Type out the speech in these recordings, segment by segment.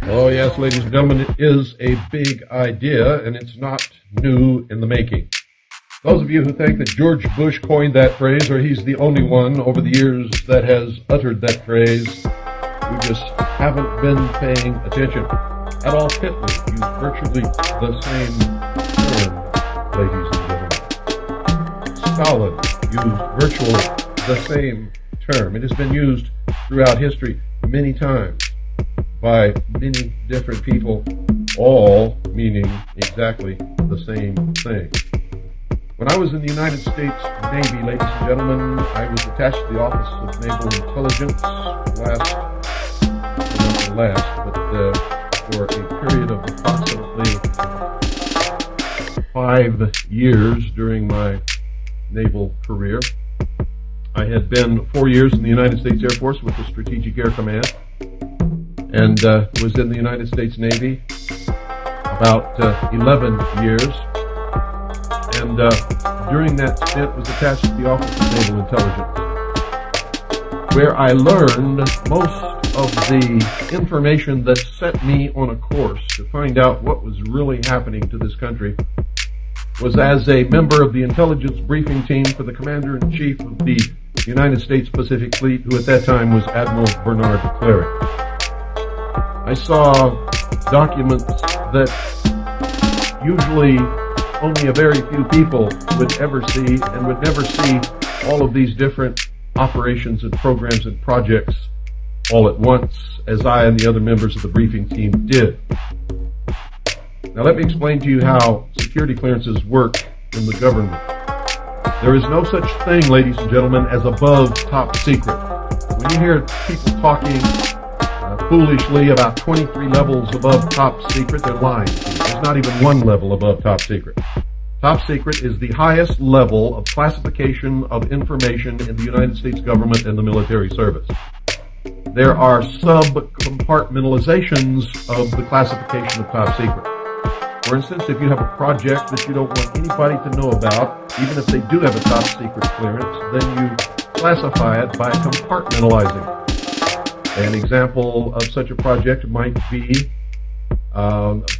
Oh yes, ladies and gentlemen, it is a big idea, and it's not new in the making. Those of you who think that George Bush coined that phrase, or he's the only one over the years that has uttered that phrase, you just haven't been paying attention. Adolf Hitler used virtually the same term, ladies and gentlemen. Stalin used virtually the same term. It has been used throughout history many times by many different people, all meaning exactly the same thing. When I was in the United States Navy, ladies and gentlemen, I was attached to the Office of Naval Intelligence for a period of approximately 5 years during my naval career. I had been 4 years in the United States Air Force with the Strategic Air Command, and was in the United States Navy about 11 years. And during that stint was attached to the Office of Naval Intelligence, where I learned most of the information that set me on a course to find out what was really happening to this country. Was as a member of the intelligence briefing team for the Commander-in-Chief of the United States Pacific Fleet, who at that time was Admiral Bernard Clary. I saw documents that usually only a very few people would ever see, and would never see all of these different operations and programs and projects all at once, as I and the other members of the briefing team did. Now let me explain to you how security clearances work in the government. There is no such thing, ladies and gentlemen, as above top secret. When you hear people talking foolishly about 23 levels above top secret, they're lying. There's not even one level above top secret. Top secret is the highest level of classification of information in the United States government and the military service. There are sub-compartmentalizations of the classification of top secret. For instance, if you have a project that you don't want anybody to know about, even if they do have a top secret clearance, then you classify it by compartmentalizing. An example of such a project might be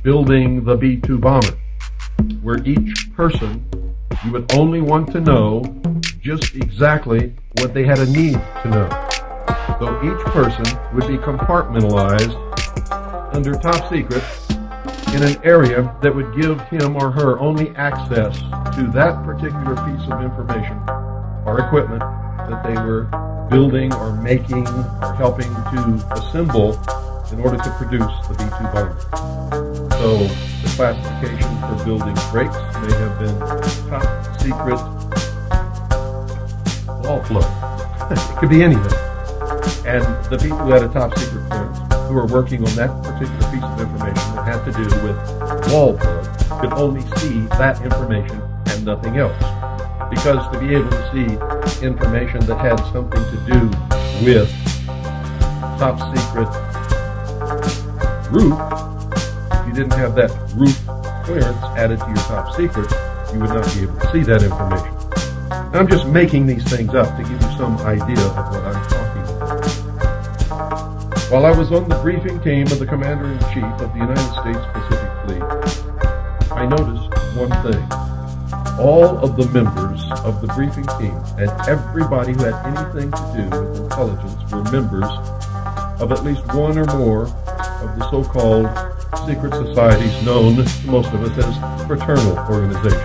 building the B-2 bomber, where each person, you would only want to know just exactly what they had a need to know. So each person would be compartmentalized under top secret in an area that would give him or her only access to that particular piece of information or equipment that they were building or making or helping to assemble in order to produce the B-2 bomber. So the classification for building brakes may have been top secret wall flow. It could be anything. And the people who had a top secret clearance, who were working on that particular piece of information that had to do with wall flow, could only see that information and nothing else. Because to be able to see information that had something to do with top secret roof, if you didn't have that roof clearance added to your top secret, you would not be able to see that information. And I'm just making these things up to give you some idea of what I'm talking about. While I was on the briefing team of the Commander-in-Chief of the United States Pacific Fleet, I noticed one thing. All of the members of the briefing team and everybody who had anything to do with intelligence were members of at least one or more of the so-called secret societies known to most of us as fraternal organizations.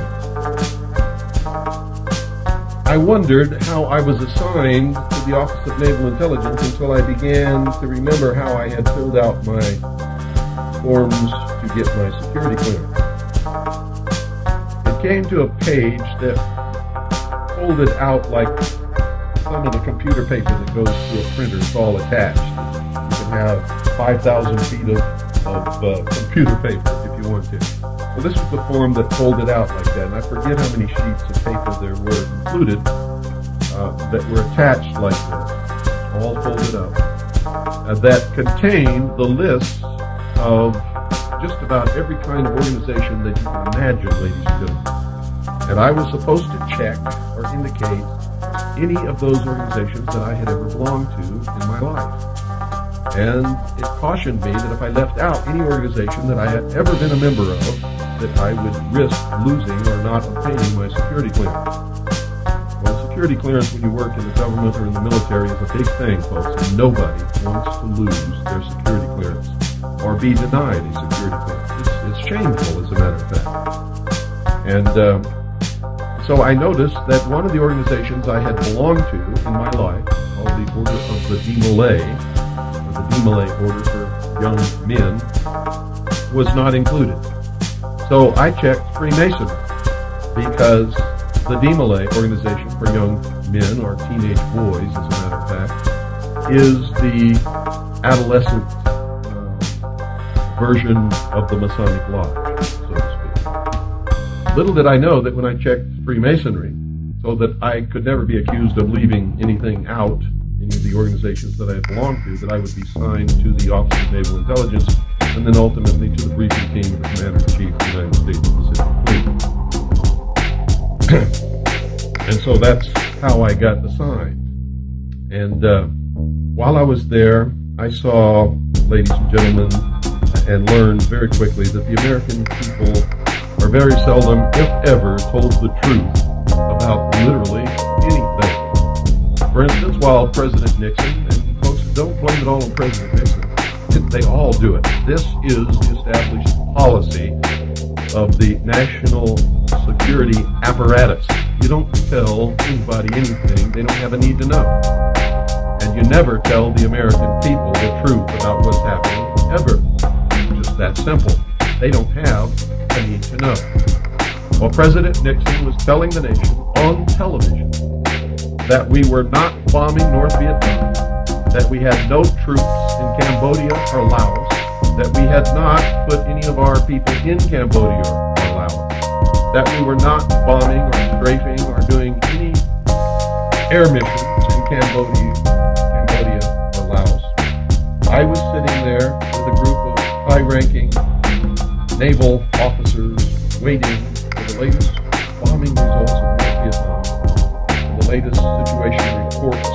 I wondered how I was assigned to the Office of Naval Intelligence until I began to remember how I had filled out my forms to get my security clearance. Came to a page that folded out like some of the computer paper that goes through a printer. It's all attached. You can have 5,000 feet of computer paper if you want to. Well, this was the form that folded out like that, and I forget how many sheets of paper there were included that were attached like this, all folded up, that contained the list of just about every kind of organization that you can imagine, ladies and gentlemen. And I was supposed to check or indicate any of those organizations that I had ever belonged to in my life. And it cautioned me that if I left out any organization that I had ever been a member of, that I would risk losing or not obtaining my security clearance. Well, security clearance when you work in the government or in the military is a big thing, folks, and nobody wants to lose their security clearance or be denied a security clearance. It's shameful, as a matter of fact. And so I noticed that one of the organizations I had belonged to in my life, called the Order of the DeMolay Order for Young Men, was not included. So I checked Freemasonry, because the DeMolay organization for young men, or teenage boys as a matter of fact, is the adolescent version of the Masonic Lodge, so to speak. Little did I know that when I checked Freemasonry, so that I could never be accused of leaving anything out, any of the organizations that I belonged to, that I would be signed to the Office of Naval Intelligence and then ultimately to the briefing team of the Commander-in-Chief of the United States Pacific Fleet. And so that's how I got assigned. And while I was there, I saw, ladies and gentlemen, and learned very quickly that the American people are very seldom, if ever, told the truth about literally anything. For instance, while President Nixon, and folks, don't blame it all on President Nixon, they all do it. This is the established policy of the national security apparatus. You don't tell anybody anything they don't have a need to know. And you never tell the American people the truth about what's happening, ever. Just that simple. They don't have a need to know. Well, President Nixon was telling the nation on television that we were not bombing North Vietnam, that we had no troops in Cambodia or Laos, that we had not put any of our people in Cambodia or Laos, that we were not bombing or strafing or doing any air missions in Cambodia or Laos. I was sitting there with a group of high-ranking naval officers waiting for the latest bombing results of North Vietnam and the latest situation reports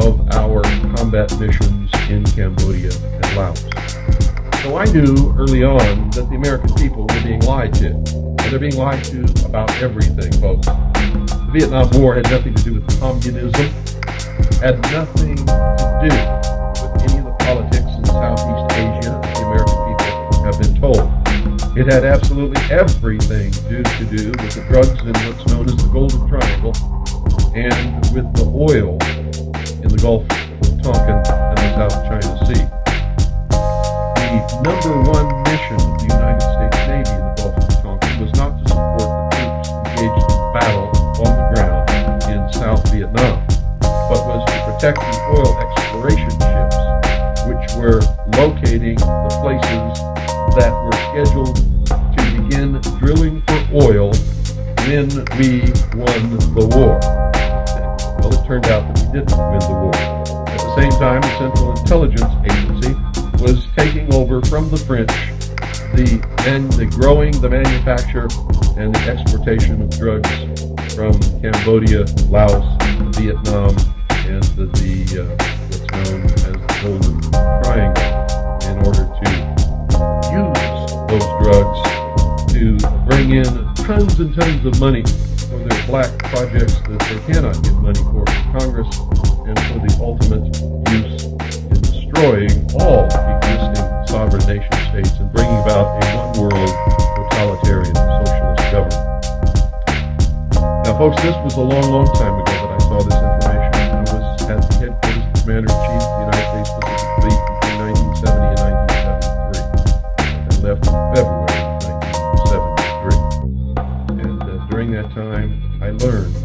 of our combat missions in Cambodia and Laos. So I knew early on that the American people were being lied to. And they're being lied to about everything, folks. The Vietnam War had nothing to do with communism, had nothing to do with any of the politics in Southeast Asia, as the American people have been told. It had absolutely everything to do with the drugs in what's known as the Golden Triangle and with the oil in the Gulf of Tonkin and the South China Sea. The number one mission of the United States Navy in the Gulf of Tonkin was not to support the troops engaged in battle on the ground in South Vietnam, but was to protect the oil exploration ships, which were locating the places that were scheduled to begin drilling for oil when we won the war. Well, it turned out that we didn't win the war. At the same time, the Central Intelligence Agency was taking over from the French the manufacture and the exportation of drugs from Cambodia, Laos, Vietnam, and what's known as the Golden Triangle, in order to use those drugs to bring in tons and tons of money for their black projects that they cannot get money for from Congress, and for the ultimate use in destroying all existing sovereign nation states and bringing about a one-world totalitarian socialist government. Now, folks, this was a long, long time ago that I saw this information. I was at the headquarters of the Commander-in-Chief of the United States Pacific Fleet between 1970 and 1973. I left in February of 1973. And during that time, I learned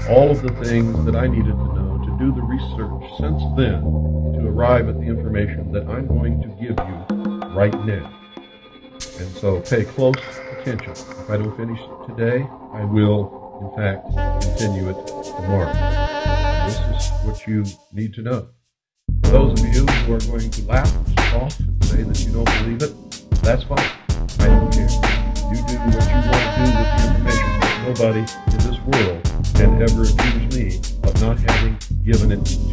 all of the things that I needed to know to do the research since then to arrive at the information that I'm going to give you right now. And so pay close attention. If I don't finish today, I will, in fact, continue it tomorrow. This is what you need to know. For those of you who are going to laugh and scoff and say that you don't believe it, that's fine. I don't care. You do what you want to do with the information, but nobody in this world can ever accuse me of not having given it to you.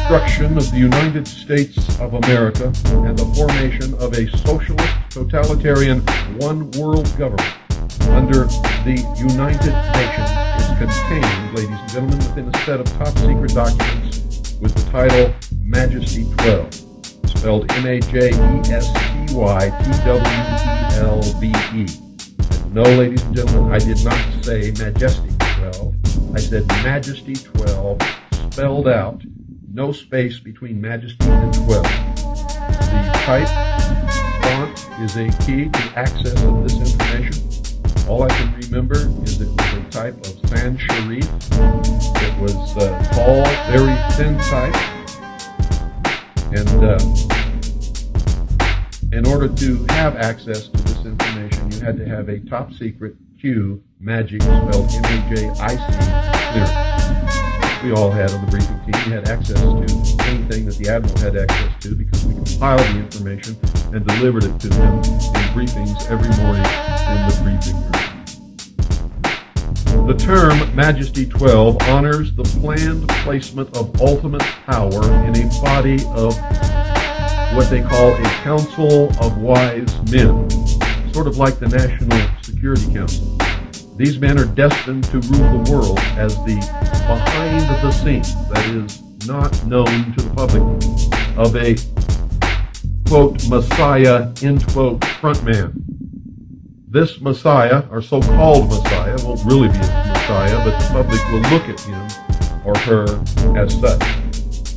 destruction of the United States of America and the formation of a socialist, totalitarian, one-world government under the United Nations is contained, ladies and gentlemen, within a set of top-secret documents with the title MAJESTYTWELVE, spelled MAJESTYTWELVE. No, ladies and gentlemen, I did not say Majestic 12. I said Majesty 12, spelled out, no space between Majesty and 12. The type font is a key to access of this information. All I can remember is it was a type of sans serif. It was tall, very thin type. And in order to have access to this information, you had to have a top secret Q magic spelled MAJIC clearance. We all had on the briefing team. We had access to anything that the Admiral had access to because we compiled the information and delivered it to him in briefings every morning in the briefing room. The term Majesty 12 honors the planned placement of ultimate power in a body of what they call a Council of Wise Men, sort of like the National Security Council. These men are destined to rule the world as the behind the scenes, that is, not known to the public, of a, quote, Messiah, end quote, frontman. This Messiah, or so-called Messiah, won't really be a Messiah, but the public will look at him or her as such.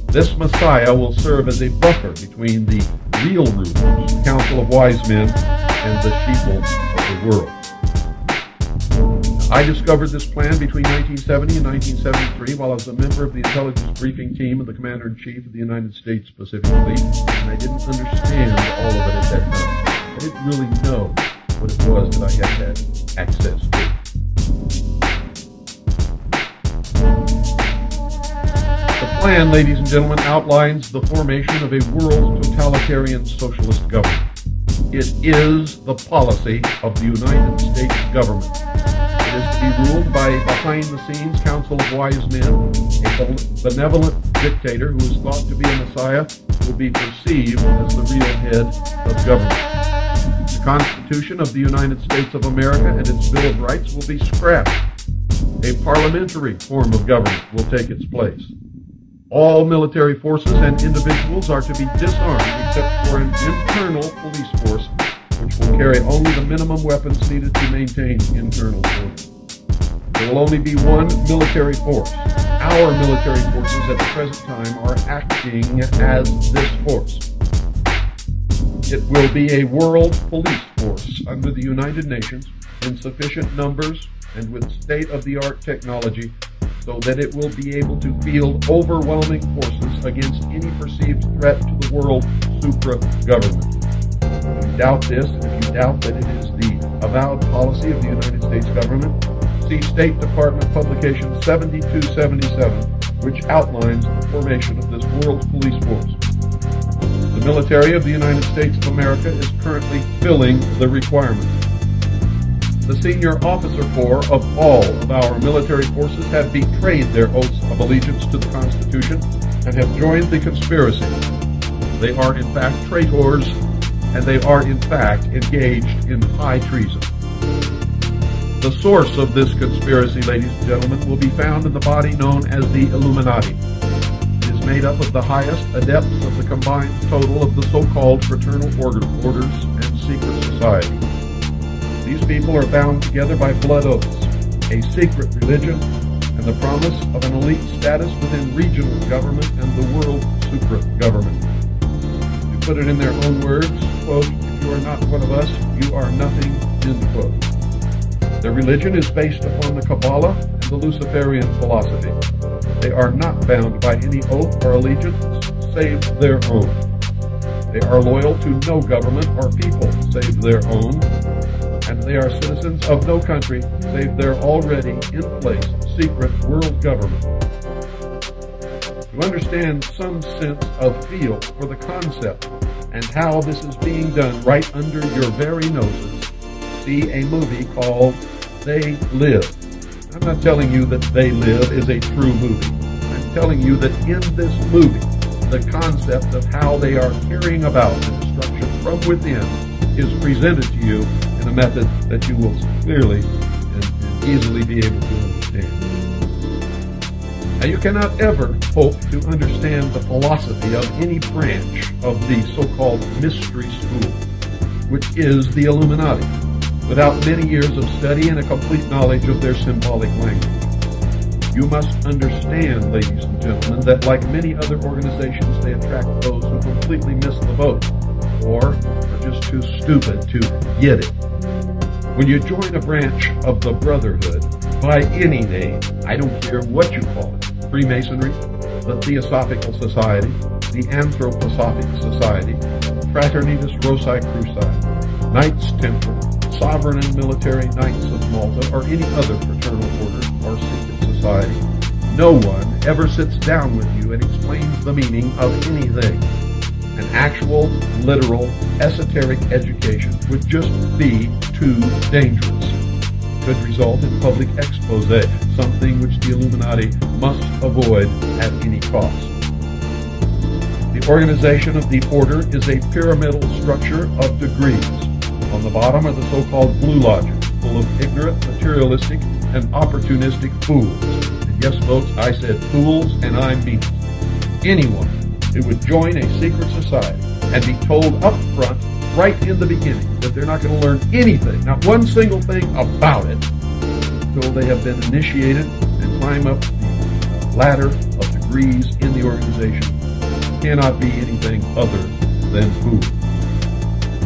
This Messiah will serve as a buffer between the real rulers, the Council of Wise Men, and the sheeple of the world. I discovered this plan between 1970 and 1973 while I was a member of the intelligence briefing team of the Commander-in-Chief of the United States Pacific Fleet, and I didn't understand all of it at that time. I didn't really know what it was that I had access to. The plan, ladies and gentlemen, outlines the formation of a world totalitarian socialist government. It is the policy of the United States government. It is to be ruled by a behind-the-scenes Council of Wise Men. A benevolent dictator who is thought to be a Messiah will be perceived as the real head of government. The Constitution of the United States of America and its Bill of Rights will be scrapped. A parliamentary form of government will take its place. All military forces and individuals are to be disarmed except for an internal police force, which will carry only the minimum weapons needed to maintain internal order. There will only be one military force. Our military forces at the present time are acting as this force. It will be a world police force under the United Nations in sufficient numbers and with state-of-the-art technology so that it will be able to field overwhelming forces against any perceived threat to the world supra-government. If you doubt this, if you doubt that it is the avowed policy of the United States government, see State Department publication 7277, which outlines the formation of this world police force. The military of the United States of America is currently filling the requirements. The senior officer corps of all of our military forces have betrayed their oaths of allegiance to the Constitution and have joined the conspiracy. They are in fact traitors, and they are in fact engaged in high treason. The source of this conspiracy, ladies and gentlemen, will be found in the body known as the Illuminati. It is made up of the highest adepts of the combined total of the so-called fraternal orders and secret societies. These people are bound together by blood oaths, a secret religion, and the promise of an elite status within regional government and the world supra-government. To put it in their own words, quote, if you are not one of us, you are nothing, end quote. Their religion is based upon the Kabbalah and the Luciferian philosophy. They are not bound by any oath or allegiance save their own. They are loyal to no government or people save their own, and they are citizens of no country save their already in place secret world government. To understand some sense of feel for the concept and how this is being done right under your very noses, see a movie called They Live. I'm not telling you that They Live is a true movie. I'm telling you that in this movie, the concept of how they are carrying about the destruction from within is presented to you in a method that you will clearly and easily be able to understand. Now, you cannot ever hope to understand the philosophy of any branch of the so-called mystery school, which is the Illuminati, without many years of study and a complete knowledge of their symbolic language. You must understand, ladies and gentlemen, that like many other organizations, they attract those who completely miss the boat or are just too stupid to get it. When you join a branch of the Brotherhood by any name, I don't care what you call it, Freemasonry, the Theosophical Society, the Anthroposophic Society, Fraternitas Rossi Cruci, Knights Templar, Sovereign and Military Knights of Malta, or any other fraternal order or secret society, no one ever sits down with you and explains the meaning of anything. An actual, literal, esoteric education would just be too dangerous. Could result in public expose, something which the Illuminati must avoid at any cost. The organization of the order is a pyramidal structure of degrees. On the bottom are the so-called Blue Lodges, full of ignorant, materialistic, and opportunistic fools. And yes, folks, I said fools, and I mean it. Anyone who would join a secret society and be told up front, right in the beginning, that they're not going to learn anything, not one single thing about it, until they have been initiated and climb up the ladder of degrees in the organization, cannot be anything other than fools.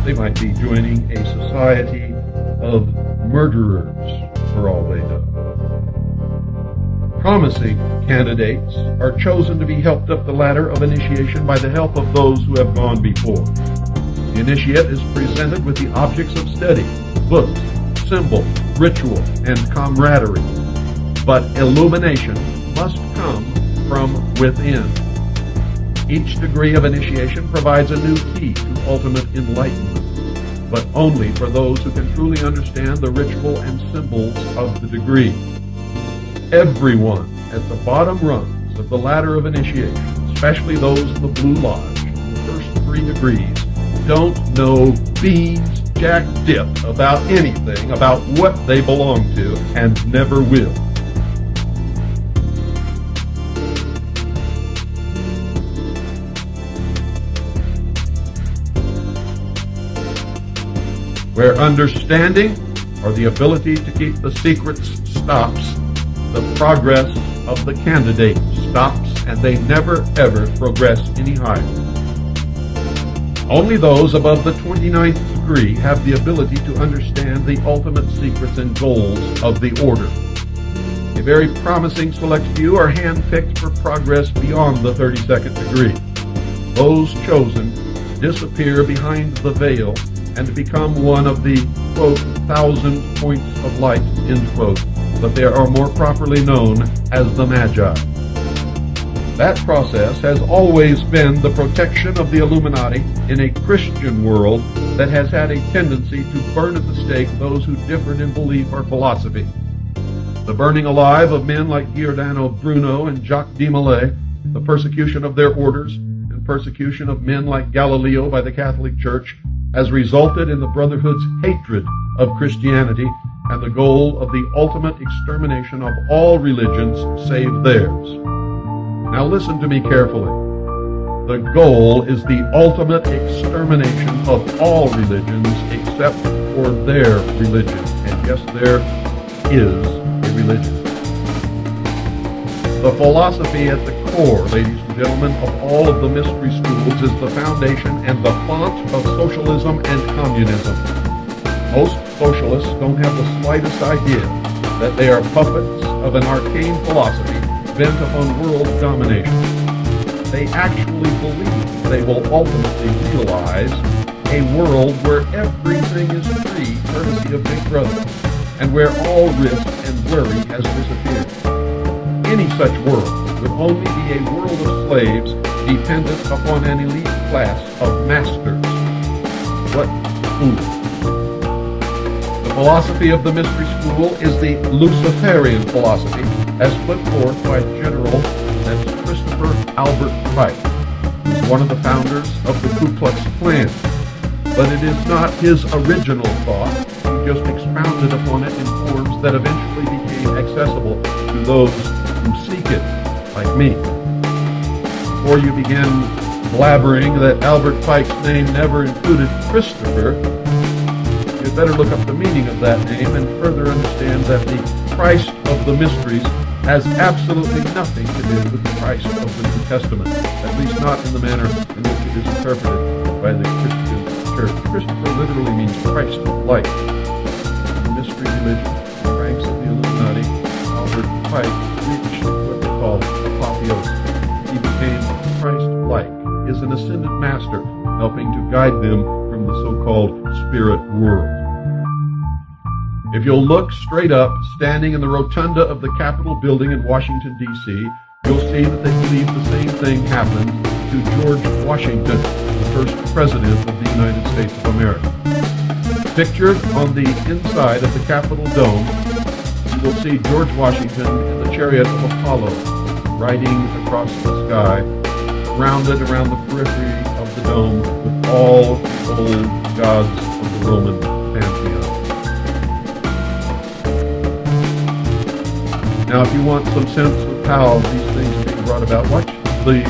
They might be joining a society of murderers, for all they know. Promising candidates are chosen to be helped up the ladder of initiation by the help of those who have gone before. The initiate is presented with the objects of study, books, symbol, ritual, and camaraderie. But illumination must come from within. Each degree of initiation provides a new key to ultimate enlightenment, but only for those who can truly understand the ritual and symbols of the degree. Everyone at the bottom rungs of the ladder of initiation, especially those of the Blue Lodge, the first 3 degrees, don't know beans jack dip about anything about what they belong to, and never will. Where understanding or the ability to keep the secrets stops, the progress of the candidate stops, and they never ever progress any higher. Only those above the 29th degree have the ability to understand the ultimate secrets and goals of the order. A very promising select few are handpicked for progress beyond the 32nd degree. Those chosen disappear behind the veil and become one of the, quote, 1,000 points of light, end quote, but they are more properly known as the Magi. That process has always been the protection of the Illuminati in a Christian world that has had a tendency to burn at the stake those who differed in belief or philosophy. The burning alive of men like Giordano Bruno and Jacques de Molay, the persecution of their orders, and persecution of men like Galileo by the Catholic Church has resulted in the Brotherhood's hatred of Christianity and the goal of the ultimate extermination of all religions save theirs. Now listen to me carefully. The goal is the ultimate extermination of all religions except for their religion. And yes, there is a religion. The philosophy at the core, ladies and gentlemen, of all of the mystery schools is the foundation and the font of socialism and communism. Most socialists don't have the slightest idea that they are puppets of an arcane philosophy bent upon world domination. They actually believe they will ultimately realize a world where everything is free, courtesy of Big Brother, and where all risk and worry has disappeared. Any such world would only be a world of slaves dependent upon an elite class of masters. What fools! The philosophy of the mystery school is the Luciferian philosophy, as put forth by General Christopher Albert Wright. one of the founders of the Ku Klux Klan. But it is not his original thought. He just expounded upon it in forms that eventually became accessible to those who seek it, like me. Before you begin blabbering that Albert Pike's name never included Christopher, you'd better look up the meaning of that name and further understand that the Christ of the Mysteries has absolutely nothing to do with the Christ of the New Testament, at least not in the manner in which it is interpreted by the Christian Church. Christopher literally means Christ-like. In the mystery religion, the ranks of the Illuminati, Albert Pike reached what they call apotheosis. He became Christ-like, is an ascended master, helping to guide them from the so-called spirit world. If you'll look straight up, standing in the rotunda of the Capitol building in Washington, D.C., you'll see that they believe the same thing happened to George Washington, the first president of the United States of America. Pictured on the inside of the Capitol dome, you will see George Washington in the chariot of Apollo, riding across the sky, surrounded around the periphery of the dome with all the old gods of the Roman pantheon. Now, if you want some sense of how these things are being brought about, watch the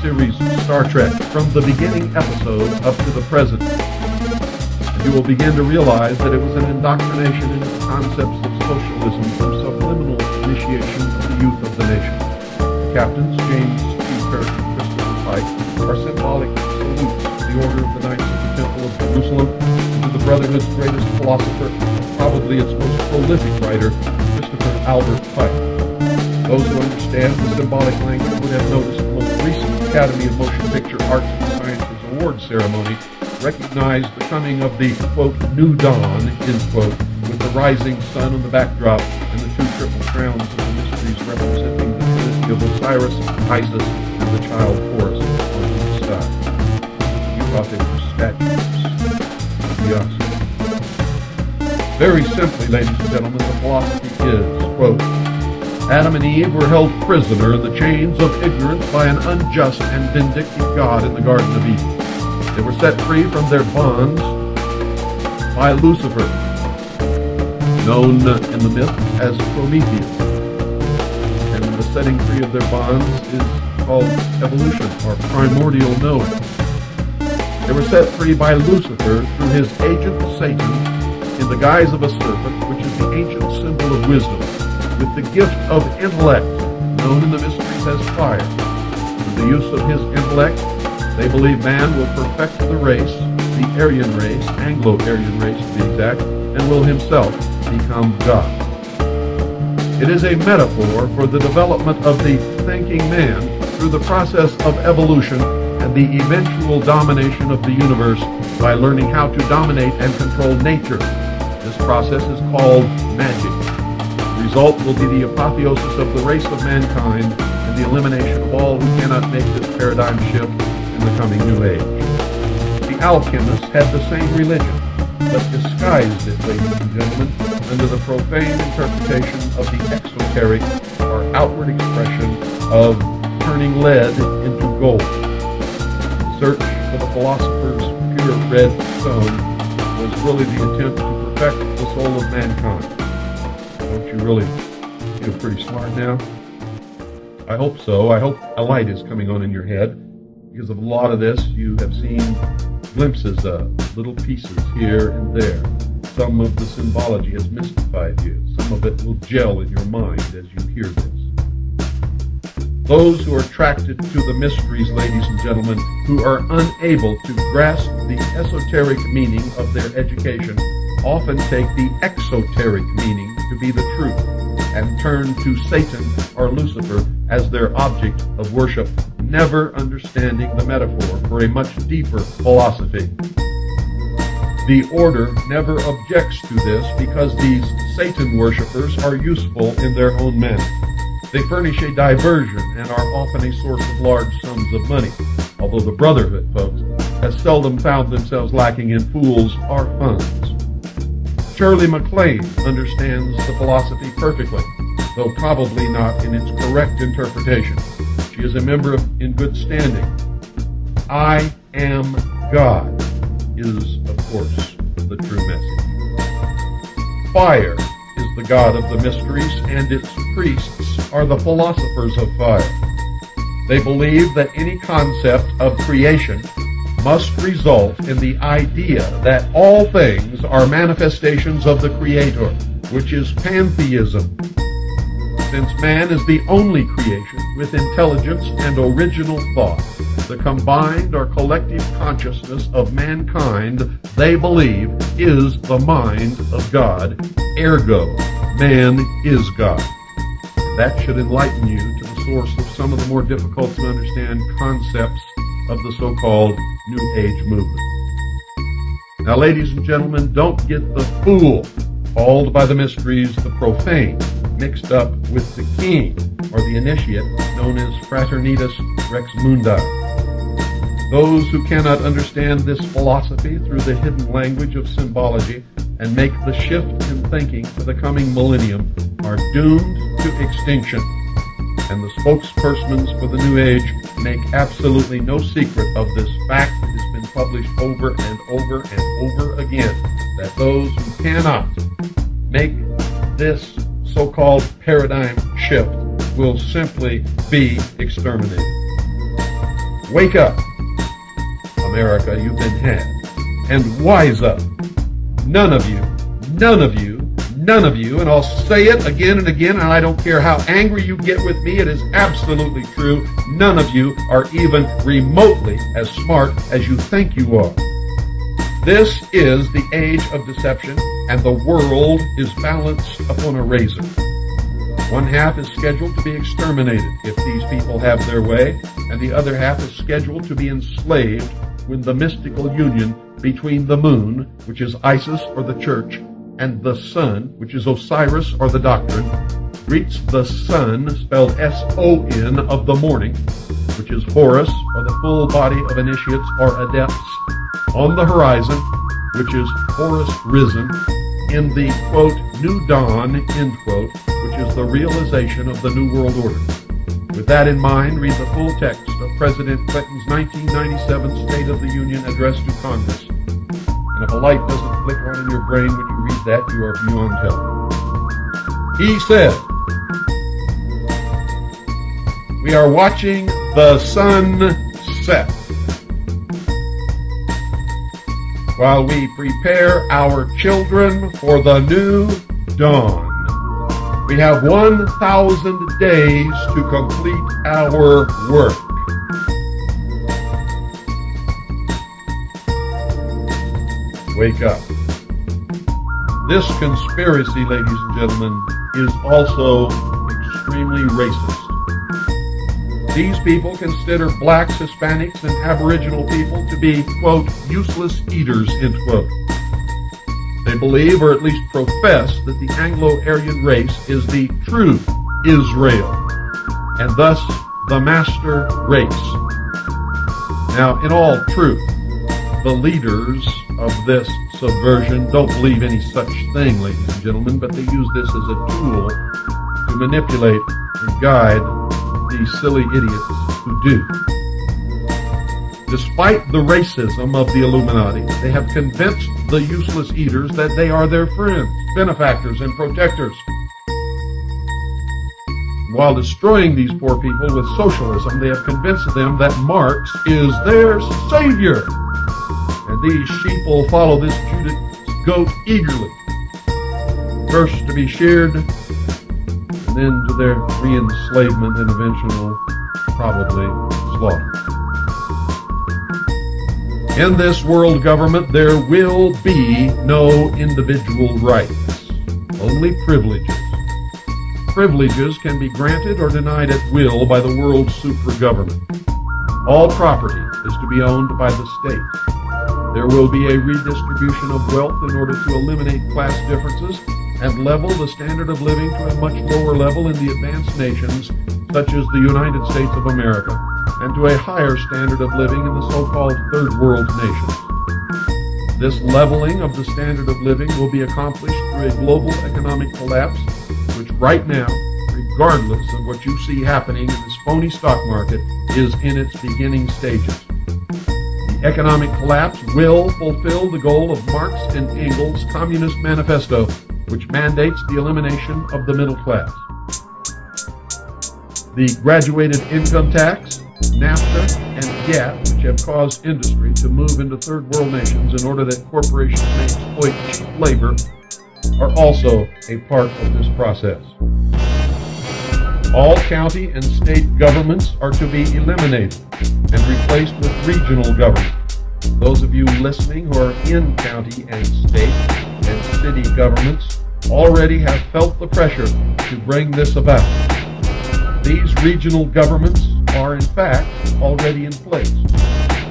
series Star Trek from the beginning episode up to the present. And you will begin to realize that it was an indoctrination into the concepts of socialism through subliminal initiation of the youth of the nation. The captains, James T. Kirk and Christopher Pike, are symbolic salutes to the Order of the Knights of the Temple of Jerusalem and to the Brotherhood's greatest philosopher, probably its most prolific writer, Christopher Albert Pike. Those who understand the symbolic language would have noticed the most recent Academy of Motion Picture Arts and Sciences Award ceremony recognized the coming of the, quote, new dawn, end quote, with the rising sun on the backdrop and the two triple crowns of the mysteries representing the Trinity of Osiris, Isis, and the child Horus on each side. You thought they were statues. Yes. Very simply, ladies and gentlemen, the philosophy is, quote, Adam and Eve were held prisoner in the chains of ignorance by an unjust and vindictive God in the Garden of Eden. They were set free from their bonds by Lucifer, known in the myth as Prometheus. And the setting free of their bonds is called evolution, or primordial knowing. They were set free by Lucifer through his agent Satan in the guise of a serpent, which is the ancient symbol of wisdom, with the gift of intellect, known in the mysteries as fire. With the use of his intellect, they believe man will perfect the race, the Aryan race, Anglo-Aryan race to be exact, and will himself become God. It is a metaphor for the development of the thinking man through the process of evolution and the eventual domination of the universe by learning how to dominate and control nature. This process is called magic. The result will be the apotheosis of the race of mankind and the elimination of all who cannot make this paradigm shift in the coming new age. The alchemists had the same religion, but disguised it, ladies and gentlemen, under the profane interpretation of the exoteric or outward expression of turning lead into gold. The search for the philosopher's pure red stone was really the attempt to perfect the soul of mankind. Don't you really feel pretty smart now? I hope so. I hope a light is coming on in your head. Because of a lot of this, you have seen glimpses of little pieces here and there. Some of the symbology has mystified you. Some of it will gel in your mind as you hear this. Those who are attracted to the mysteries, ladies and gentlemen, who are unable to grasp the esoteric meaning of their education, often take the exoteric meaning to be the truth and turn to Satan or Lucifer as their object of worship, never understanding the metaphor for a much deeper philosophy. The order never objects to this because these Satan worshippers are useful in their own manner. They furnish a diversion and are often a source of large sums of money, although the Brotherhood, folks, has seldom found themselves lacking in fools or funds. Shirley MacLaine understands the philosophy perfectly, though probably not in its correct interpretation. She is a member in good standing. I am God is, of course, the true message. Fire is the god of the mysteries, and its priests are the philosophers of fire. They believe that any concept of creation must result in the idea that all things are manifestations of the Creator, which is pantheism. Since man is the only creation with intelligence and original thought, the combined or collective consciousness of mankind, they believe, is the mind of God. Ergo, man is God. That should enlighten you to the source of some of the more difficult to understand concepts of the so-called New Age movement. Now, ladies and gentlemen, don't get the fool called by the mysteries the profane mixed up with the king or the initiate known as Fraternitas Rex Mundi. Those who cannot understand this philosophy through the hidden language of symbology and make the shift in thinking for the coming millennium are doomed to extinction. And the spokespersons for the New Age make absolutely no secret of this fact that has been published over and over and over again, that those who cannot make this so-called paradigm shift will simply be exterminated. Wake up, America, you've been had. And wise up. None of you, and I'll say it again and again, and I don't care how angry you get with me, it is absolutely true. None of you are even remotely as smart as you think you are. This is the age of deception, and the world is balanced upon a razor. One half is scheduled to be exterminated if these people have their way, and the other half is scheduled to be enslaved when the mystical union between the moon, which is Isis or the church, and the sun, which is Osiris or the doctrine, greets the sun, spelled S-O-N, of the morning, which is Horus or the full body of initiates or adepts, on the horizon, which is Horus risen, in the, quote, new dawn, end quote, which is the realization of the New World Order. With that in mind, read the full text of President Clinton's 1997 State of the Union address to Congress. And if a light doesn't flicker on in your brain when you read that, you are beyond help. He said, "We are watching the sun set while we prepare our children for the new dawn. We have 1,000 days to complete our work." Wake up. This conspiracy, ladies and gentlemen, is also extremely racist. These people consider blacks, Hispanics, and Aboriginal people to be, quote, useless eaters, end quote. They believe, or at least profess, that the Anglo-Aryan race is the true Israel, and thus the master race. Now, in all truth, the leaders of this subversion don't believe any such thing, ladies and gentlemen, but they use this as a tool to manipulate and guide these silly idiots who do. Despite the racism of the Illuminati, they have convinced the useless eaters that they are their friends, benefactors, and protectors. While destroying these poor people with socialism, they have convinced them that Marx is their savior. And these sheep will follow this Judas goat eagerly, first to be sheared, and then to their re-enslavement and eventual, probably, slaughter. In this world government, there will be no individual rights, only privileges. Privileges can be granted or denied at will by the world super-government. All property is to be owned by the state. There will be a redistribution of wealth in order to eliminate class differences and level the standard of living to a much lower level in the advanced nations, such as the United States of America, and to a higher standard of living in the so-called third world nations. This leveling of the standard of living will be accomplished through a global economic collapse, which right now, regardless of what you see happening in this phony stock market, is in its beginning stages. The economic collapse will fulfill the goal of Marx and Engels' Communist Manifesto, which mandates the elimination of the middle class. The graduated income tax, NAFTA, and GATT, which have caused industry to move into third world nations in order that corporations may exploit cheap labor, are also a part of this process. All county and state governments are to be eliminated and replaced with regional government. Those of you listening who are in county and state and city governments already have felt the pressure to bring this about. These regional governments are in fact already in place.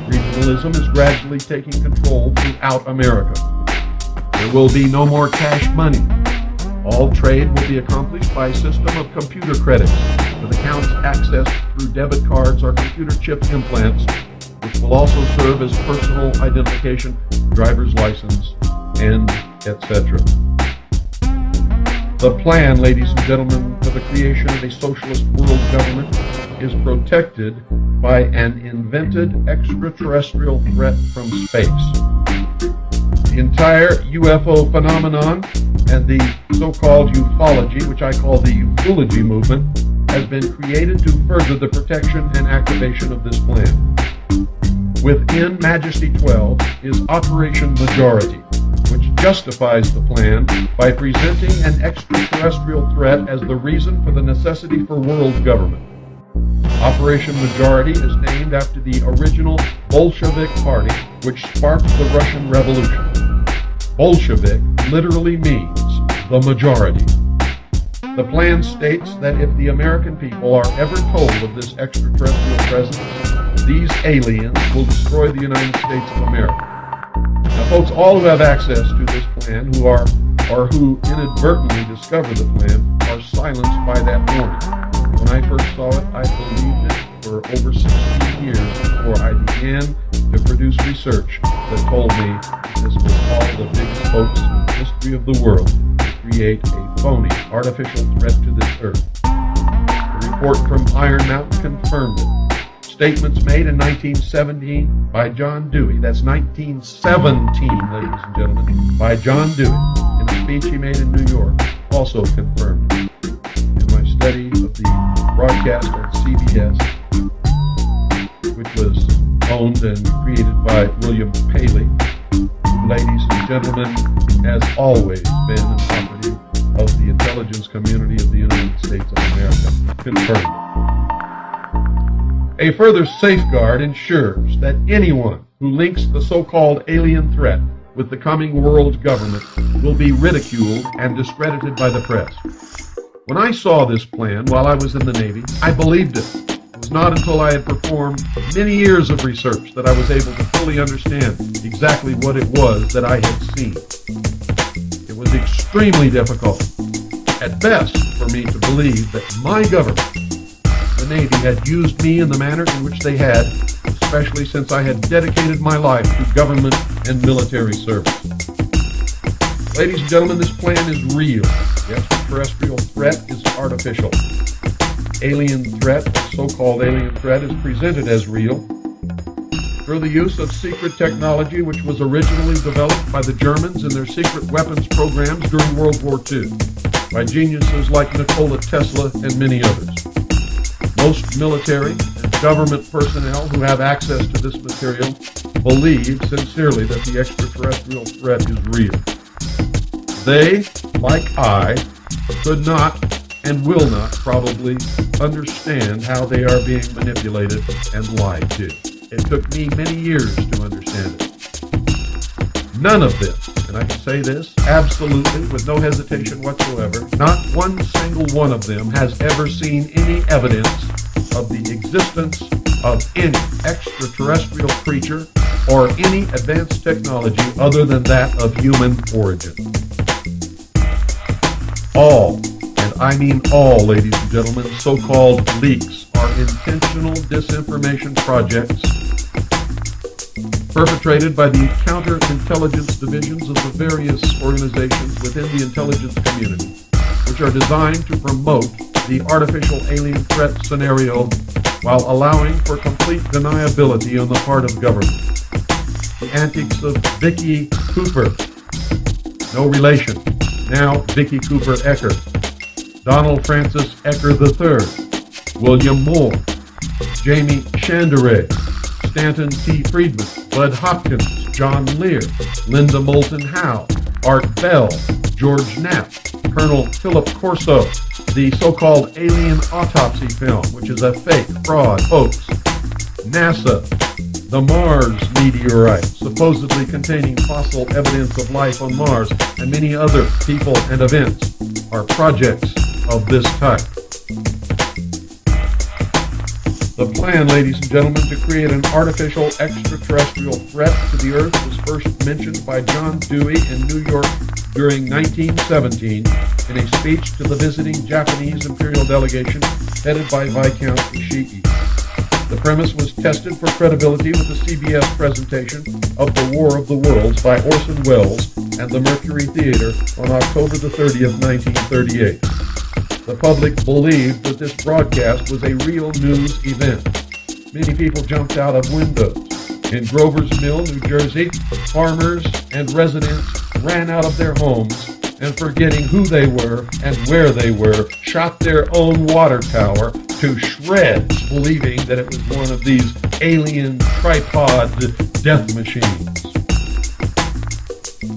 Regionalism is gradually taking control throughout America. There will be no more cash money. All trade will be accomplished by a system of computer credits, with accounts accessed through debit cards or computer chip implants, which will also serve as personal identification, driver's license, and etc. The plan, ladies and gentlemen, for the creation of a socialist world government is protected by an invented extraterrestrial threat from space. The entire UFO phenomenon and the so-called ufology, which I call the ufology movement, has been created to further the protection and activation of this plan. Within Majesty 12 is Operation Majority, which justifies the plan by presenting an extraterrestrial threat as the reason for the necessity for world government. Operation Majority is named after the original Bolshevik Party, which sparked the Russian Revolution. Bolshevik literally means the majority. The plan states that if the American people are ever told of this extraterrestrial presence, these aliens will destroy the United States of America. Now, folks, all who have access to this plan, or who inadvertently discover the plan, are silenced by that warning. When I first saw it, I believed it for over 16 years before I began to produce research that told me this was all the biggest hoax in the history of the world to create a phony, artificial threat to this earth. The report from Iron Mountain confirmed it. Statements made in 1917 by John Dewey, that's 1917, ladies and gentlemen, by John Dewey, in a speech he made in New York, also confirmed it. In my study of the broadcast on CBS, which was owned and created by William Paley, who, ladies and gentlemen, has always been an operative of the intelligence community of the United States of America, confirmed. A further safeguard ensures that anyone who links the so-called alien threat with the coming world government will be ridiculed and discredited by the press. When I saw this plan while I was in the Navy, I believed it. It was not until I had performed many years of research that I was able to fully understand exactly what it was that I had seen. It was extremely difficult, at best, for me to believe that my government, the Navy, had used me in the manner in which they had, especially since I had dedicated my life to government and military service. Ladies and gentlemen, this plan is real. The extraterrestrial threat is artificial. Alien threat, the so-called alien threat, is presented as real through the use of secret technology which was originally developed by the Germans in their secret weapons programs during World War II, by geniuses like Nikola Tesla and many others. Most military and government personnel who have access to this material believe sincerely that the extraterrestrial threat is real. They, like I, could not and will not probably understand how they are being manipulated and lied to. It took me many years to understand it. None of this, and I can say this absolutely with no hesitation whatsoever, not one single one of them has ever seen any evidence of the existence of any extraterrestrial creature or any advanced technology other than that of human origin. All, and I mean all, ladies and gentlemen, so-called leaks are intentional disinformation projects perpetrated by the counterintelligence divisions of the various organizations within the intelligence community, which are designed to promote the artificial alien threat scenario while allowing for complete deniability on the part of government. The antics of Vicky Cooper, no relation, now Vicky Cooper Ecker, Donald Francis Ecker III, William Moore, Jamie Chandere, Stanton T. Friedman, Bud Hopkins, John Lear, Linda Moulton Howe, Art Bell, George Knapp, Colonel Philip Corso, the so-called alien autopsy film, which is a fake, fraud, hoax, NASA, the Mars meteorite, supposedly containing fossil evidence of life on Mars, and many other people and events are projects of this type. The plan, ladies and gentlemen, to create an artificial extraterrestrial threat to the Earth was first mentioned by John Dewey in New York during 1917 in a speech to the visiting Japanese imperial delegation headed by Viscount Ishii. The premise was tested for credibility with the CBS presentation of The War of the Worlds by Orson Welles and the Mercury Theater on October the 30th, 1938. The public believed that this broadcast was a real news event. Many people jumped out of windows. In Grover's Mill, New Jersey, farmers and residents ran out of their homes and, forgetting who they were and where they were, shot their own water tower to shreds, believing that it was one of these alien tripod death machines.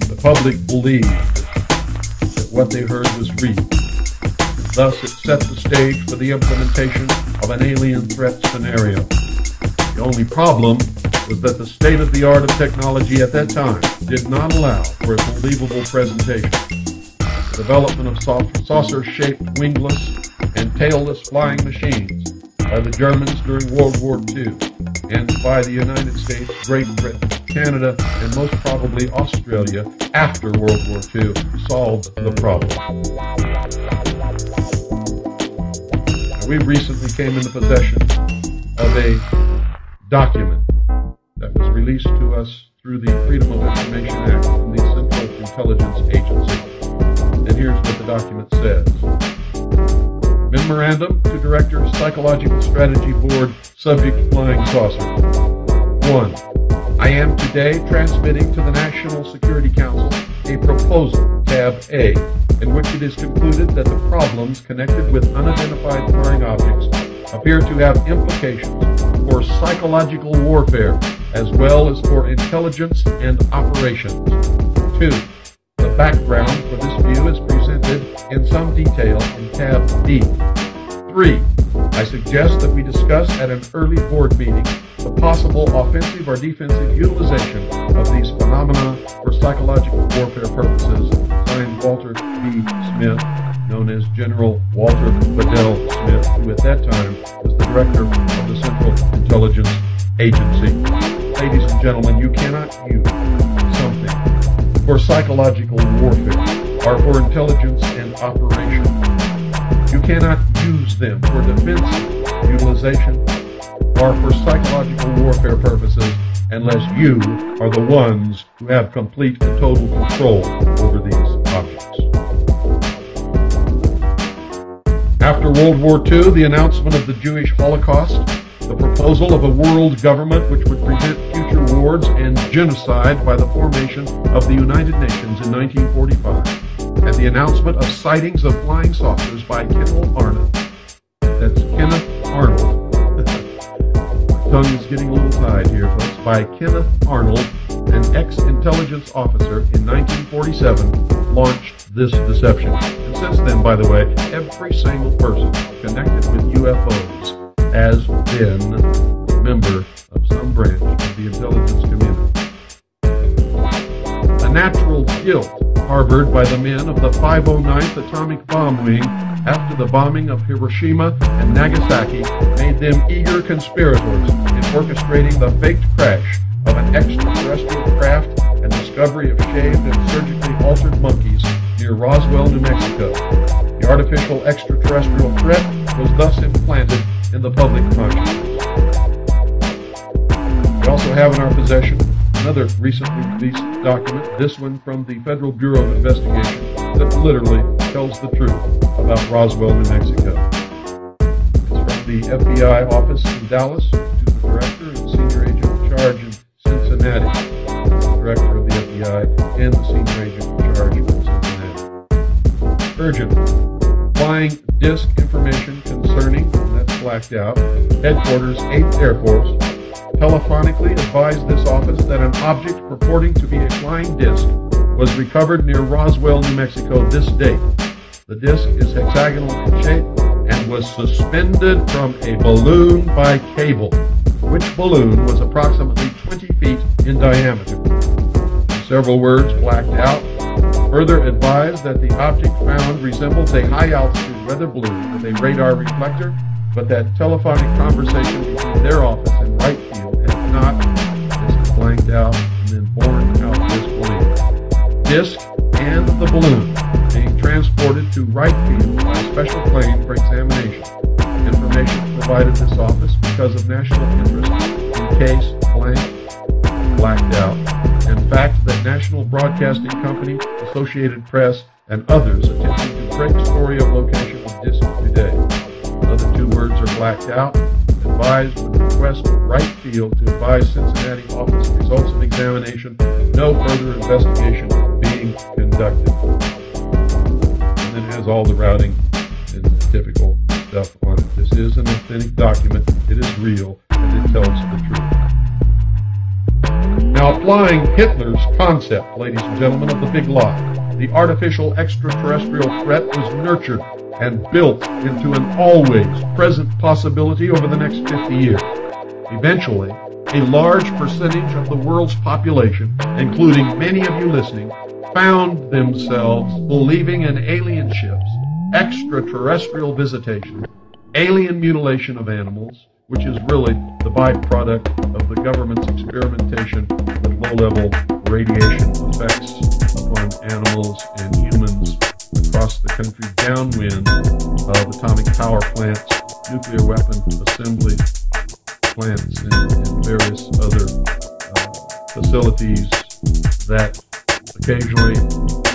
The public believed that what they heard was real. Thus, it set the stage for the implementation of an alien threat scenario. The only problem was that the state-of-the-art of technology at that time did not allow for a believable presentation. The development of saucer-shaped wingless and tailless flying machines by the Germans during World War II and by the United States, Great Britain, Canada, and most probably Australia after World War II solved the problem. We recently came into possession of a document that was released to us through the Freedom of Information Act from the Central Intelligence Agency. And here's what the document says. Memorandum to Director, Psychological Strategy Board, subject flying saucers. 1. I am today transmitting to the National Security Council a proposal, tab A, in which it is concluded that the problems connected with unidentified flying objects appear to have implications for psychological warfare as well as for intelligence and operations. 2. The background for this view is presented in some detail in tab B. 3. I suggest that we discuss at an early board meeting the possible offensive or defensive utilization of these phenomena for psychological warfare purposes. Signed, Walter B. Smith, known as General Walter Bedell Smith, who at that time was the director of the Central Intelligence Agency. Ladies and gentlemen, you cannot use something for psychological warfare or for intelligence and operation. You cannot use them for defensive utilization or for psychological warfare purposes unless you are the ones who have complete and total control over these objects. After World War II, the announcement of the Jewish Holocaust, the proposal of a world government which would prevent future wars and genocide by the formation of the United Nations in 1945, and the announcement of sightings of flying saucers by Kenneth Arnold. That's Kenneth Arnold. My tongue is getting a little tied here, folks. By Kenneth Arnold, an ex-intelligence officer in 1947, launched this deception. And since then, by the way, every single person connected with UFOs has been a member of some branch of the intelligence community. The natural guilt harbored by the men of the 509th Atomic Bomb Wing after the bombing of Hiroshima and Nagasaki made them eager conspirators in orchestrating the faked crash of an extraterrestrial craft and discovery of shaved and surgically altered monkeys near Roswell, New Mexico. The artificial extraterrestrial threat was thus implanted in the public consciousness. We also have in our possession another recently released document, this one from the Federal Bureau of Investigation, that literally tells the truth about Roswell, New Mexico. It's from the FBI office in Dallas to the director and senior agent in charge in Cincinnati, the director of the FBI and the senior agent in charge in Cincinnati. Urgent. Flying disk information concerning, and that's blacked out, headquarters 8th Air Force, telephonically advised this office that an object purporting to be a flying disc was recovered near Roswell, New Mexico this date. The disc is hexagonal in shape and was suspended from a balloon by cable, which balloon was approximately 20 feet in diameter. Several words blacked out. Further advised that the object found resembles a high-altitude weather balloon with a radar reflector, but that telephonic conversation between their office and Wright Field had not. This is blanked out and then borne out this balloon. Disc and the balloon being transported to Wright Field by a special plane for examination. Information provided this office because of national interest in case blank blacked out. In fact, that National Broadcasting Company, Associated Press, and others attempting to break story of location of disc today. Other two words are blacked out. Advised would request Wright Field to advise Cincinnati office results of examination. No further investigation being conducted. And then it has all the routing and the typical stuff on it. This is an authentic document. It is real, and it tells the truth. Now, applying Hitler's concept, ladies and gentlemen, of the big lie, the artificial extraterrestrial threat was nurtured and built into an always present possibility over the next 50 years. Eventually, a large percentage of the world's population, including many of you listening, found themselves believing in alien ships, extraterrestrial visitation, alien mutilation of animals, which is really the byproduct of the government's experimentation with low-level radiation effects upon animals and humans across the country downwind of atomic power plants, nuclear weapon assembly plants, and various other facilities that occasionally,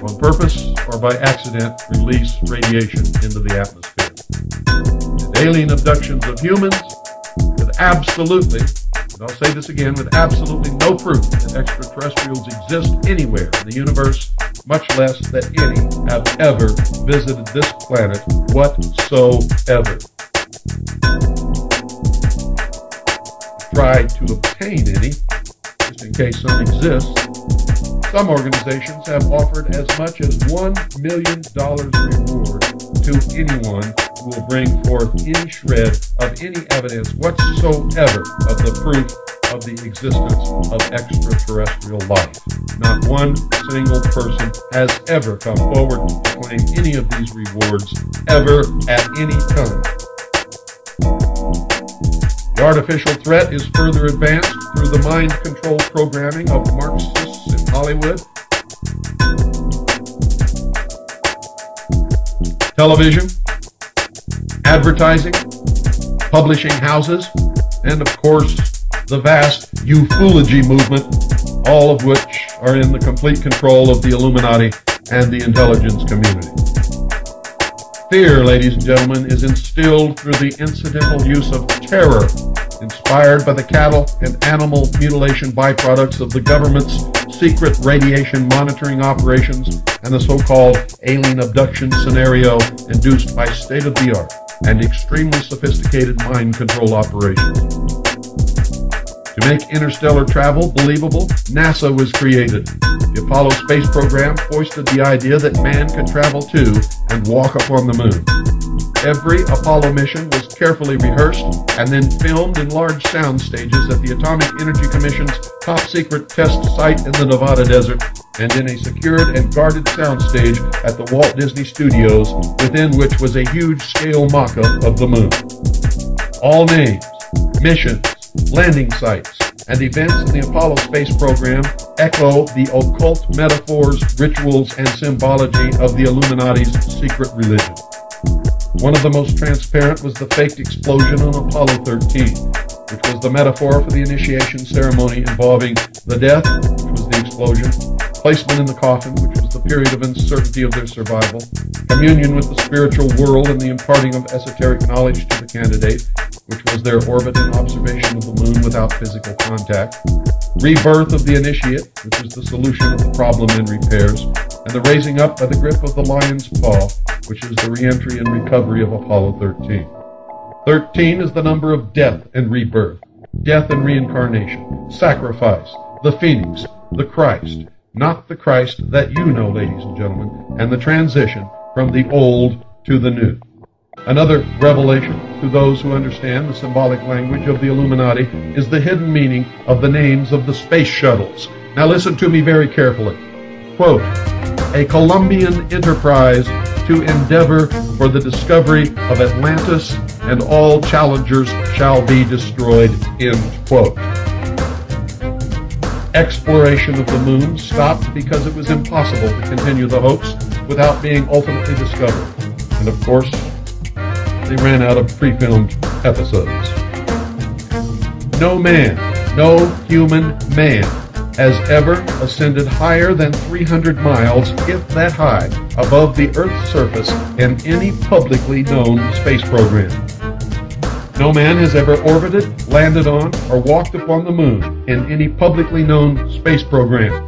on purpose or by accident, release radiation into the atmosphere. And alien abductions of humans with absolutely, and I'll say this again, with absolutely no proof that extraterrestrials exist anywhere in the universe, much less that any have ever visited this planet whatsoever. Try to obtain any, just in case some exist. Some organizations have offered as much as $1 million reward to anyone who will bring forth any shred of any evidence whatsoever of the proof of the existence of extraterrestrial life. Not one single person has ever come forward to claim any of these rewards ever at any time. The artificial threat is further advanced through the mind control programming of Marxists in Hollywood, television, advertising, publishing houses, and of course the vast ufology movement, all of which are in the complete control of the Illuminati and the intelligence community. Fear, ladies and gentlemen, is instilled through the incidental use of terror, inspired by the cattle and animal mutilation byproducts of the government's secret radiation monitoring operations and the so-called alien abduction scenario induced by state-of-the-art and extremely sophisticated mind control operations. To make interstellar travel believable, NASA was created. The Apollo space program foisted the idea that man could travel to and walk upon the moon. Every Apollo mission was carefully rehearsed and then filmed in large sound stages at the Atomic Energy Commission's top-secret test site in the Nevada desert and in a secured and guarded soundstage at the Walt Disney Studios, within which was a huge-scale mock-up of the moon. All names, missions, landing sites, and events in the Apollo space program echo the occult metaphors, rituals, and symbology of the Illuminati's secret religion. One of the most transparent was the faked explosion on Apollo 13, which was the metaphor for the initiation ceremony involving the death, which was the explosion, placement in the coffin, which was the period of uncertainty of their survival, communion with the spiritual world and the imparting of esoteric knowledge to the candidate, which was their orbit and observation of the moon without physical contact, rebirth of the initiate, which is the solution of the problem and repairs, and the raising up by the grip of the lion's paw, which is the reentry and recovery of Apollo 13. 13 is the number of death and rebirth, death and reincarnation, sacrifice, the phoenix, the Christ, not the Christ that you know, ladies and gentlemen, and the transition from the old to the new. Another revelation to those who understand the symbolic language of the Illuminati is the hidden meaning of the names of the space shuttles. Now listen to me very carefully. Quote, a Columbian enterprise to endeavor for the discovery of Atlantis, and all challengers shall be destroyed, end quote. Exploration of the moon stopped because it was impossible to continue the hoax without being ultimately discovered. And of course, they ran out of pre-filmed episodes. No man, no human man, has ever ascended higher than 300 miles, if that high, above the Earth's surface in any publicly known space program. No man has ever orbited, landed on, or walked upon the moon in any publicly known space program.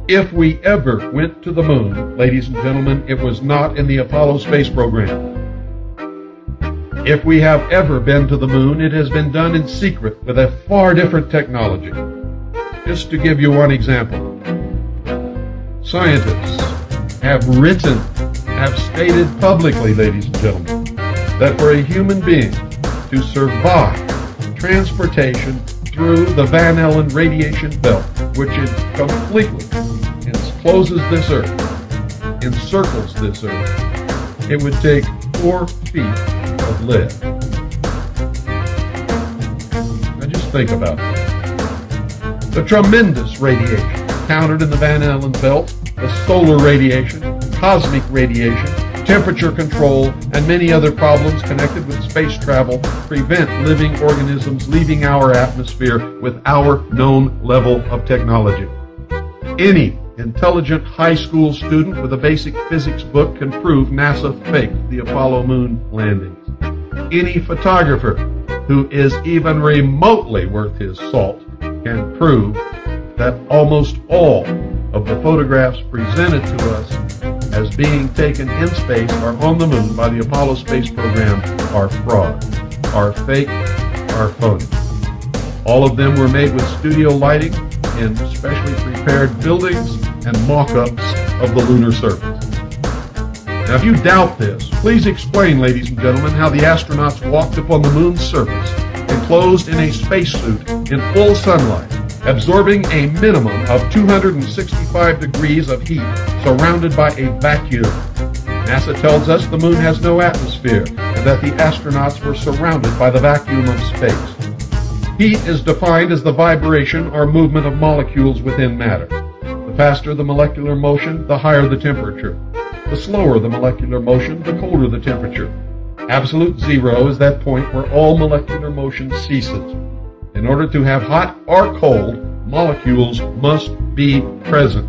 If we ever went to the moon, ladies and gentlemen, it was not in the Apollo space program. If we have ever been to the moon, it has been done in secret with a far different technology. Just to give you one example, scientists have stated publicly, ladies and gentlemen, that for a human being to survive transportation through the Van Allen radiation belt, which completely encloses this Earth, encircles this Earth, it would take 4 feet of lead. Now just think about it. The tremendous radiation encountered in the Van Allen belt, the solar radiation, cosmic radiation, temperature control, and many other problems connected with space travel prevent living organisms leaving our atmosphere with our known level of technology. Any intelligent high school student with a basic physics book can prove NASA faked the Apollo moon landings. Any photographer who is even remotely worth his salt can prove that almost all of the photographs presented to us as being taken in space or on the moon by the Apollo space program are fraud, are fake, are phony. All of them were made with studio lighting in specially prepared buildings and mock-ups of the lunar surface. Now, if you doubt this, please explain, ladies and gentlemen, how the astronauts walked upon the moon's surface enclosed in a spacesuit in full sunlight, absorbing a minimum of 265 degrees of heat, surrounded by a vacuum. NASA tells us the moon has no atmosphere and that the astronauts were surrounded by the vacuum of space. Heat is defined as the vibration or movement of molecules within matter. The faster the molecular motion, the higher the temperature. The slower the molecular motion, the colder the temperature. Absolute zero is that point where all molecular motion ceases. In order to have hot or cold, molecules must be present.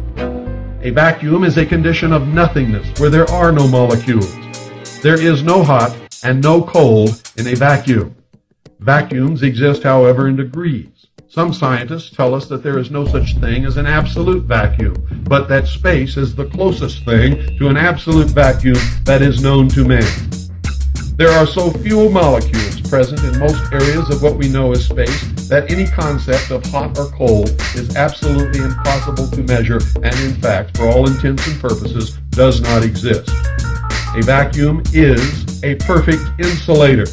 A vacuum is a condition of nothingness where there are no molecules. There is no hot and no cold in a vacuum. Vacuums exist, however, in degrees. Some scientists tell us that there is no such thing as an absolute vacuum, but that space is the closest thing to an absolute vacuum that is known to man. There are so few molecules present in most areas of what we know as space that any concept of hot or cold is absolutely impossible to measure and, in fact, for all intents and purposes, does not exist. A vacuum is a perfect insulator.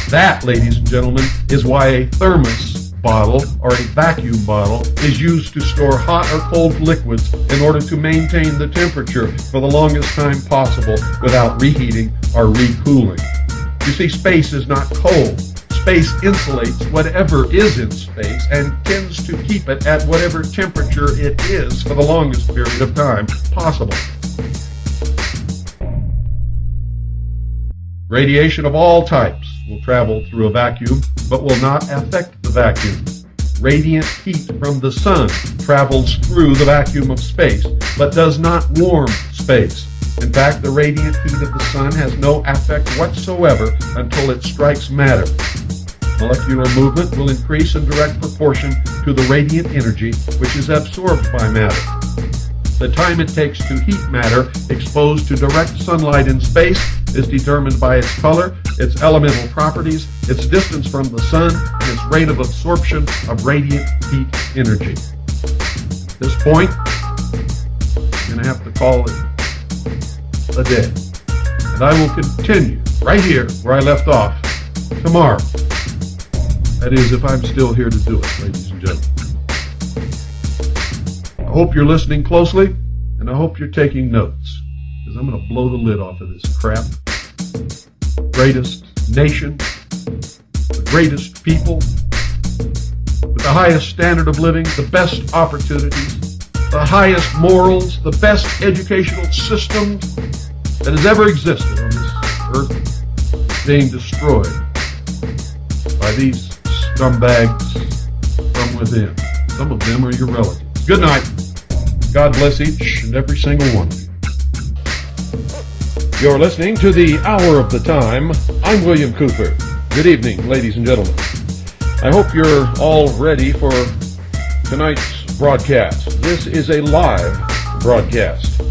That, ladies and gentlemen, is why a thermos bottle or a vacuum bottle is used to store hot or cold liquids in order to maintain the temperature for the longest time possible without reheating or recooling. You see, space is not cold. Space insulates whatever is in space and tends to keep it at whatever temperature it is for the longest period of time possible. Radiation of all types will travel through a vacuum, but will not affect the vacuum. Radiant heat from the sun travels through the vacuum of space, but does not warm space. In fact, the radiant heat of the sun has no effect whatsoever until it strikes matter. Molecular movement will increase in direct proportion to the radiant energy which is absorbed by matter. The time it takes to heat matter exposed to direct sunlight in space is determined by its color, its elemental properties, its distance from the sun, and its rate of absorption of radiant heat energy. At this point, I'm going to have to call it a day. And I will continue right here where I left off tomorrow. That is, if I'm still here to do it, ladies and gentlemen. I hope you're listening closely, and I hope you're taking notes, because I'm going to blow the lid off of this crap. Greatest nation, the greatest people, with the highest standard of living, the best opportunities, the highest morals, the best educational system that has ever existed on this earth, being destroyed by these scumbags from within. Some of them are your relatives. Good night. God bless each and every single one of you. You're listening to the Hour of the Time. I'm William Cooper. Good evening, ladies and gentlemen. I hope you're all ready for tonight's broadcast. This is a live broadcast.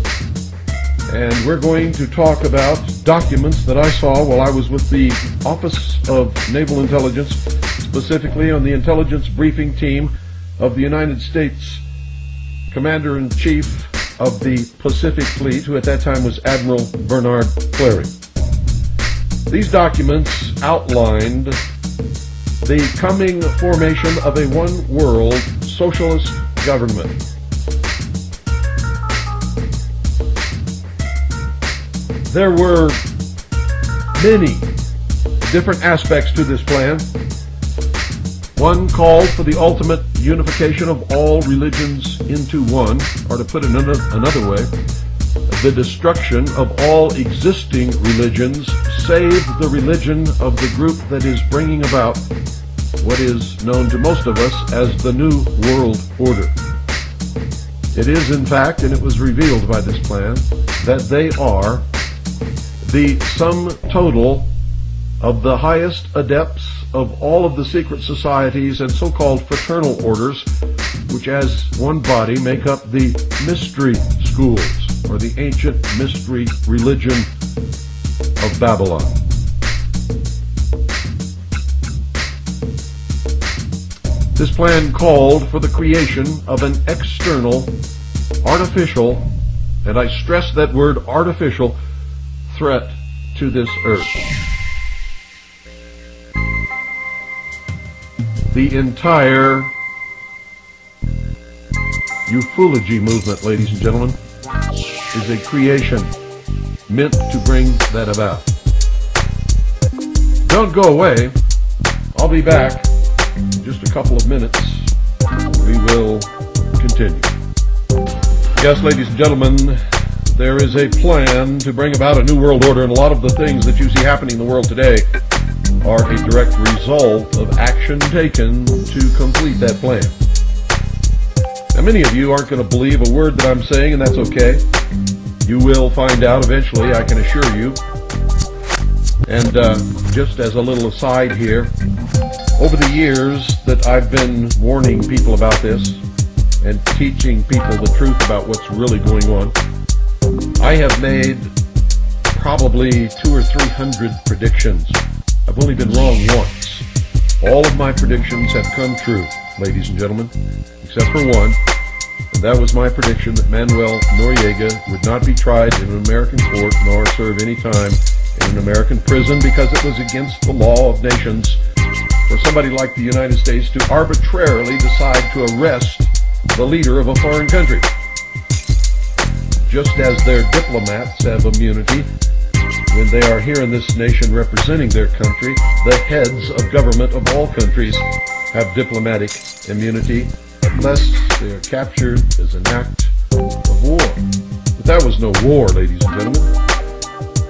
And we're going to talk about documents that I saw while I was with the Office of Naval Intelligence, specifically on the intelligence briefing team of the United States Commander-in-Chief of the Pacific Fleet, who at that time was Admiral Bernard Clary. These documents outlined the coming formation of a one-world socialist government. There were many different aspects to this plan. One called for the ultimate unification of all religions into one, or to put it another way, the destruction of all existing religions, save the religion of the group that is bringing about what is known to most of us as the New World Order. It is, in fact, and it was revealed by this plan, that they are the sum total of the highest adepts of all of the secret societies and so-called fraternal orders, which as one body make up the mystery schools, or the ancient mystery religion of Babylon. This plan called for the creation of an external, artificial, and I stress that word artificial, threat to this earth. The entire ufology movement, ladies and gentlemen, is a creation meant to bring that about. Don't go away. I'll be back in just a couple of minutes. We will continue. Yes, ladies and gentlemen, there is a plan to bring about a new world order, and a lot of the things that you see happening in the world today are a direct result of action taken to complete that plan. Now, many of you aren't going to believe a word that I'm saying, and that's okay. You will find out eventually, I can assure you. And just as a little aside here, over the years that I've been warning people about this and teaching people the truth about what's really going on, I have made probably 200 or 300 predictions. I've only been wrong once. All of my predictions have come true, ladies and gentlemen, except for one, and that was my prediction that Manuel Noriega would not be tried in an American court nor serve any time in an American prison, because it was against the law of nations for somebody like the United States to arbitrarily decide to arrest the leader of a foreign country. Just as their diplomats have immunity when they are here in this nation representing their country, the heads of government of all countries have diplomatic immunity unless they are captured as an act of war. But that was no war, ladies and gentlemen.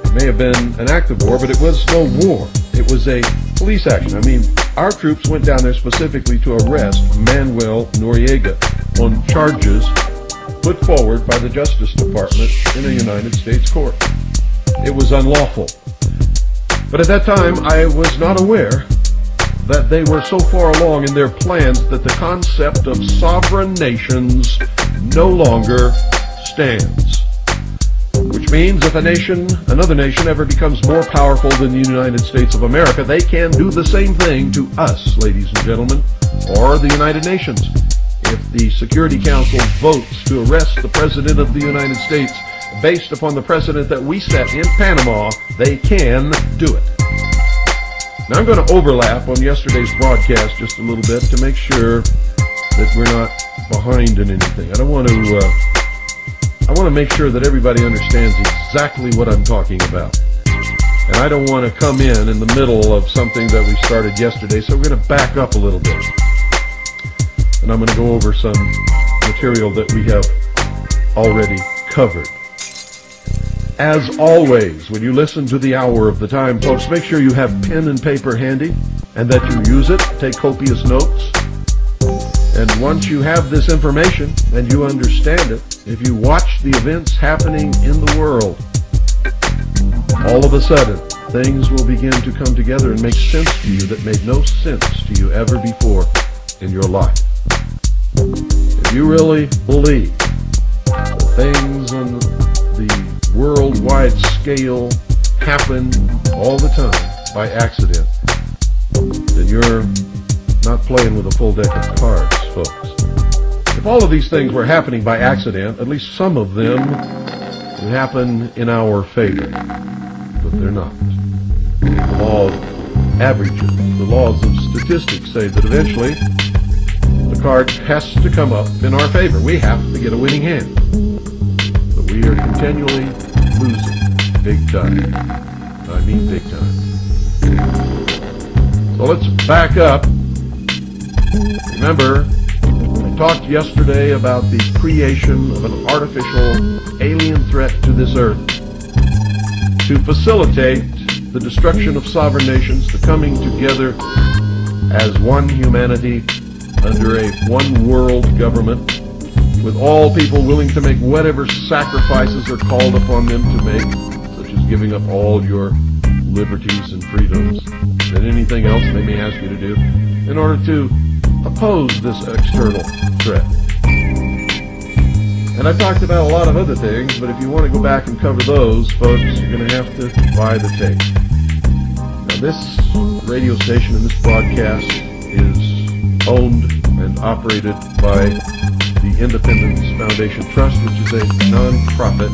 It may have been an act of war, but it was no war. It was a police action. I mean, our troops went down there specifically to arrest Manuel Noriega on charges put forward by the Justice Department in a United States court. It was unlawful. But at that time, I was not aware that they were so far along in their plans that the concept of sovereign nations no longer stands. Which means if another nation ever becomes more powerful than the United States of America, they can do the same thing to us, ladies and gentlemen, or the United Nations. If the Security Council votes to arrest the President of the United States based upon the precedent that we set in Panama, they can do it. Now I'm going to overlap on yesterday's broadcast just a little bit to make sure that we're not behind in anything. I want to make sure that everybody understands exactly what I'm talking about. And I don't want to come in the middle of something that we started yesterday, so we're going to back up a little bit. And I'm going to go over some material that we have already covered. As always, when you listen to the Hour of the Time, folks, make sure you have pen and paper handy and that you use it. Take copious notes. And once you have this information and you understand it, if you watch the events happening in the world, all of a sudden, things will begin to come together and make sense to you that made no sense to you ever before in your life. If you really believe that things on the worldwide scale happen all the time by accident, then you're not playing with a full deck of cards, folks. If all of these things were happening by accident, at least some of them would happen in our favor. But they're not. The law of averages, the laws of statistics say that eventually the card has to come up in our favor. We have to get a winning hand. But we are continually losing big time. I mean big time. So let's back up. Remember, I talked yesterday about the creation of an artificial alien threat to this earth to facilitate the destruction of sovereign nations, the coming together as one humanity under a one world government, with all people willing to make whatever sacrifices are called upon them to make, such as giving up all your liberties and freedoms and anything else they may ask you to do in order to oppose this external threat. And I've talked about a lot of other things, but if you want to go back and cover those, folks, you're going to have to buy the tape. Now, this radio station and this broadcast is owned and operated by the Independence Foundation Trust, which is a non-profit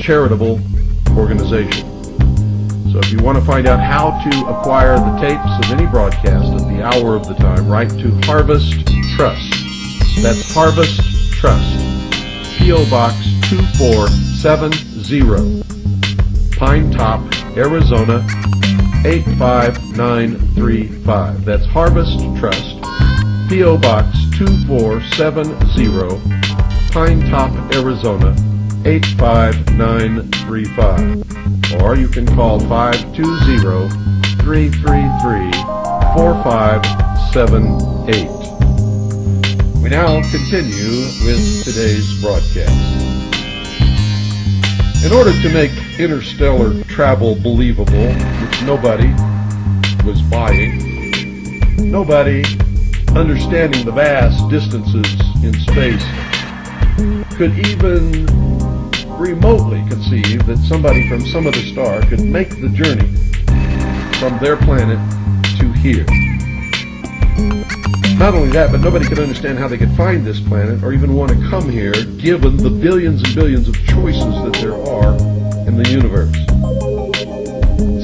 charitable organization. So if you want to find out how to acquire the tapes of any broadcast at the Hour of the Time, write to Harvest Trust. That's Harvest Trust, P.O. Box 2470, Pine Top, Arizona 85935. That's Harvest Trust, P.O. Box 2470, Pine Top, Arizona 85935. Or you can call 520-333-4578. We now continue with today's broadcast. In order to make interstellar travel believable, which nobody was buying, nobody understanding the vast distances in space could even remotely conceive that somebody from some other star could make the journey from their planet to here. Not only that, but nobody could understand how they could find this planet or even want to come here given the billions and billions of choices that there are in the universe.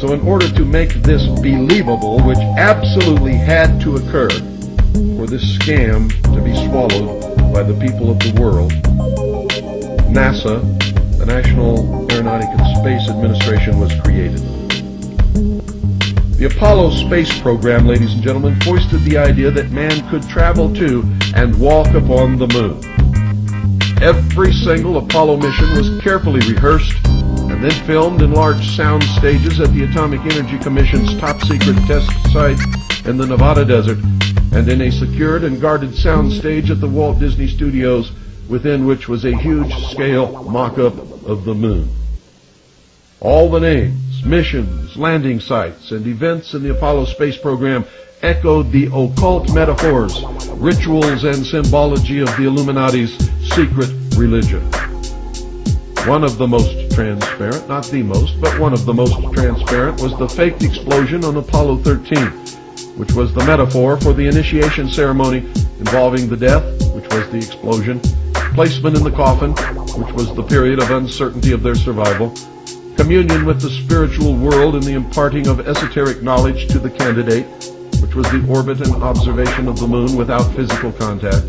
So in order to make this believable, which absolutely had to occur for this scam to be swallowed by the people of the world, NASA, the National Aeronautic and Space Administration, was created. The Apollo space program, ladies and gentlemen, foisted the idea that man could travel to and walk upon the moon. Every single Apollo mission was carefully rehearsed and then filmed in large sound stages at the Atomic Energy Commission's top-secret test site in the Nevada desert and in a secured and guarded sound stage at the Walt Disney Studios within which was a huge-scale mock-up of the moon. All the names, missions, landing sites, and events in the Apollo space program echoed the occult metaphors, rituals, and symbology of the Illuminati's secret religion. One of the most transparent, not the most, but one of the most transparent, was the faked explosion on Apollo 13, which was the metaphor for the initiation ceremony involving the death, which was the explosion, placement in the coffin, which was the period of uncertainty of their survival, communion with the spiritual world and the imparting of esoteric knowledge to the candidate, which was the orbit and observation of the moon without physical contact,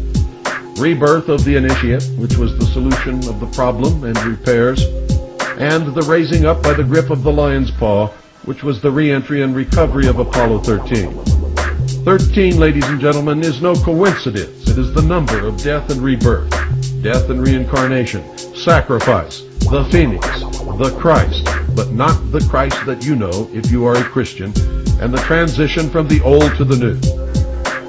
rebirth of the initiate, which was the solution of the problem and repairs, and the raising up by the grip of the lion's paw, which was the re-entry and recovery of Apollo 13. 13, ladies and gentlemen, is no coincidence. It is the number of death and rebirth, death and reincarnation, sacrifice, the phoenix, the Christ, but not the Christ that you know if you are a Christian, and the transition from the old to the new.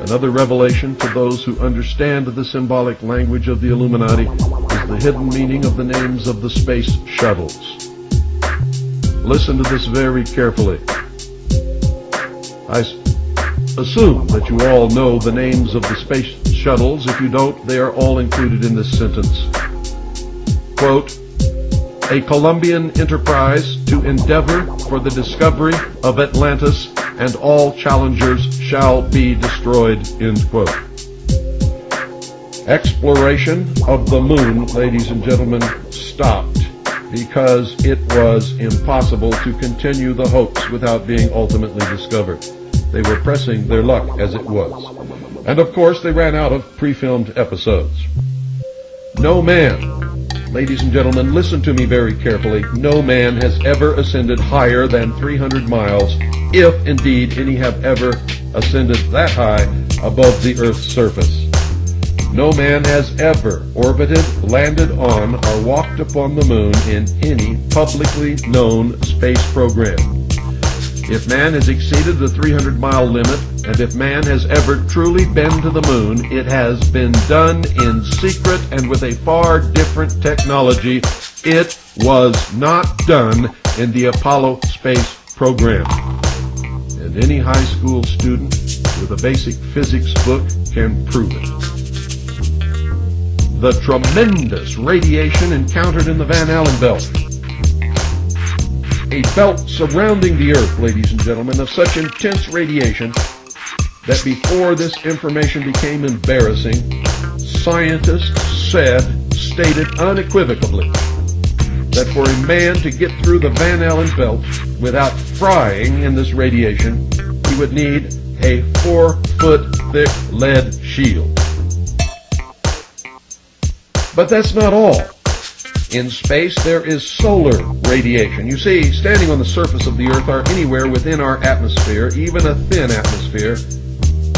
Another revelation to those who understand the symbolic language of the Illuminati is the hidden meaning of the names of the space shuttles. Listen to this very carefully. I assume that you all know the names of the space shuttles. If you don't, they are all included in this sentence. Quote, a Colombian enterprise to endeavor for the discovery of Atlantis, and all challengers shall be destroyed, end quote. Exploration of the moon, ladies and gentlemen, stopped because it was impossible to continue the hoax without being ultimately discovered. They were pressing their luck as it was. And of course, they ran out of pre-filmed episodes. No man, ladies and gentlemen, listen to me very carefully, no man has ever ascended higher than 300 miles, if indeed any have ever ascended that high above the Earth's surface. No man has ever orbited, landed on, or walked upon the moon in any publicly known space program. If man has exceeded the 300-mile limit, and if man has ever truly been to the moon, it has been done in secret and with a far different technology. It was not done in the Apollo space program. And any high school student with a basic physics book can prove it. The tremendous radiation encountered in the Van Allen belt, a belt surrounding the Earth, ladies and gentlemen, of such intense radiation that before this information became embarrassing, scientists stated unequivocally that for a man to get through the Van Allen belt without frying in this radiation, he would need a 4-foot-thick lead shield. But that's not all. In space, there is solar radiation. You see, standing on the surface of the Earth or anywhere within our atmosphere, even a thin atmosphere,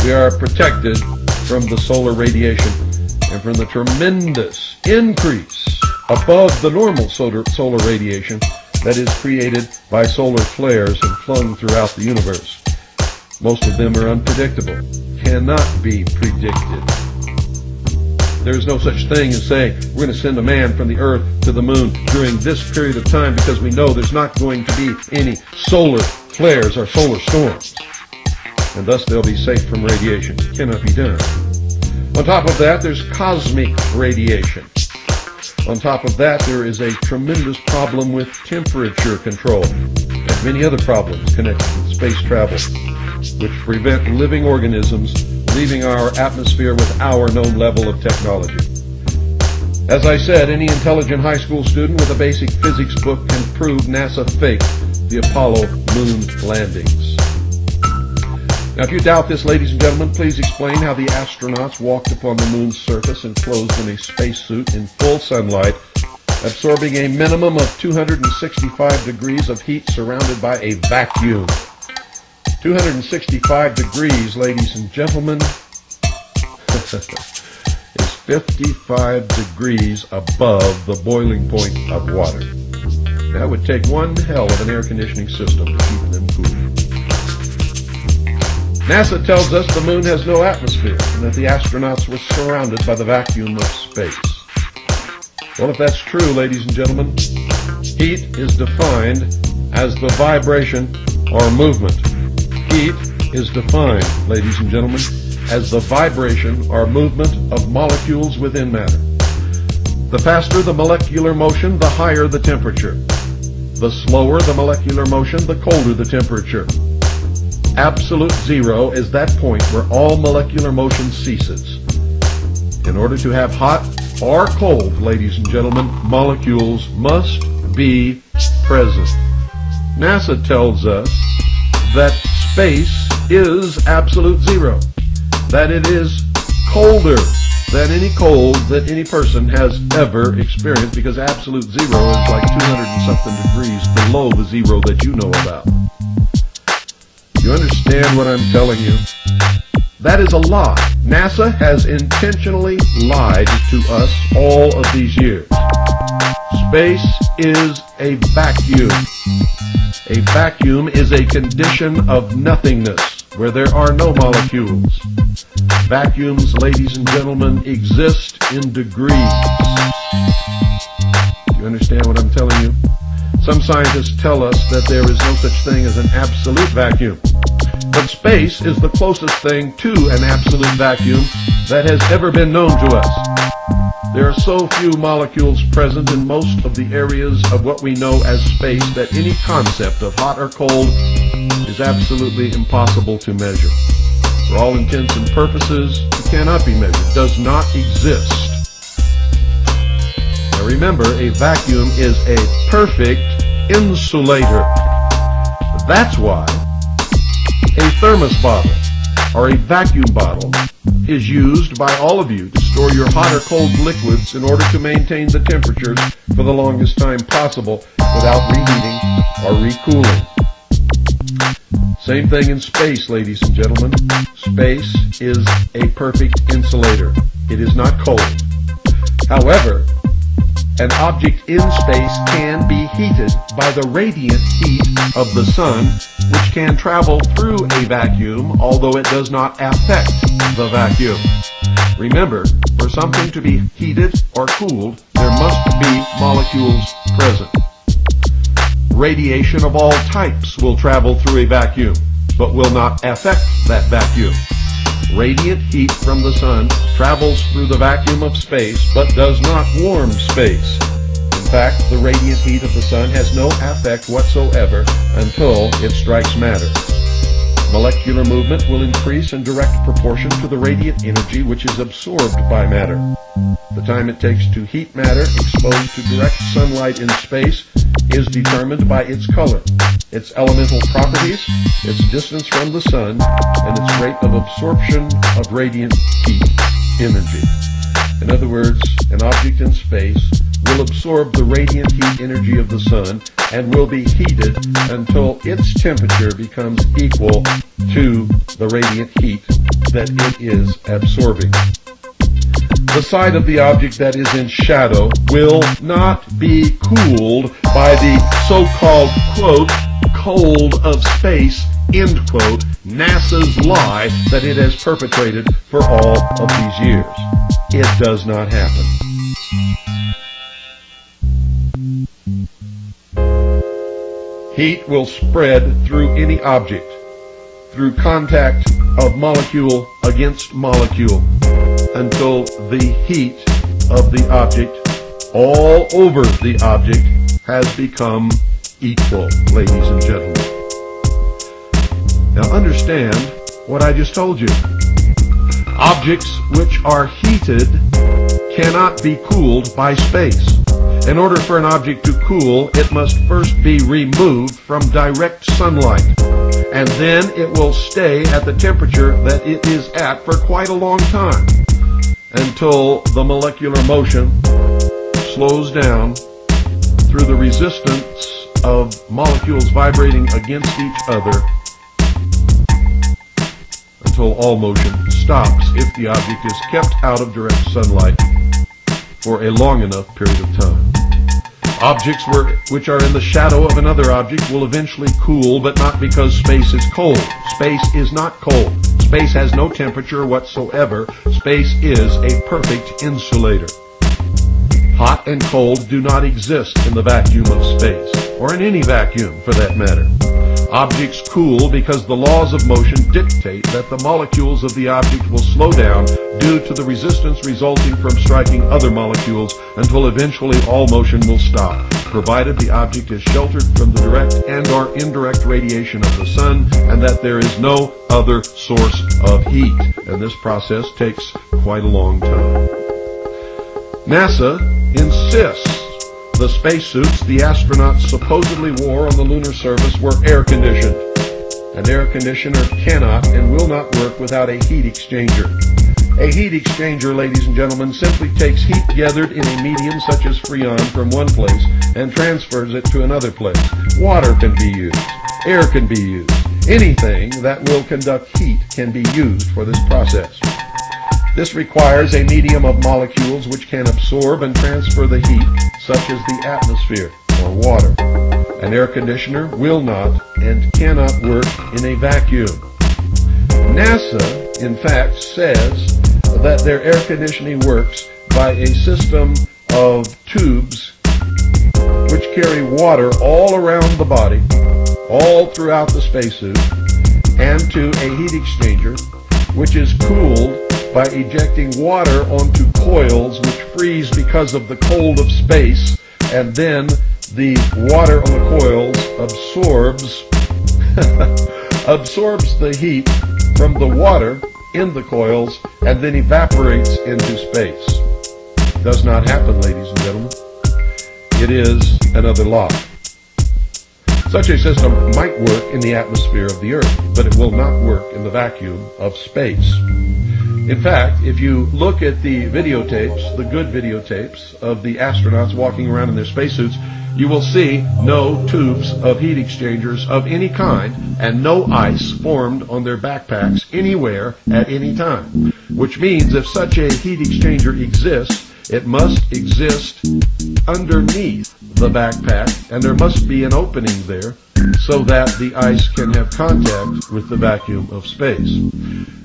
we are protected from the solar radiation and from the tremendous increase above the normal solar radiation that is created by solar flares and flung throughout the universe. Most of them are unpredictable, cannot be predicted. There is no such thing as saying we're going to send a man from the Earth to the moon during this period of time because we know there's not going to be any solar flares or solar storms. And thus they'll be safe from radiation. It cannot be done. On top of that, there's cosmic radiation. On top of that, there is a tremendous problem with temperature control and many other problems connected with space travel, which prevent living organisms leaving our atmosphere with our known level of technology. As I said, any intelligent high school student with a basic physics book can prove NASA faked the Apollo moon landings. Now, if you doubt this, ladies and gentlemen, please explain how the astronauts walked upon the moon's surface enclosed in a spacesuit in full sunlight, absorbing a minimum of 265 degrees of heat surrounded by a vacuum. 265 degrees, ladies and gentlemen, is 55 degrees above the boiling point of water. That would take one hell of an air conditioning system to keep them cool. NASA tells us the moon has no atmosphere and that the astronauts were surrounded by the vacuum of space. Well, if that's true, ladies and gentlemen, heat is defined as the vibration or movement. Heat is defined, ladies and gentlemen, as the vibration or movement of molecules within matter. The faster the molecular motion, the higher the temperature. The slower the molecular motion, the colder the temperature. Absolute zero is that point where all molecular motion ceases. In order to have hot or cold, ladies and gentlemen, molecules must be present. NASA tells us that space is absolute zero, that it is colder than any cold that any person has ever experienced, because absolute zero is like 200 and something degrees below the zero that you know about. You understand what I'm telling you? That is a lie. NASA has intentionally lied to us all of these years. Space is a vacuum. A vacuum is a condition of nothingness where there are no molecules. Vacuums, ladies and gentlemen, exist in degrees. Do you understand what I'm telling you? Some scientists tell us that there is no such thing as an absolute vacuum. But space is the closest thing to an absolute vacuum that has ever been known to us. There are so few molecules present in most of the areas of what we know as space that any concept of hot or cold is absolutely impossible to measure. For all intents and purposes, it cannot be measured, does not exist. Now remember, a vacuum is a perfect insulator. That's why a thermos bottle or a vacuum bottle is used by all of you to store your hot or cold liquids in order to maintain the temperatures for the longest time possible without reheating or recooling. Same thing in space, ladies and gentlemen. Space is a perfect insulator. It is not cold. However, an object in space can be heated by the radiant heat of the sun, which can travel through a vacuum, although it does not affect the vacuum. Remember, for something to be heated or cooled, there must be molecules present. Radiation of all types will travel through a vacuum, but will not affect that vacuum. Radiant heat from the sun travels through the vacuum of space, but does not warm space. In fact, the radiant heat of the sun has no effect whatsoever until it strikes matter. Molecular movement will increase in direct proportion to the radiant energy which is absorbed by matter. The time it takes to heat matter exposed to direct sunlight in space is determined by its color, its elemental properties, its distance from the sun, and its rate of absorption of radiant heat energy. In other words, an object in space will absorb the radiant heat energy of the sun and will be heated until its temperature becomes equal to the radiant heat that it is absorbing. The side of the object that is in shadow will not be cooled by the so-called, quote, cold of space, end quote, NASA's lie that it has perpetrated for all of these years. It does not happen. Heat will spread through any object, through contact of molecule against molecule, until the heat of the object all over the object has become equal, ladies and gentlemen. Now understand what I just told you. Objects which are heated cannot be cooled by space. In order for an object to cool, it must first be removed from direct sunlight, and then it will stay at the temperature that it is at for quite a long time, until the molecular motion slows down through the resistance of molecules vibrating against each other, until all motion stops if the object is kept out of direct sunlight for a long enough period of time. Objects which are in the shadow of another object will eventually cool, but not because space is cold. Space is not cold. Space has no temperature whatsoever. Space is a perfect insulator. Hot and cold do not exist in the vacuum of space, or in any vacuum for that matter. Objects cool because the laws of motion dictate that the molecules of the object will slow down due to the resistance resulting from striking other molecules until eventually all motion will stop, provided the object is sheltered from the direct and or indirect radiation of the sun and that there is no other source of heat. And this process takes quite a long time. NASA insists the spacesuits the astronauts supposedly wore on the lunar surface were air-conditioned. An air conditioner cannot and will not work without a heat exchanger. A heat exchanger, ladies and gentlemen, simply takes heat gathered in a medium such as Freon from one place and transfers it to another place. Water can be used. Air can be used. Anything that will conduct heat can be used for this process. This requires a medium of molecules which can absorb and transfer the heat, such as the atmosphere or water. An air conditioner will not and cannot work in a vacuum. NASA, in fact, says that their air conditioning works by a system of tubes which carry water all around the body, all throughout the spacesuit, and to a heat exchanger, which is cooled by ejecting water onto coils which freeze because of the cold of space, and then the water on the coils absorbs the heat from the water in the coils and then evaporates into space. Does not happen, ladies and gentlemen. It is another law. Such a system might work in the atmosphere of the Earth, but it will not work in the vacuum of space. In fact, if you look at the videotapes, the good videotapes of the astronauts walking around in their spacesuits, you will see no tubes of heat exchangers of any kind and no ice formed on their backpacks anywhere at any time. Which means if such a heat exchanger exists, it must exist underneath the backpack, and there must be an opening there so that the ice can have contact with the vacuum of space.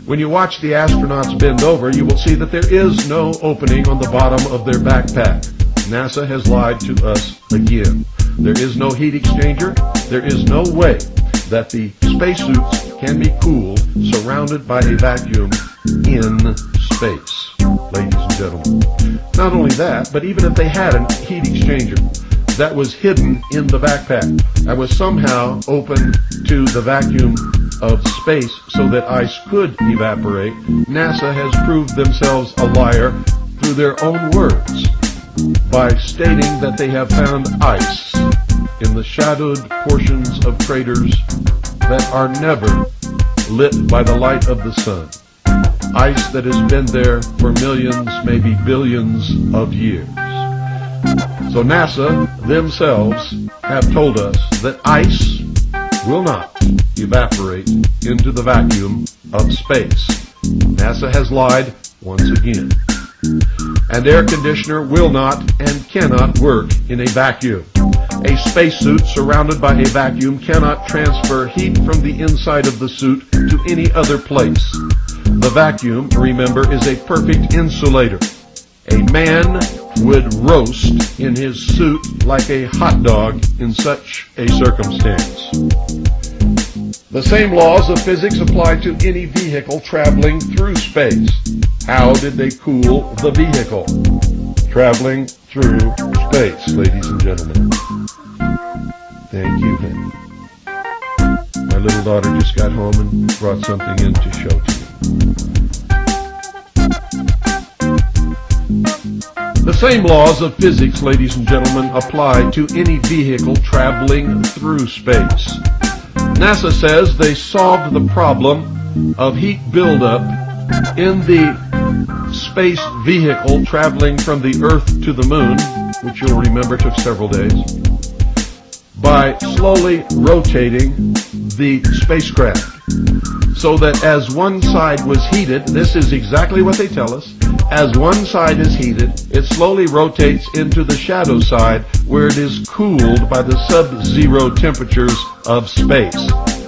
When you watch the astronauts bend over, you will see that there is no opening on the bottom of their backpack. NASA has lied to us again. There is no heat exchanger. There is no way that the spacesuits can be cooled surrounded by a vacuum in space, ladies and gentlemen. Not only that, but even if they had a heat exchanger that was hidden in the backpack and was somehow open to the vacuum of space so that ice could evaporate, NASA has proved themselves a liar through their own words by stating that they have found ice in the shadowed portions of craters that are never lit by the light of the sun. Ice that has been there for millions, maybe billions of years. So NASA themselves have told us that ice will not evaporate into the vacuum of space. NASA has lied once again. An air conditioner will not and cannot work in a vacuum. A spacesuit surrounded by a vacuum cannot transfer heat from the inside of the suit to any other place. The vacuum, remember, is a perfect insulator. A man would roast in his suit like a hot dog in such a circumstance. The same laws of physics apply to any vehicle traveling through space. How did they cool the vehicle? Traveling through space, ladies and gentlemen. Thank you, honey. My little daughter just got home and brought something in to show to me. The same laws of physics, ladies and gentlemen, apply to any vehicle traveling through space. NASA says they solved the problem of heat buildup in the space vehicle traveling from the Earth to the Moon, which you'll remember took several days, by slowly rotating the spacecraft so that as one side was heated, this is exactly what they tell us, as one side is heated, it slowly rotates into the shadow side where it is cooled by the sub-zero temperatures of space.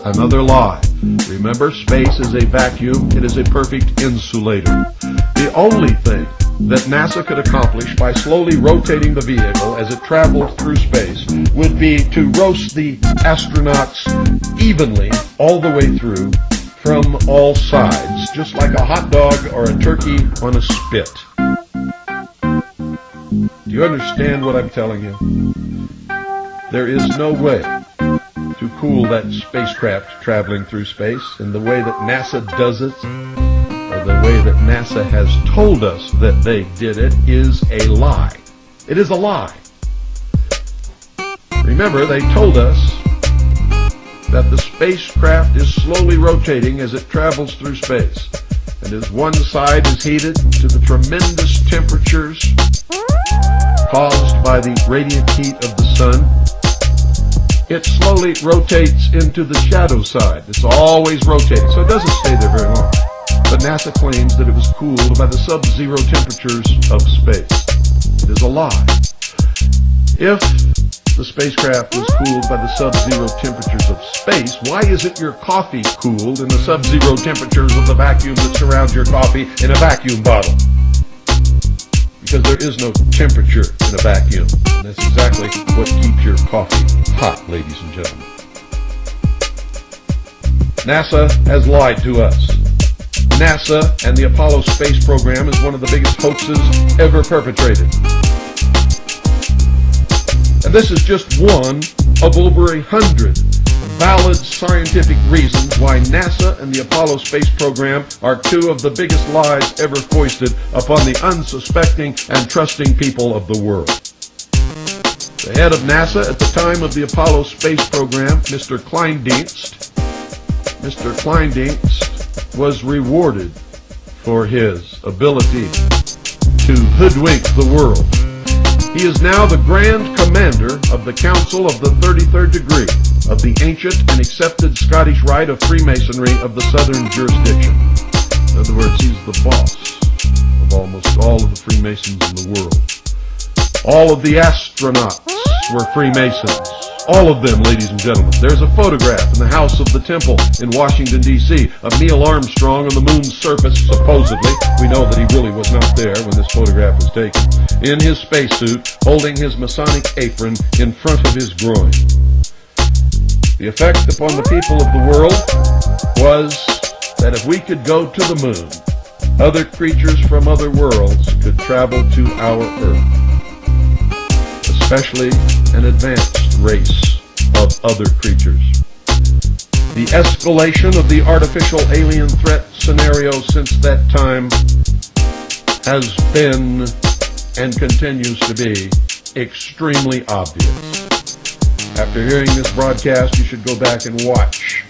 Another lie. Remember, space is a vacuum. It is a perfect insulator. The only thing that NASA could accomplish by slowly rotating the vehicle as it traveled through space would be to roast the astronauts evenly all the way through from all sides, just like a hot dog or a turkey on a spit. Do you understand what I'm telling you? There is no way to cool that spacecraft traveling through space, and the way that NASA does it, or the way that NASA has told us that they did it, is a lie. It is a lie. Remember, they told us that the spacecraft is slowly rotating as it travels through space, and as one side is heated to the tremendous temperatures caused by the radiant heat of the sun, it slowly rotates into the shadow side. It's always rotating, so it doesn't stay there very long. But NASA claims that it was cooled by the sub-zero temperatures of space. It is a lie. If the spacecraft was cooled by the sub-zero temperatures of space, why isn't your coffee cooled in the sub-zero temperatures of the vacuum that surrounds your coffee in a vacuum bottle? Because there is no temperature in a vacuum. And that's exactly what keeps your coffee hot, ladies and gentlemen. NASA has lied to us. NASA and the Apollo space program is one of the biggest hoaxes ever perpetrated. And this is just one of over 100 valid scientific reasons why NASA and the Apollo space program are two of the biggest lies ever foisted upon the unsuspecting and trusting people of the world. The head of NASA at the time of the Apollo space program, Mr. Kleindienst, was rewarded for his ability to hoodwink the world. He is now the Grand Commander of the Council of the 33rd Degree of the ancient and accepted Scottish Rite of Freemasonry of the Southern Jurisdiction. In other words, he's the boss of almost all of the Freemasons in the world. All of the astronauts were Freemasons. All of them, ladies and gentlemen. There's a photograph in the House of the Temple in Washington, D.C. of Neil Armstrong on the moon's surface, supposedly. We know that he really was not there when this photograph was taken. In his spacesuit, holding his Masonic apron in front of his groin. The effect upon the people of the world was that if we could go to the moon, other creatures from other worlds could travel to our Earth. Especially an advanced race of other creatures. The escalation of the artificial alien threat scenario since that time has been and continues to be extremely obvious. After hearing this broadcast, you should go back and watch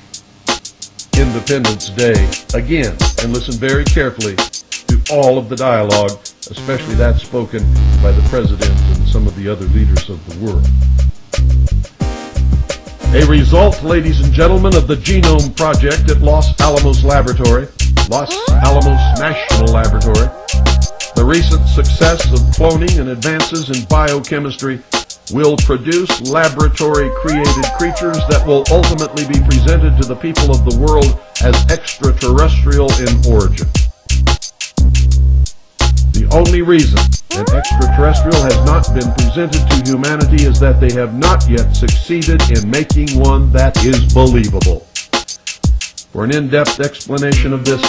Independence Day again and listen very carefully to all of the dialogue, especially that spoken by the President and some of the other leaders of the world. A result, ladies and gentlemen, of the Genome Project at Los Alamos National Laboratory, the recent success of cloning and advances in biochemistry will produce laboratory-created creatures that will ultimately be presented to the people of the world as extraterrestrial in origin. The only reason an extraterrestrial has not been presented to humanity is that they have not yet succeeded in making one that is believable. For an in-depth explanation of this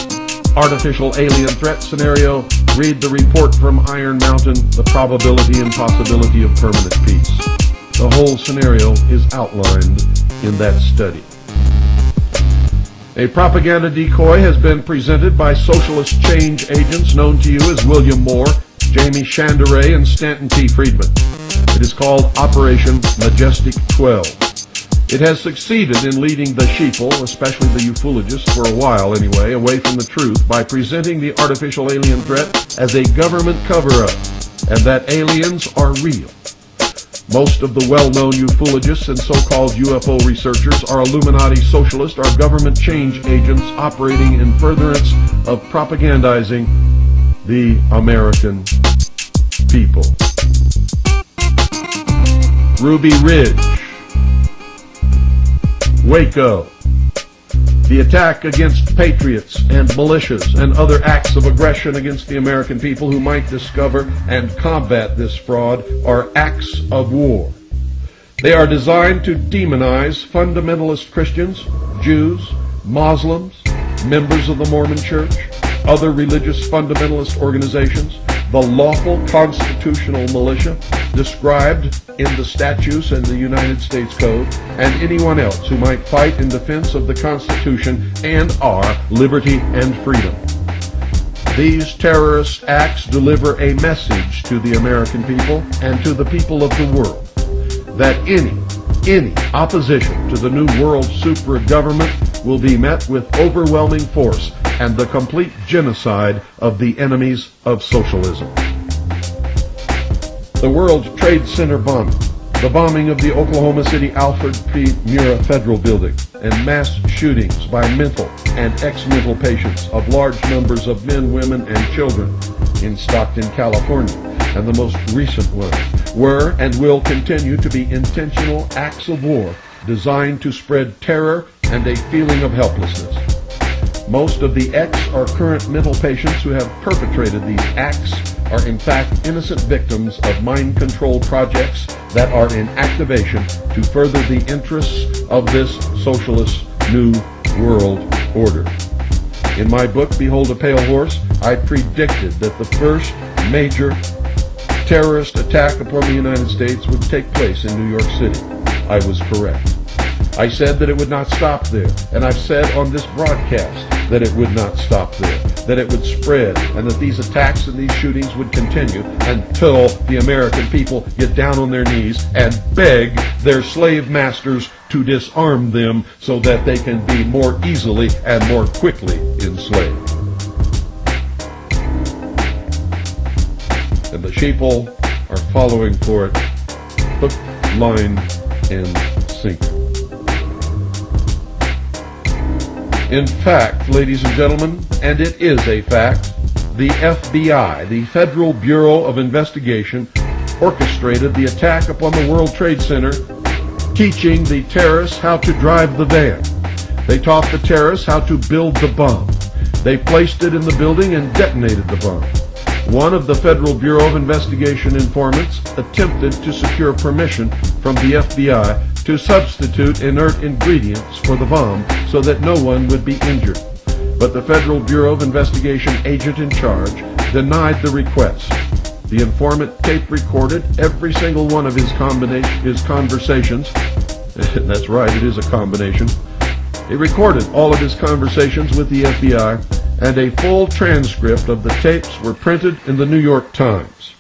artificial alien threat scenario, read the report from Iron Mountain, The Probability and Possibility of Permanent Peace. The whole scenario is outlined in that study. A propaganda decoy has been presented by socialist change agents known to you as William Moore, Jamie Chandaray, and Stanton T. Friedman. It is called Operation Majestic-12. It has succeeded in leading the sheeple, especially the ufologists for a while anyway, away from the truth by presenting the artificial alien threat as a government cover-up, and that aliens are real. Most of the well-known ufologists and so-called UFO researchers are Illuminati socialists or government change agents operating in furtherance of propagandizing the American people. Ruby Ridge, Waco, The attack against patriots and militias and other acts of aggression against the American people who might discover and combat this fraud are acts of war. They are designed to demonize fundamentalist Christians, Jews, Muslims, members of the Mormon Church, other religious fundamentalist organizations, the lawful constitutional militia described in the statutes and the United States Code, and anyone else who might fight in defense of the Constitution and our liberty and freedom. These terrorist acts deliver a message to the American people and to the people of the world that any opposition to the new world super government will be met with overwhelming force and the complete genocide of the enemies of socialism. The World Trade Center bombing, the bombing of the Oklahoma City Alfred P. Murrah Federal Building, and mass shootings by mental and ex-mental patients of large numbers of men, women, and children in Stockton, California, and the most recent one, were and will continue to be intentional acts of war designed to spread terror and a feeling of helplessness. Most of the ex or current mental patients who have perpetrated these acts are in fact innocent victims of mind control projects that are in activation to further the interests of this socialist new world order. In my book, Behold a Pale Horse, I predicted that the first major terrorist attack upon the United States would take place in New York City. I was correct. I said that it would not stop there, and I've said on this broadcast that it would not stop there, that it would spread, and that these attacks and these shootings would continue until the American people get down on their knees and beg their slave masters to disarm them so that they can be more easily and more quickly enslaved. And the sheeple are following for it, hook, line, and sinker. In fact, ladies and gentlemen, and it is a fact, the FBI, the Federal Bureau of Investigation, orchestrated the attack upon the World Trade Center, teaching the terrorists how to drive the van. They taught the terrorists how to build the bomb. They placed it in the building and detonated the bomb. One of the Federal Bureau of Investigation informants attempted to secure permission from the FBI to substitute inert ingredients for the bomb so that no one would be injured. But the Federal Bureau of Investigation agent in charge denied the request. The informant tape recorded every single one of his conversations. That's right, it is a combination. He recorded all of his conversations with the FBI, and a full transcript of the tapes were printed in the New York Times.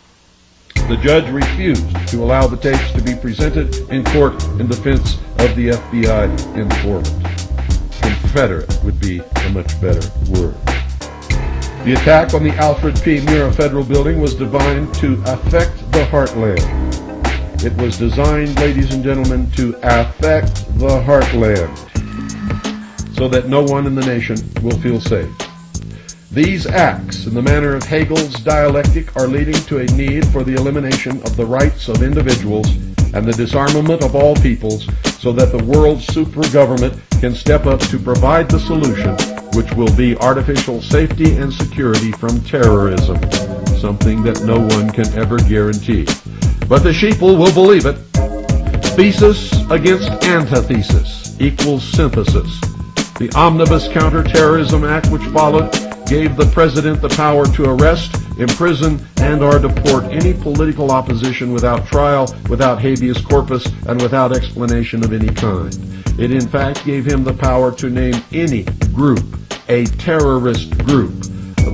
The judge refused to allow the tapes to be presented in court in defense of the FBI informant. Confederate would be a much better word. The attack on the Alfred P. Murrah Federal Building was designed to affect the heartland. It was designed, ladies and gentlemen, to affect the heartland so that no one in the nation will feel safe. These acts, in the manner of Hegel's dialectic, are leading to a need for the elimination of the rights of individuals and the disarmament of all peoples so that the world's super government can step up to provide the solution, which will be artificial safety and security from terrorism, something that no one can ever guarantee. But the sheeple will believe it. Thesis against antithesis equals synthesis. The Omnibus Counterterrorism Act, which followed, gave the President the power to arrest, imprison, and/or deport any political opposition without trial, without habeas corpus, and without explanation of any kind. It in fact gave him the power to name any group a terrorist group,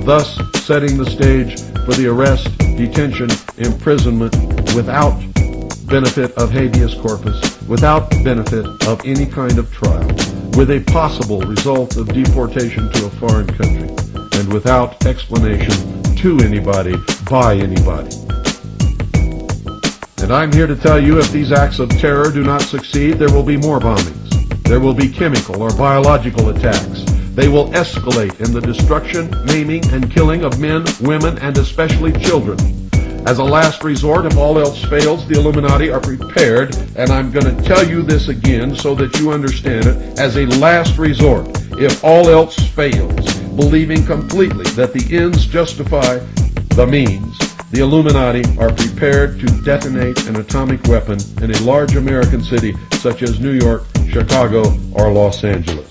thus setting the stage for the arrest, detention, imprisonment without benefit of habeas corpus, without benefit of any kind of trial, with a possible result of deportation to a foreign country, and without explanation to anybody, by anybody. And I'm here to tell you, if these acts of terror do not succeed, there will be more bombings. There will be chemical or biological attacks. They will escalate in the destruction, maiming, and killing of men, women, and especially children. As a last resort, if all else fails, the Illuminati are prepared, and I'm going to tell you this again so that you understand it, as a last resort. if all else fails, believing completely that the ends justify the means, the Illuminati are prepared to detonate an atomic weapon in a large American city such as New York, Chicago, or Los Angeles.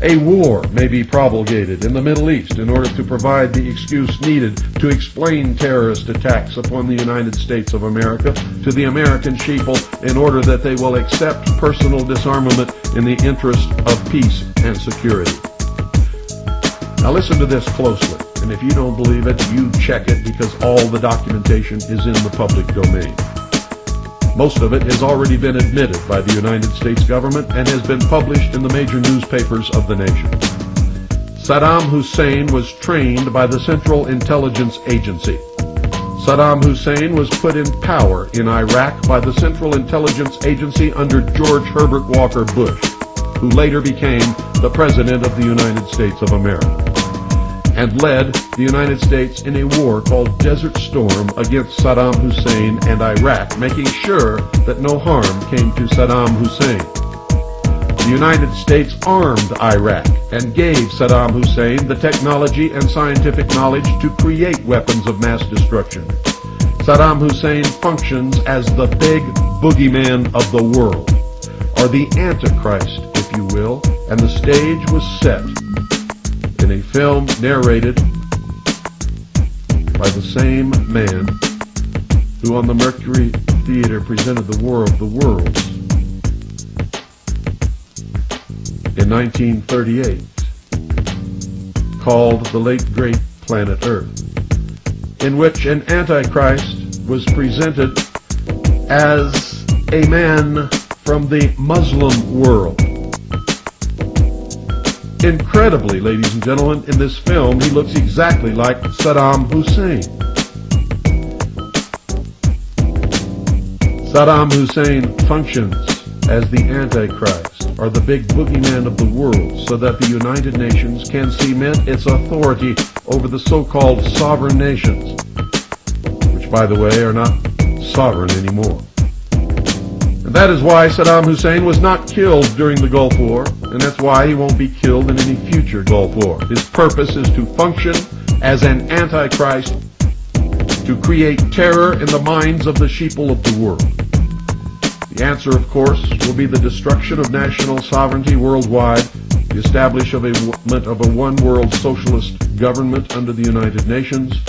A war may be promulgated in the Middle East in order to provide the excuse needed to explain terrorist attacks upon the United States of America to the American people in order that they will accept personal disarmament in the interest of peace and security. Now listen to this closely, and if you don't believe it, you check it, because all the documentation is in the public domain. Most of it has already been admitted by the United States government and has been published in the major newspapers of the nation. Saddam Hussein was trained by the Central Intelligence Agency. Saddam Hussein was put in power in Iraq by the Central Intelligence Agency under George Herbert Walker Bush, who later became the President of the United States of America, and led the United States in a war called Desert Storm against Saddam Hussein and Iraq, making sure that no harm came to Saddam Hussein. The United States armed Iraq and gave Saddam Hussein the technology and scientific knowledge to create weapons of mass destruction. Saddam Hussein functions as the big boogeyman of the world, or the Antichrist, if you will, and the stage was set in a film narrated by the same man who on the Mercury Theater presented The War of the Worlds in 1938, called The Late Great Planet Earth, in which an Antichrist was presented as a man from the Muslim world. Incredibly, ladies and gentlemen, in this film, he looks exactly like Saddam Hussein. Saddam Hussein functions as the Antichrist, or the big boogeyman of the world, so that the United Nations can cement its authority over the so-called sovereign nations, which, by the way, are not sovereign anymore. And that is why Saddam Hussein was not killed during the Gulf War, and that's why he won't be killed in any future Gulf War. His purpose is to function as an Antichrist to create terror in the minds of the sheeple of the world. The answer, of course, will be the destruction of national sovereignty worldwide, the establishment of a one-world socialist government under the United Nations,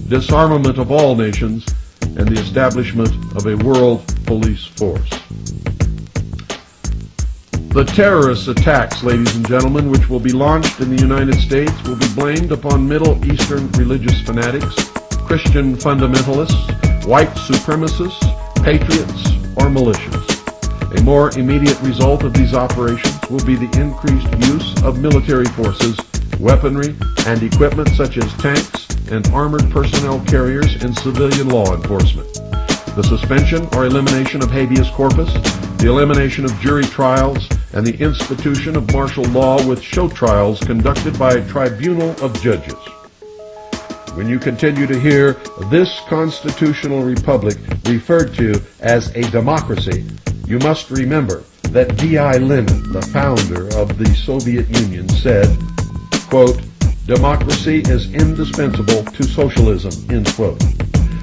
disarmament of all nations, and the establishment of a world police force. The terrorist attacks, ladies and gentlemen, which will be launched in the United States will be blamed upon Middle Eastern religious fanatics, Christian fundamentalists, white supremacists, patriots, or militias. A more immediate result of these operations will be the increased use of military forces, weaponry, and equipment such as tanks and armored personnel carriers in civilian law enforcement. The suspension or elimination of habeas corpus, the elimination of jury trials, and the institution of martial law with show trials conducted by a tribunal of judges. When you continue to hear this constitutional republic referred to as a democracy, you must remember that D.I. Lenin, the founder of the Soviet Union, said, quote, "Democracy is indispensable to socialism," end quote.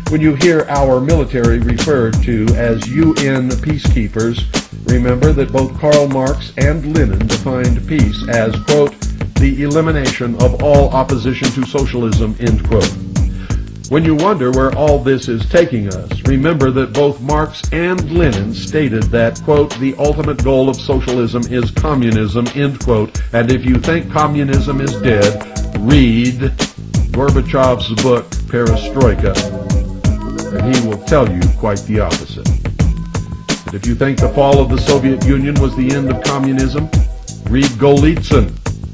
When you hear our military referred to as UN peacekeepers, remember that both Karl Marx and Lenin defined peace as, quote, "the elimination of all opposition to socialism," end quote. When you wonder where all this is taking us, remember that both Marx and Lenin stated that, quote, "the ultimate goal of socialism is communism," end quote. And if you think communism is dead, read Gorbachev's book, Perestroika, and he will tell you quite the opposite. And if you think the fall of the Soviet Union was the end of communism, read Golitsyn.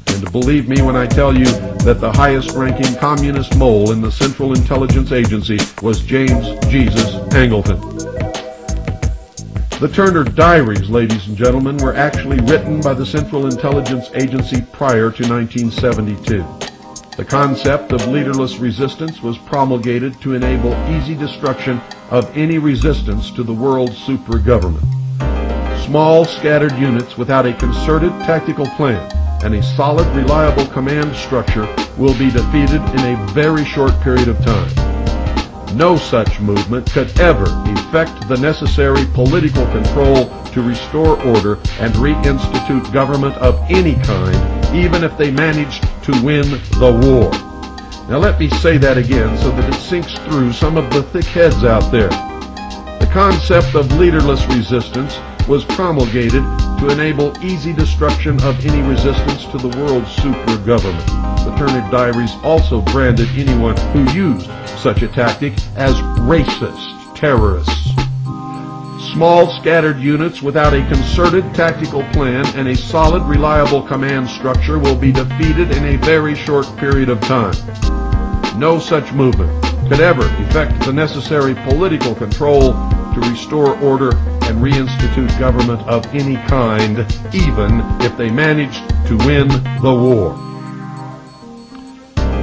And believe me when I tell you that the highest-ranking communist mole in the Central Intelligence Agency was James Jesus Angleton. The Turner Diaries, ladies and gentlemen, were actually written by the Central Intelligence Agency prior to 1972. The concept of leaderless resistance was promulgated to enable easy destruction of any resistance to the world super government. Small, scattered units without a concerted tactical plan and a solid, reliable command structure will be defeated in a very short period of time. No such movement could ever effect the necessary political control to restore order and reinstitute government of any kind, even if they managed to win the war. Now let me say that again so that it sinks through some of the thick heads out there. The concept of leaderless resistance was promulgated to enable easy destruction of any resistance to the world's super government. The Turner Diaries also branded anyone who used such a tactic as racist terrorists. Small scattered units without a concerted tactical plan and a solid, reliable command structure will be defeated in a very short period of time. No such movement could ever effect the necessary political control to restore order and reinstitute government of any kind, even if they managed to win the war.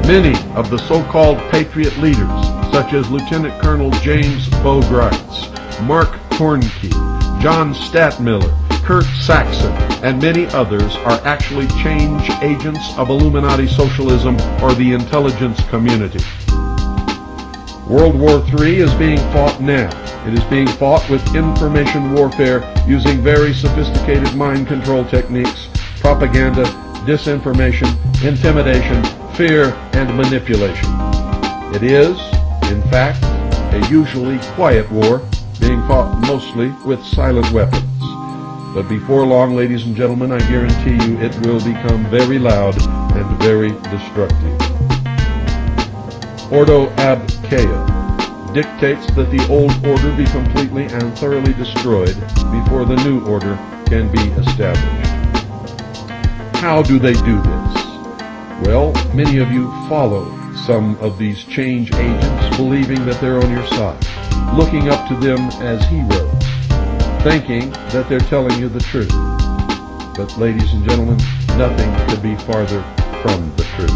Many of the so-called patriot leaders, such as Lieutenant Colonel James Bogreitz, Mark Hornkey, John Stadtmiller, Kurt Saxon, and many others are actually change agents of Illuminati socialism or the intelligence community. World War III is being fought now. It is being fought with information warfare using very sophisticated mind control techniques, propaganda, disinformation, intimidation, fear, and manipulation. It is, in fact, a usually quiet war being fought mostly with silent weapons. But before long, ladies and gentlemen, I guarantee you it will become very loud and very destructive. Ordo ab Chao dictates that the old order be completely and thoroughly destroyed before the new order can be established. How do they do this? Well, many of you follow some of these change agents, believing that they're on your side, looking up to them as heroes, thinking that they're telling you the truth. But ladies and gentlemen, nothing could be farther from the truth.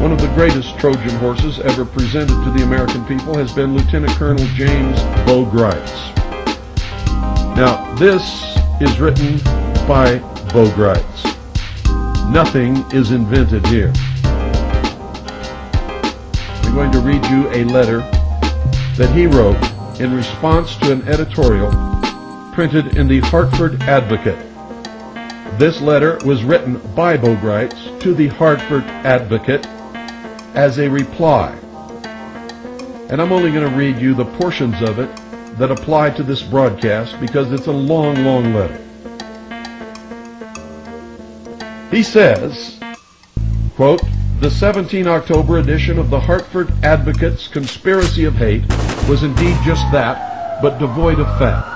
One of the greatest Trojan horses ever presented to the American people has been Lieutenant Colonel James Bogreitz. Now, this is written by Bogreitz. Nothing is invented here. I'm going to read you a letter that he wrote in response to an editorial printed in the Hartford Advocate. This letter was written by Bogreitz to the Hartford Advocate as a reply. And I'm only going to read you the portions of it that apply to this broadcast because it's a long, long letter. He says, quote, "The 17 October edition of the Hartford Advocate's Conspiracy of Hate was indeed just that, but devoid of fact.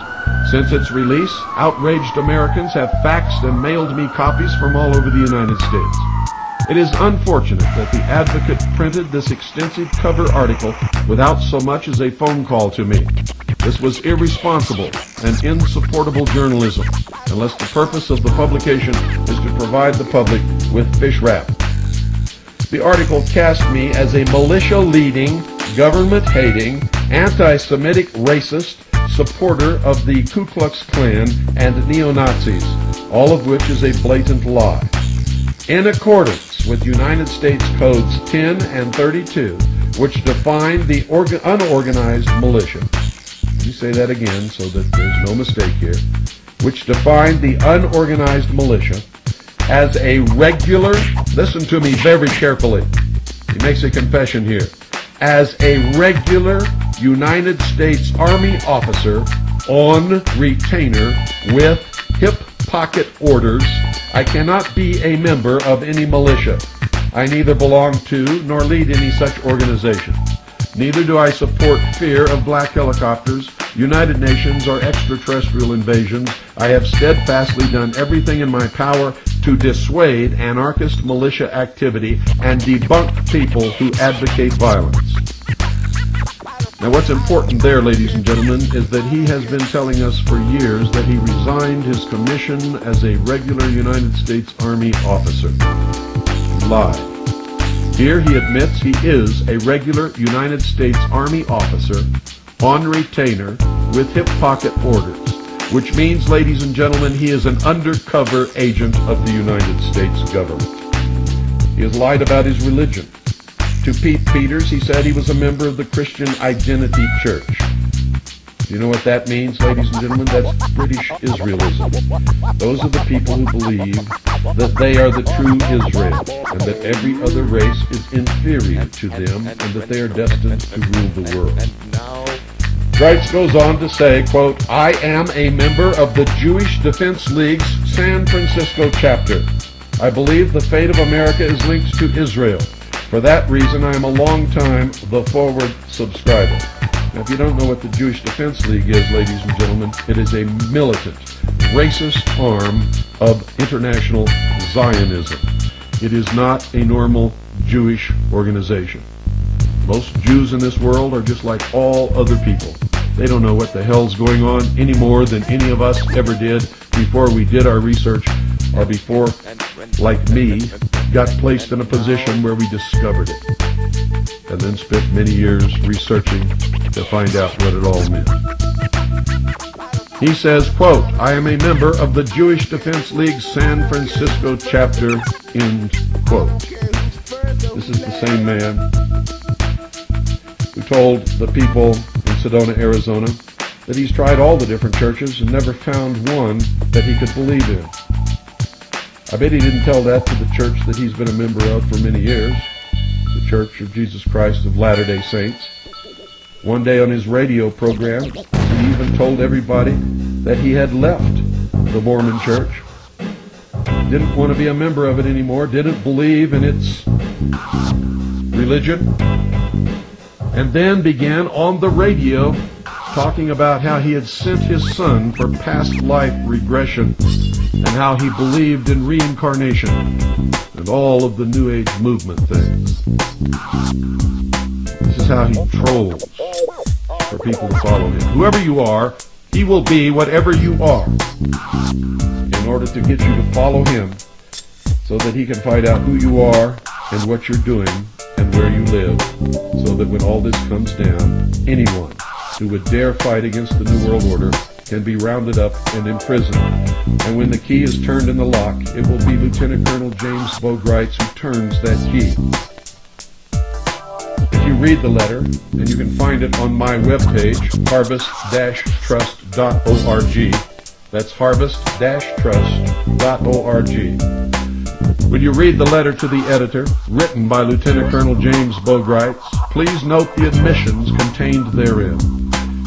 Since its release, outraged Americans have faxed and mailed me copies from all over the United States. It is unfortunate that the Advocate printed this extensive cover article without so much as a phone call to me. This was irresponsible and insupportable journalism, unless the purpose of the publication is to provide the public with fish wrap. The article cast me as a militia-leading, government-hating, anti-Semitic racist supporter of the Ku Klux Klan and neo-Nazis, all of which is a blatant lie. In accordance with United States Codes 10 and 32, which define the unorganized militia. Let me say that again so that there's no mistake here. Which define the unorganized militia as a regular, listen to me very carefully, he makes a confession here, as a regular United States Army officer on retainer with hip pocket orders, I cannot be a member of any militia. I neither belong to nor lead any such organization. Neither do I support fear of black helicopters, United Nations, or extraterrestrial invasions. I have steadfastly done everything in my power to dissuade anarchist militia activity and debunk people who advocate violence. Now what's important there, ladies and gentlemen, is that he has been telling us for years that he resigned his commission as a regular United States Army officer. Lie. Here he admits he is a regular United States Army officer on retainer with hip pocket orders. which means, ladies and gentlemen, he is an undercover agent of the United States government. He has lied about his religion. To Pete Peters, he said he was a member of the Christian Identity Church. You know what that means, ladies and gentlemen? That's British Israelism. Those are the people who believe that they are the true Israel, and that every other race is inferior to them, and that they are destined to rule the world. Greitz goes on to say, quote, "I am a member of the Jewish Defense League's San Francisco chapter. I believe the fate of America is linked to Israel. For that reason, I am a long-time The Forward subscriber." Now, if you don't know what the Jewish Defense League is, ladies and gentlemen, it is a militant, racist arm of international Zionism. It is not a normal Jewish organization. Most Jews in this world are just like all other people. They don't know what the hell's going on any more than any of us ever did before we did our research, or before, like me, got placed in a position where we discovered it, and then spent many years researching to find out what it all meant. He says, quote, "I am a member of the Jewish Defense League's San Francisco chapter," end quote. This is the same man who told the people in Sedona, Arizona, that he's tried all the different churches and never found one that he could believe in. I bet he didn't tell that to the church that he's been a member of for many years, the Church of Jesus Christ of Latter-day Saints. One day on his radio program, he even told everybody that he had left the Mormon church, didn't want to be a member of it anymore, didn't believe in its religion, and then began on the radio talking about how he had sent his son for past life regression, and how he believed in reincarnation and all of the New Age movement things. This is how he trolls for people to follow him. Whoever you are, he will be whatever you are in order to get you to follow him, so that he can find out who you are and what you're doing and where you live, so that when all this comes down, anyone who would dare fight against the New World Order can be rounded up and imprisoned. And when the key is turned in the lock, it will be Lieutenant Colonel James Greitz who turns that key. If you read the letter, and you can find it on my webpage, harvest-trust.org. That's harvest-trust.org. When you read the letter to the editor, written by Lieutenant Colonel James Greitz, please note the admissions contained therein.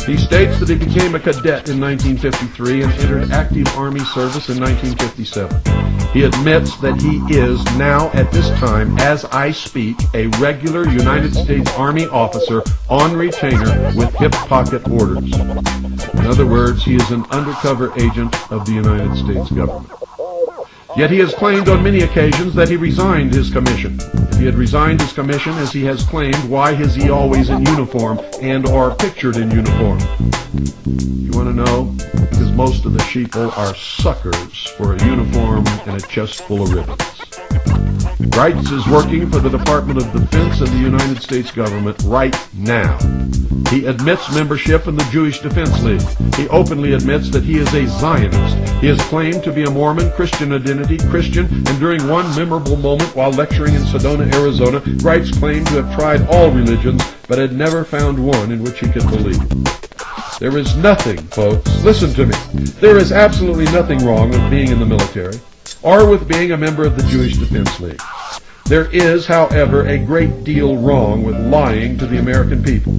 He states that he became a cadet in 1953 and entered active Army service in 1957. He admits that he is now, at this time, as I speak, a regular United States Army officer on retainer with hip pocket orders. In other words, he is an undercover agent of the United States government. Yet he has claimed on many occasions that he resigned his commission. If he had resigned his commission, as he has claimed, why is he always in uniform and or pictured in uniform? You want to know? Because most of the sheeple are suckers for a uniform and a chest full of ribbons. Greitz is working for the Department of Defense and the United States government right now. He admits membership in the Jewish Defense League. He openly admits that he is a Zionist. He has claimed to be a Mormon, Christian identity, Christian, and during one memorable moment while lecturing in Sedona, Arizona, Greitz claimed to have tried all religions, but had never found one in which he could believe. There is nothing, folks, listen to me, there is absolutely nothing wrong with being in the military, or with being a member of the Jewish Defense League. There is, however, a great deal wrong with lying to the American people.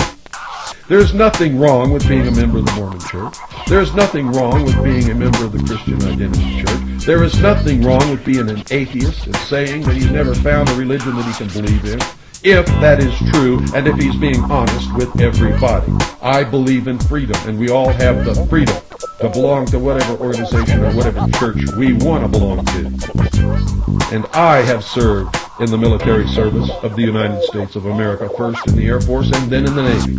There's nothing wrong with being a member of the Mormon Church. There's nothing wrong with being a member of the Christian Identity Church. There is nothing wrong with being an atheist and saying that he's never found a religion that he can believe in, if that is true and if he's being honest with everybody. I believe in freedom, and we all have the freedom to belong to whatever organization or whatever church we want to belong to. And I have served in the military service of the United States of America, first in the Air Force and then in the Navy.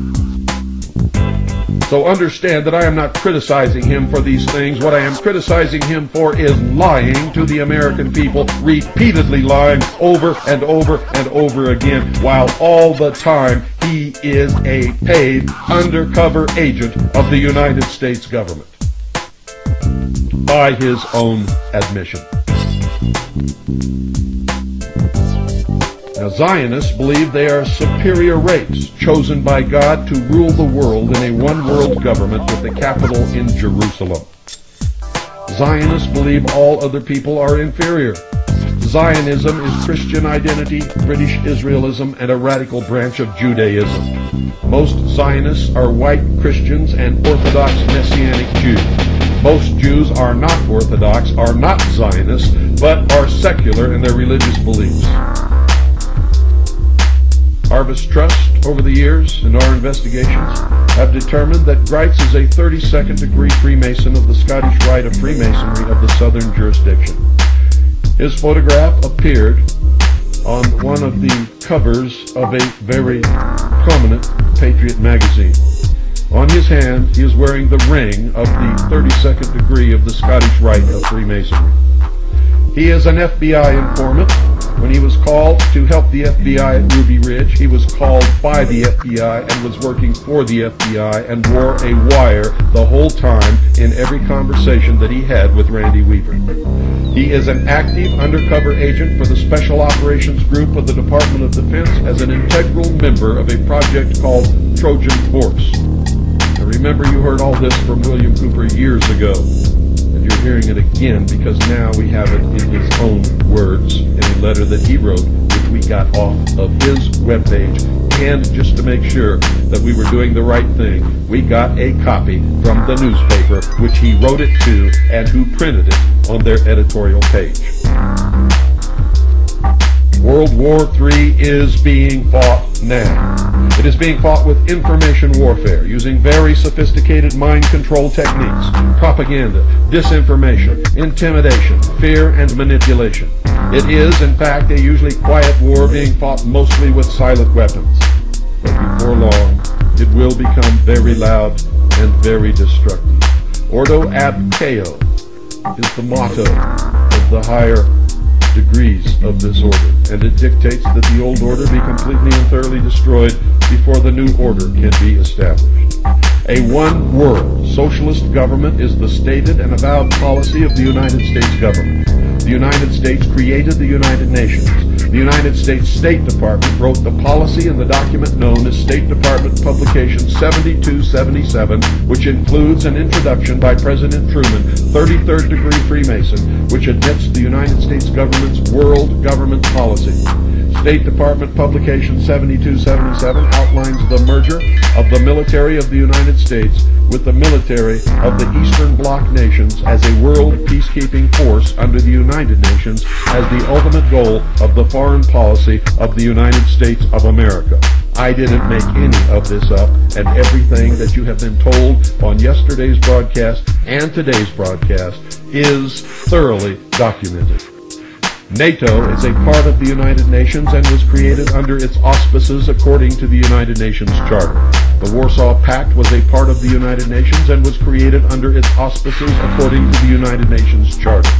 So understand that I am not criticizing him for these things. What I am criticizing him for is lying to the American people, repeatedly lying over and over and over again, while all the time he is a paid undercover agent of the United States government. by his own admission. Now, Zionists believe they are a superior race chosen by God to rule the world in a one-world government with the capital in Jerusalem. Zionists believe all other people are inferior. Zionism is Christian identity, British Israelism, and a radical branch of Judaism. Most Zionists are white Christians and Orthodox Messianic Jews. Most Jews are not Orthodox, are not Zionists, but are secular in their religious beliefs. Harvest Trust, over the years, and our investigations, have determined that Grites is a 32nd degree Freemason of the Scottish Rite of Freemasonry of the Southern jurisdiction. His photograph appeared on one of the covers of a very prominent Patriot magazine. On his hand, he is wearing the ring of the 32nd degree of the Scottish Rite of Freemasonry. He is an FBI informant. When he was called to help the FBI at Ruby Ridge, he was called by the FBI and was working for the FBI and wore a wire the whole time in every conversation that he had with Randy Weaver. He is an active undercover agent for the Special Operations Group of the Department of Defense as an integral member of a project called Trojan Horse. Now remember, you heard all this from William Cooper years ago. And you're hearing it again because now we have it in his own words in a letter that he wrote, which we got off of his webpage. And just to make sure that we were doing the right thing, we got a copy from the newspaper, which he wrote it to and who printed it on their editorial page. World War III is being fought now. It is being fought with information warfare, using very sophisticated mind control techniques, propaganda, disinformation, intimidation, fear, and manipulation. It is, in fact, a usually quiet war being fought mostly with silent weapons. But before long, it will become very loud and very destructive. Ordo ab chao is the motto of the higher degrees of this order, and it dictates that the old order be completely and thoroughly destroyed before the new order can be established. A one-world socialist government is the stated and avowed policy of the United States government. The United States created the United Nations. The United States State Department wrote the policy in the document known as State Department Publication 7277, which includes an introduction by President Truman, 33rd degree Freemason, which admits the United States government's world government policy. State Department Publication 7277 outlines the merger of the military of the United States with the military of the Eastern Bloc nations as a world peacekeeping force under the United Nations as the ultimate goal of the foreign policy of the United States of America. I didn't make any of this up, and everything that you have been told on yesterday's broadcast and today's broadcast is thoroughly documented. NATO is a part of the United Nations and was created under its auspices according to the United Nations Charter. The Warsaw Pact was a part of the United Nations and was created under its auspices according to the United Nations Charter.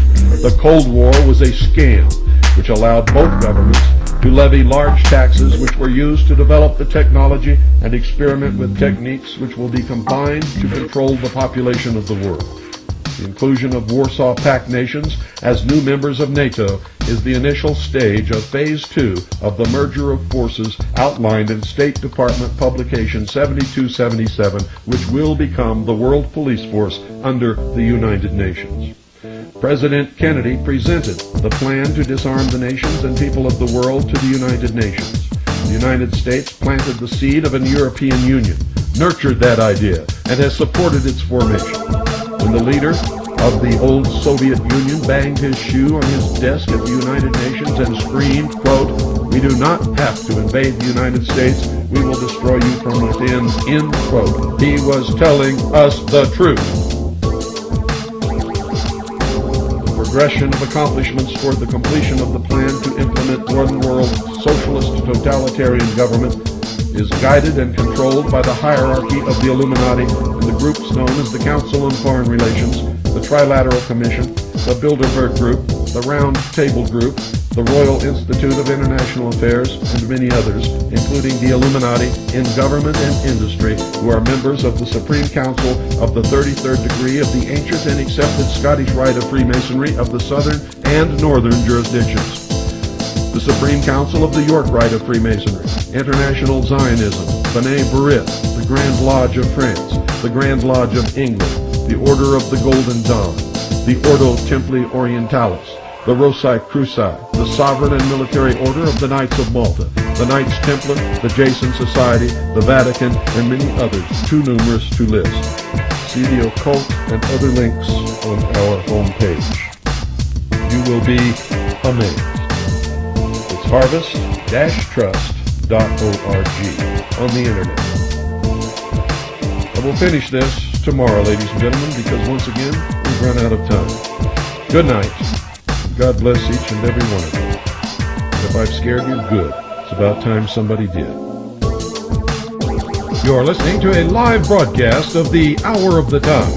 The Cold War was a scam which allowed both governments to levy large taxes which were used to develop the technology and experiment with techniques which will be combined to control the population of the world. The inclusion of Warsaw Pact nations as new members of NATO is the initial stage of Phase 2 of the merger of forces outlined in State Department Publication 7277, which will become the World Police Force under the United Nations. President Kennedy presented the plan to disarm the nations and people of the world to the United Nations. The United States planted the seed of an European Union, nurtured that idea, and has supported its formation. When the leader of the old Soviet Union banged his shoe on his desk at the United Nations and screamed, quote, "We do not have to invade the United States, we will destroy you from within," end quote, he was telling us the truth. The progression of accomplishments toward the completion of the plan to implement one world socialist totalitarian government is guided and controlled by the hierarchy of the Illuminati and the groups known as the Council on Foreign Relations, the Trilateral Commission, the Bilderberg Group, the Round Table Group, the Royal Institute of International Affairs, and many others, including the Illuminati in government and industry, who are members of the Supreme Council of the 33rd degree of the ancient and accepted Scottish Rite of Freemasonry of the southern and northern jurisdictions. The Supreme Council of the York Rite of Freemasonry, International Zionism, B'nai B'rith, the Grand Lodge of France, the Grand Lodge of England, the Order of the Golden Dawn, the Ordo Templi Orientalis, the Rossi Cruci, the Sovereign and Military Order of the Knights of Malta, the Knights Templar, the Jason Society, the Vatican, and many others, too numerous to list. See the occult and other links on our homepage. You will be amazed. It's harvest-trust.org on the internet. I will finish this tomorrow, ladies and gentlemen, because once again, we've run out of time. Good night. God bless each and every one of you. And if I've scared you, good. It's about time somebody did. You're listening to a live broadcast of the Hour of the Tongue.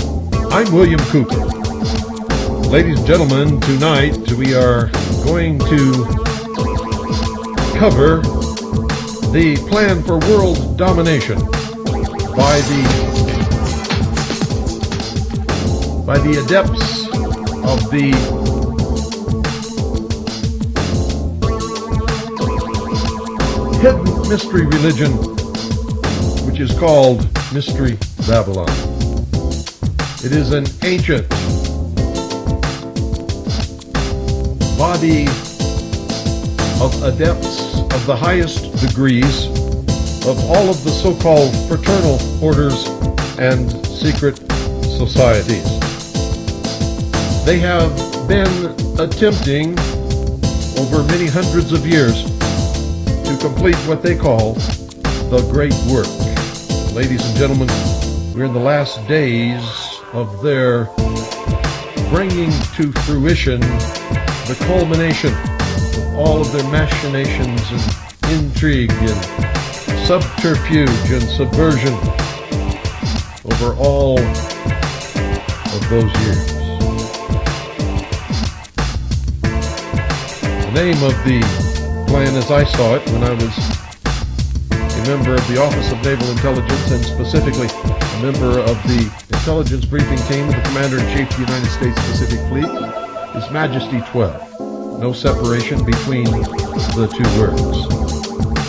I'm William Cooper. Ladies and gentlemen, tonight we are going to cover the plan for world domination by the adepts of the hidden mystery religion, which is called Mystery Babylon. It is an ancient body of adepts of the highest degrees of all of the so-called fraternal orders and secret societies. They have been attempting over many hundreds of years to complete what they call the Great Work. Ladies and gentlemen, we're in the last days of their bringing to fruition the culmination of all of their machinations and intrigue and subterfuge and subversion over all of those years. The name of the plan, as I saw it when I was a member of the Office of Naval Intelligence, and specifically a member of the intelligence briefing team of the Commander-in-Chief of the United States Pacific Fleet, is MAJESTYTWELVE. No separation between the two words.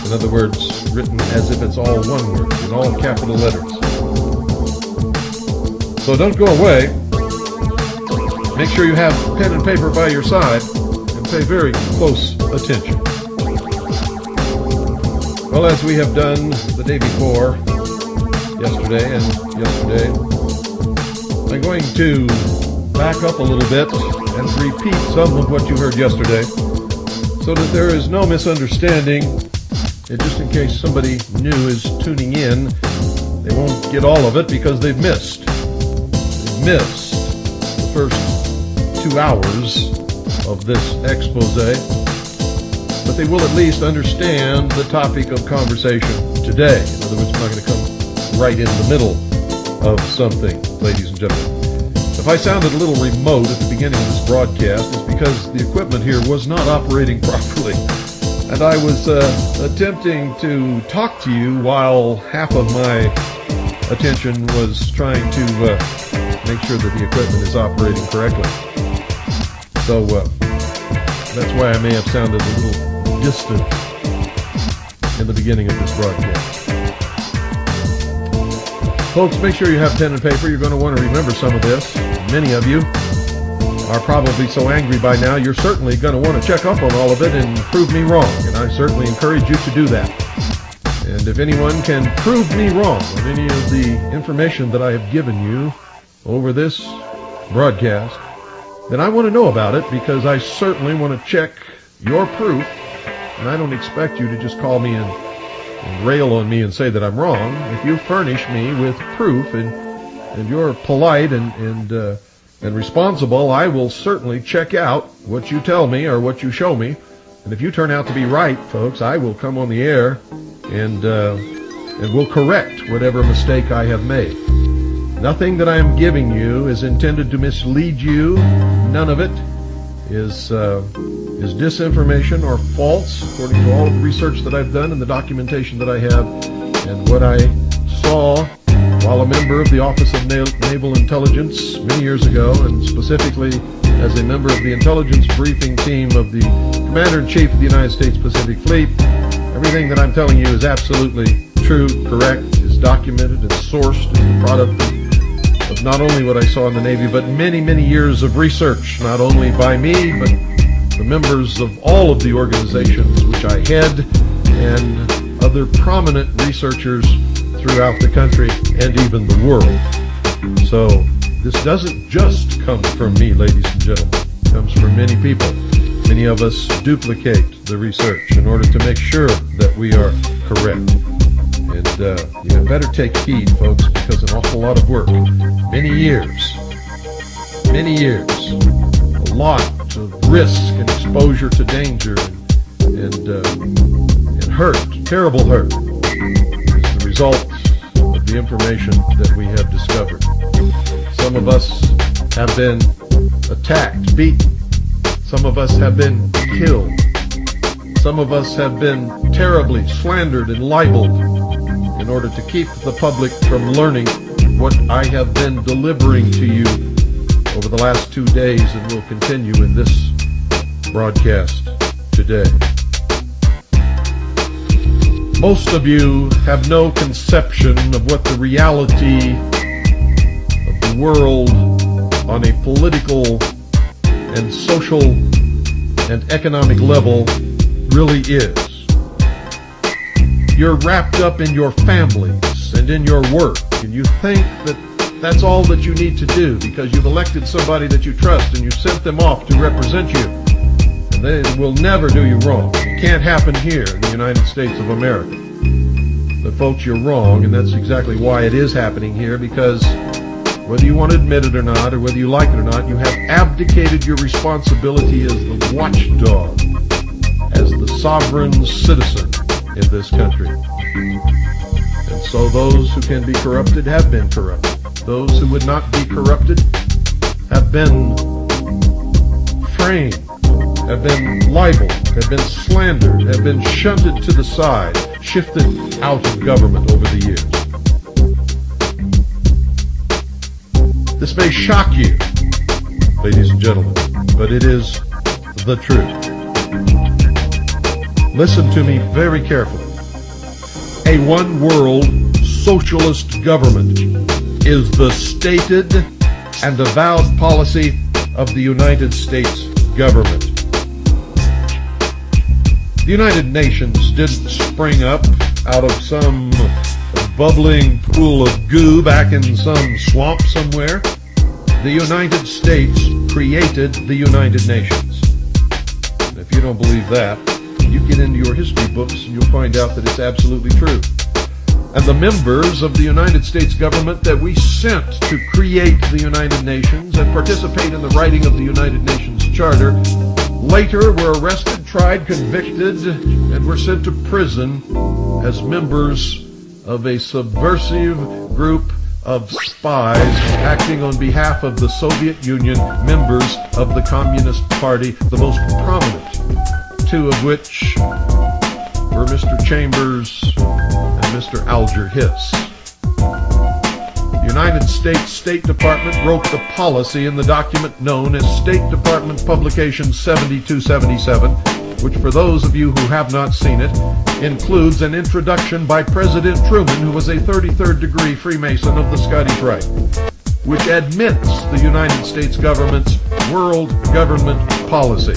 In other words, written as if it's all one word, in all capital letters. So don't go away. Make sure you have pen and paper by your side and pay very close attention. Well, as we have done the day before, yesterday, I'm going to back up a little bit and repeat some of what you heard yesterday so that there is no misunderstanding. And just in case somebody new is tuning in, they won't get all of it because they've missed. They've missed the first 2 hours of this expose, but they will at least understand the topic of conversation today. In other words, I'm not going to come right in the middle of something, ladies and gentlemen. If I sounded a little remote at the beginning of this broadcast, it's because the equipment here was not operating properly. And I was attempting to talk to you while half of my attention was trying to make sure that the equipment is operating correctly. So that's why I may have sounded a little distant in the beginning of this broadcast. Folks, make sure you have pen and paper. You're going to want to remember some of this. Many of you are probably so angry by now, you're certainly going to want to check up on all of it and prove me wrong. And I certainly encourage you to do that. And if anyone can prove me wrong on any of the information that I have given you over this broadcast, then I want to know about it, because I certainly want to check your proof. And I don't expect you to just call me and rail on me and say that I'm wrong. If you furnish me with proof and you're polite and responsible, I will certainly check out what you tell me or what you show me. And if you turn out to be right, folks, I will come on the air and will correct whatever mistake I have made. Nothing that I am giving you is intended to mislead you. None of it is disinformation or false, according to all of the research that I've done and the documentation that I have, and what I saw while a member of the Office of Naval Intelligence many years ago, and specifically as a member of the intelligence briefing team of the Commander-in-Chief of the United States Pacific Fleet. Everything that I'm telling you is absolutely true, correct, is documented, is sourced, is the product of not only what I saw in the Navy, but many, many years of research, not only by me, but the members of all of the organizations which I head and other prominent researchers throughout the country and even the world. So this doesn't just come from me, ladies and gentlemen. It comes from many people. Many of us duplicate the research in order to make sure that we are correct. And you had better take heed, folks, because an awful lot of work, many years, a lot of risk and exposure to danger and hurt, terrible hurt, is the result of the information that we have discovered. Some of us have been attacked, beaten. Some of us have been killed. Some of us have been terribly slandered and libeled in order to keep the public from learning what I have been delivering to you over the last 2 days and will continue in this broadcast today. Most of you have no conception of what the reality of the world on a political and social and economic level really is. You're wrapped up in your families and in your work, and you think that that's all that you need to do because you've elected somebody that you trust and you sent them off to represent you. And they will never do you wrong. It can't happen here in the United States of America. But folks, you're wrong, and that's exactly why it is happening here, because whether you want to admit it or not, or whether you like it or not, you have abdicated your responsibility as the watchdog, as the sovereign citizen in this country. And so those who can be corrupted have been corrupted. Those who would not be corrupted have been framed, have been libeled, have been slandered, have been shunted to the side, shifted out of government over the years. This may shock you, ladies and gentlemen, but it is the truth. Listen to me very carefully. A one-world socialist government is the stated and avowed policy of the United States government. The United Nations didn't spring up out of some bubbling pool of goo back in some swamp somewhere. The United States created the United Nations. And if you don't believe that, you get into your history books and you'll find out that it's absolutely true. And the members of the United States government that we sent to create the United Nations and participate in the writing of the United Nations Charter later were arrested, tried, convicted, and were sent to prison as members of a subversive group of spies acting on behalf of the Soviet Union, members of the Communist Party, the most prominent, two of which were Mr. Chambers and Mr. Alger Hiss. The United States State Department wrote the policy in the document known as State Department Publication 7277, which for those of you who have not seen it, includes an introduction by President Truman, who was a 33rd degree Freemason of the Scottish Rite, which admits the United States government's world government policy.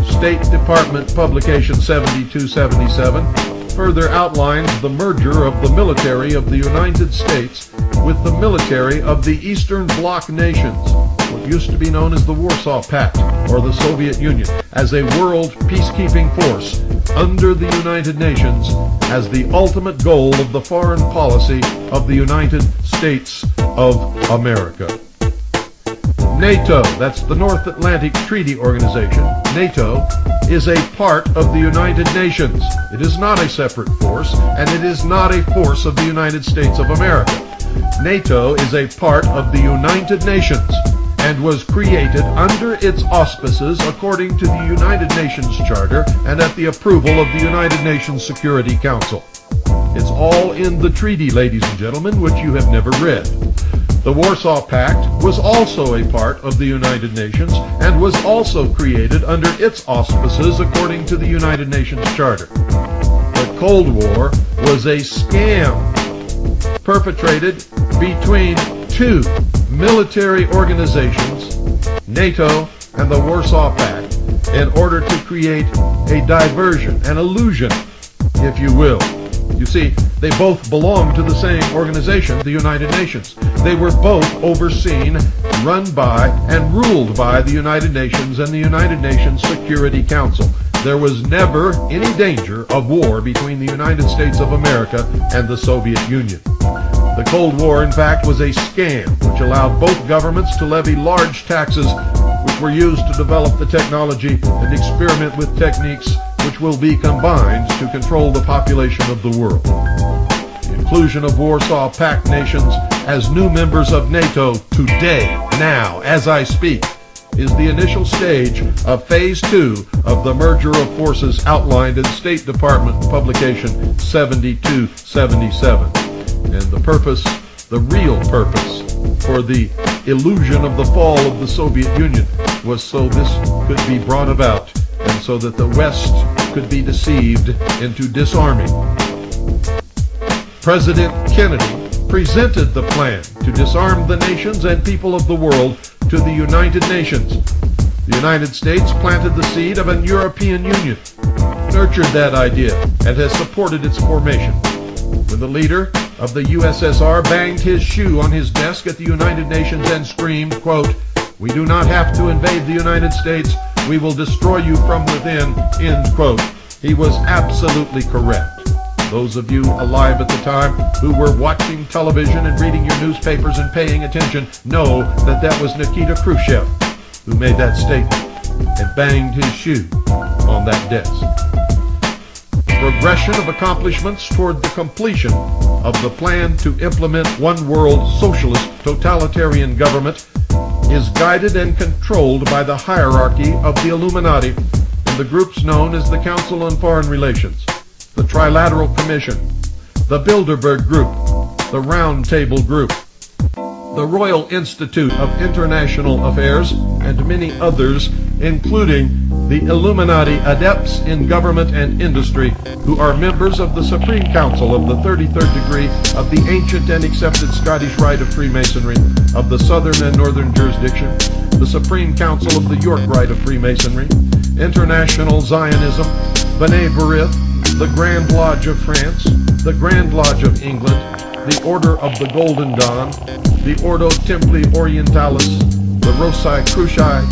State Department Publication 7277 further outlines the merger of the military of the United States with the military of the Eastern Bloc nations, what used to be known as the Warsaw Pact or the Soviet Union, as a world peacekeeping force under the United Nations as the ultimate goal of the foreign policy of the United States of America. NATO, that's the North Atlantic Treaty Organization, NATO, is a part of the United Nations. It is not a separate force, and it is not a force of the United States of America. NATO is a part of the United Nations, and was created under its auspices according to the United Nations Charter and at the approval of the United Nations Security Council. It's all in the treaty, ladies and gentlemen, which you have never read. The Warsaw Pact was also a part of the United Nations and was also created under its auspices according to the United Nations Charter. The Cold War was a scam perpetrated between two military organizations, NATO and the Warsaw Pact, in order to create a diversion, an illusion, if you will. You see, they both belong to the same organization, the United Nations. They were both overseen, run by, and ruled by the United Nations and the United Nations Security Council. There was never any danger of war between the United States of America and the Soviet Union. The Cold War, in fact, was a scam which allowed both governments to levy large taxes which were used to develop the technology and experiment with techniques which will be combined to control the population of the world. The inclusion of Warsaw Pact nations as new members of NATO today, now, as I speak, is the initial stage of Phase 2 of the merger of forces outlined in State Department publication 7277. And the purpose, the real purpose, for the illusion of the fall of the Soviet Union was so this could be brought about and so that the West could be deceived into disarming. President Kennedy presented the plan to disarm the nations and people of the world to the United Nations. The United States planted the seed of an European Union, nurtured that idea, and has supported its formation. When the leader of the USSR banged his shoe on his desk at the United Nations and screamed, quote, "We do not have to invade the United States, we will destroy you from within," end quote, he was absolutely correct. Those of you alive at the time who were watching television and reading your newspapers and paying attention know that that was Nikita Khrushchev who made that statement and banged his shoe on that desk. Progression of accomplishments toward the completion of the plan to implement one world socialist totalitarian government is guided and controlled by the hierarchy of the Illuminati and the groups known as the Council on Foreign Relations, the Trilateral Commission, the Bilderberg Group, the Round Table Group, the Royal Institute of International Affairs, and many others, including the Illuminati adepts in government and industry who are members of the Supreme Council of the 33rd degree of the ancient and accepted Scottish Rite of Freemasonry of the Southern and Northern Jurisdiction, the Supreme Council of the York Rite of Freemasonry, International Zionism, B'nai B'rith, the Grand Lodge of France, the Grand Lodge of England, the Order of the Golden Dawn, the Ordo Templi Orientalis, the Rossi Cruci,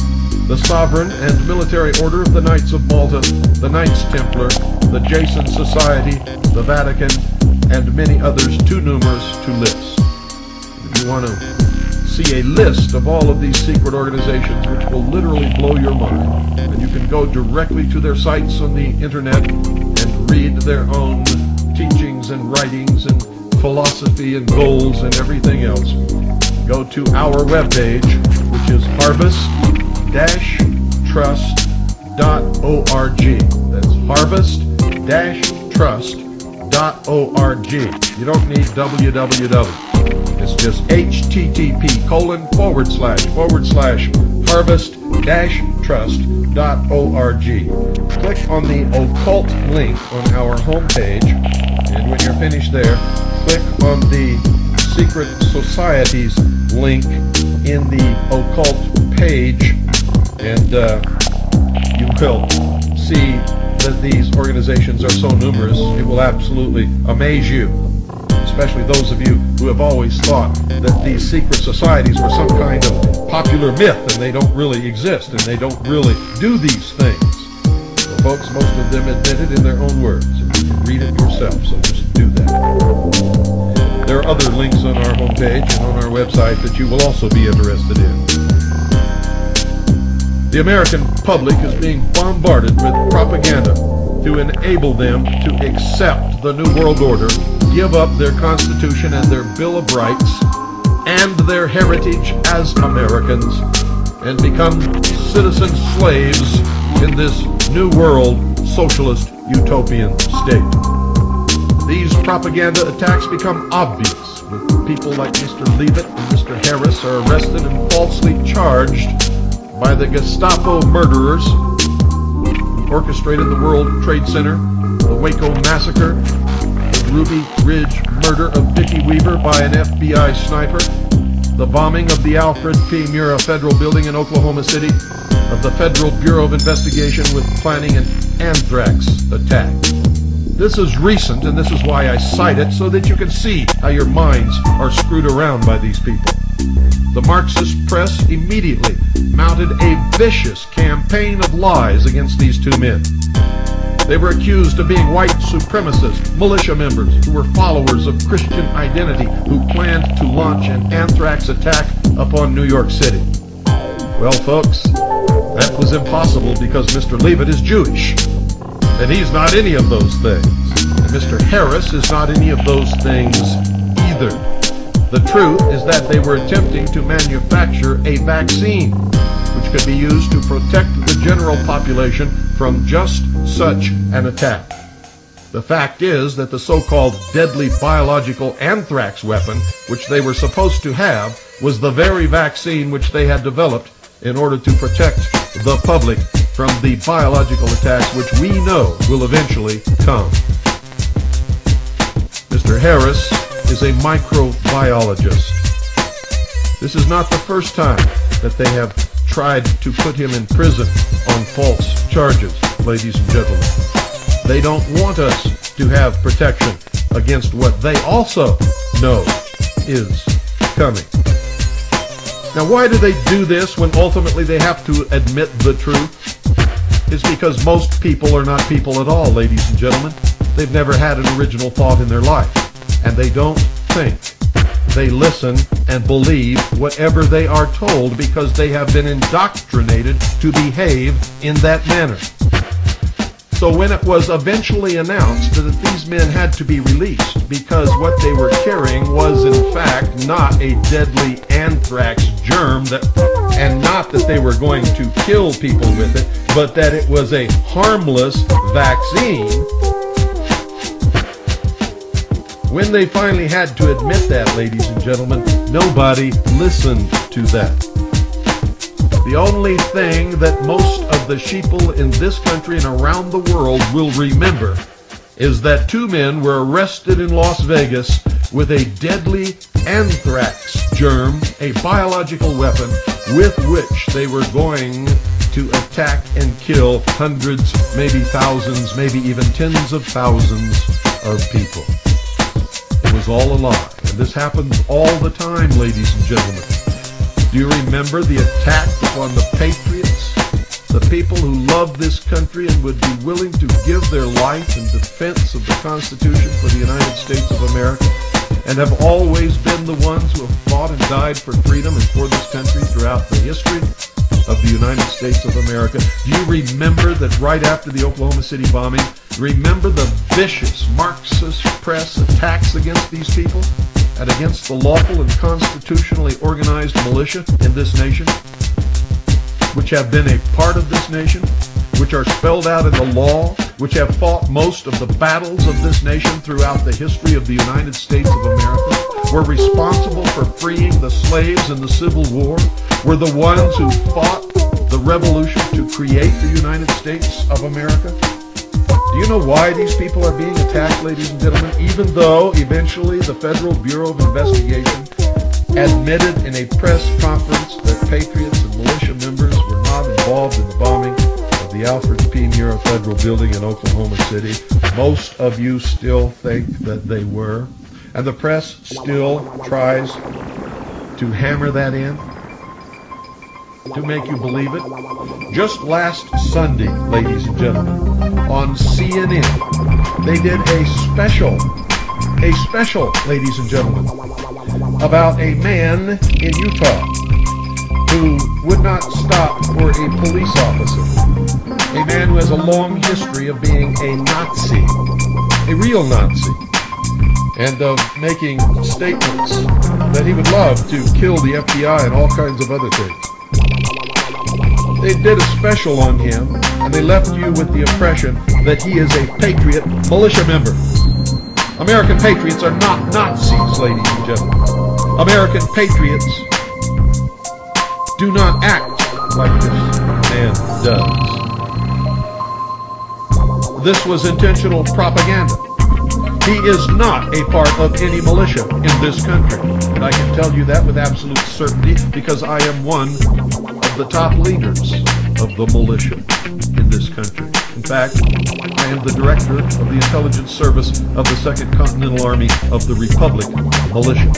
the Sovereign and Military Order of the Knights of Malta, the Knights Templar, the Jason Society, the Vatican, and many others too numerous to list. If you want to see a list of all of these secret organizations, which will literally blow your mind, and you can go directly to their sites on the internet and read their own teachings and writings and philosophy and goals and everything else, go to our webpage, which is harvest-trust.org. That's harvest-trust.org. You don't need www. It's just http://harvest-trust.org. Click on the occult link on our homepage, and when you're finished there, click on the Secret Societies link in the occult page, and you will see that these organizations are so numerous, it will absolutely amaze you, especially those of you who have always thought that these secret societies were some kind of popular myth and they don't really exist and they don't really do these things. Well, folks, most of them admit it in their own words, and you can read it yourself, so just do that. There are other links on our homepage and on our website that you will also be interested in. The American public is being bombarded with propaganda to enable them to accept the New World Order, give up their Constitution and their Bill of Rights, and their heritage as Americans and become citizen slaves in this new world socialist utopian state. These propaganda attacks become obvious with people like Mr. Leavitt and Mr. Harris are arrested and falsely charged by the Gestapo murderers who orchestrated the World Trade Center, the Waco massacre, the Ruby Ridge murder of Dickie Weaver by an FBI sniper, the bombing of the Alfred P. Murrah Federal Building in Oklahoma City, of the Federal Bureau of Investigation with planning an anthrax attack. This is recent, and this is why I cite it, so that you can see how your minds are screwed around by these people. The Marxist press immediately mounted a vicious campaign of lies against these two men. They were accused of being white supremacist militia members who were followers of Christian identity who planned to launch an anthrax attack upon New York City. Well, folks, that was impossible because Mr. Leavitt is Jewish, and he's not any of those things. And Mr. Harris is not any of those things either. The truth is that they were attempting to manufacture a vaccine which could be used to protect the general population from just such an attack. The fact is that the so-called deadly biological anthrax weapon, which they were supposed to have, was the very vaccine which they had developed in order to protect the public from the biological attacks which we know will eventually come. Mr. Harris is a microbiologist. This is not the first time that they have tried to put him in prison on false charges, ladies and gentlemen. They don't want us to have protection against what they also know is coming. Now, why do they do this when ultimately they have to admit the truth? It's because most people are not people at all, ladies and gentlemen. They've never had an original thought in their life, and they don't think. They listen and believe whatever they are told because they have been indoctrinated to behave in that manner. So when it was eventually announced that these men had to be released because what they were carrying was in fact not a deadly anthrax germ, and not that they were going to kill people with it, but that it was a harmless vaccine, when they finally had to admit that, ladies and gentlemen, nobody listened to that. The only thing that most of the sheeple in this country and around the world will remember is that two men were arrested in Las Vegas with a deadly anthrax germ, a biological weapon with which they were going to attack and kill hundreds, maybe thousands, maybe even tens of thousands of people. It was all a lie, and this happens all the time, ladies and gentlemen. Do you remember the attack upon the patriots, the people who love this country and would be willing to give their life in defense of the Constitution for the United States of America, and have always been the ones who have fought and died for freedom and for this country throughout the history of the United States of America? Do you remember that right after the Oklahoma City bombing, remember the vicious Marxist press attacks against these people and against the lawful and constitutionally organized militia in this nation, which have been a part of this nation, which are spelled out in the law, which have fought most of the battles of this nation throughout the history of the United States of America, were responsible for freeing the slaves in the Civil War, were the ones who fought the revolution to create the United States of America? Do you know why these people are being attacked, ladies and gentlemen, even though eventually the Federal Bureau of Investigation admitted in a press conference that patriots and militia members were not involved in the bombing of the Alfred P. Murrah Federal Building in Oklahoma City? Most of you still think that they were, and the press still tries to hammer that in to make you believe it. Just last Sunday, ladies and gentlemen, on CNN, they did a special, ladies and gentlemen, about a man in Utah who would not stop for a police officer. A man who has a long history of being a Nazi, a real Nazi. and of making statements that he would love to kill the FBI and all kinds of other things. They did a special on him, and they left you with the impression that he is a patriot militia member. American patriots are not Nazis, ladies and gentlemen. American patriots do not act like this man does. This was intentional propaganda. He is not a part of any militia in this country. And I can tell you that with absolute certainty because I am one of the top leaders of the militia in this country. In fact, I am the director of the intelligence service of the 2nd Continental Army of the Republic Militia.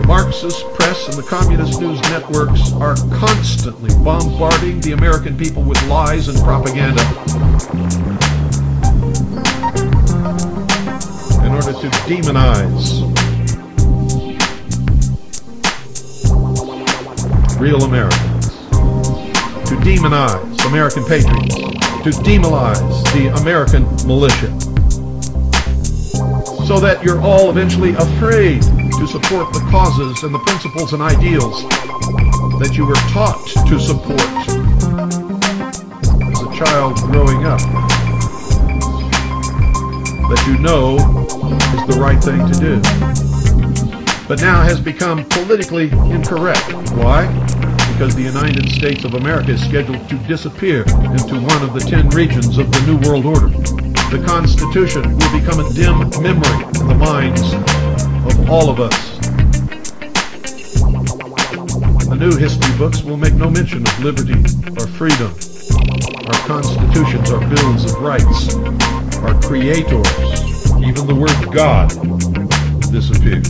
Marxist press and the communist news networks are constantly bombarding the American people with lies and propaganda in order to demonize real Americans, to demonize American patriots, to demonize the American militia, so that you're all eventually afraid to support the causes and the principles and ideals that you were taught to support as a child growing up, that you know is the right thing to do, but now has become politically incorrect. Why? Because the United States of America is scheduled to disappear into one of the 10 regions of the New World Order. The Constitution will become a dim memory in the minds of all of us. The new history books will make no mention of liberty or freedom. Our constitutions, our bills of rights, our creators, even the word God will disappear.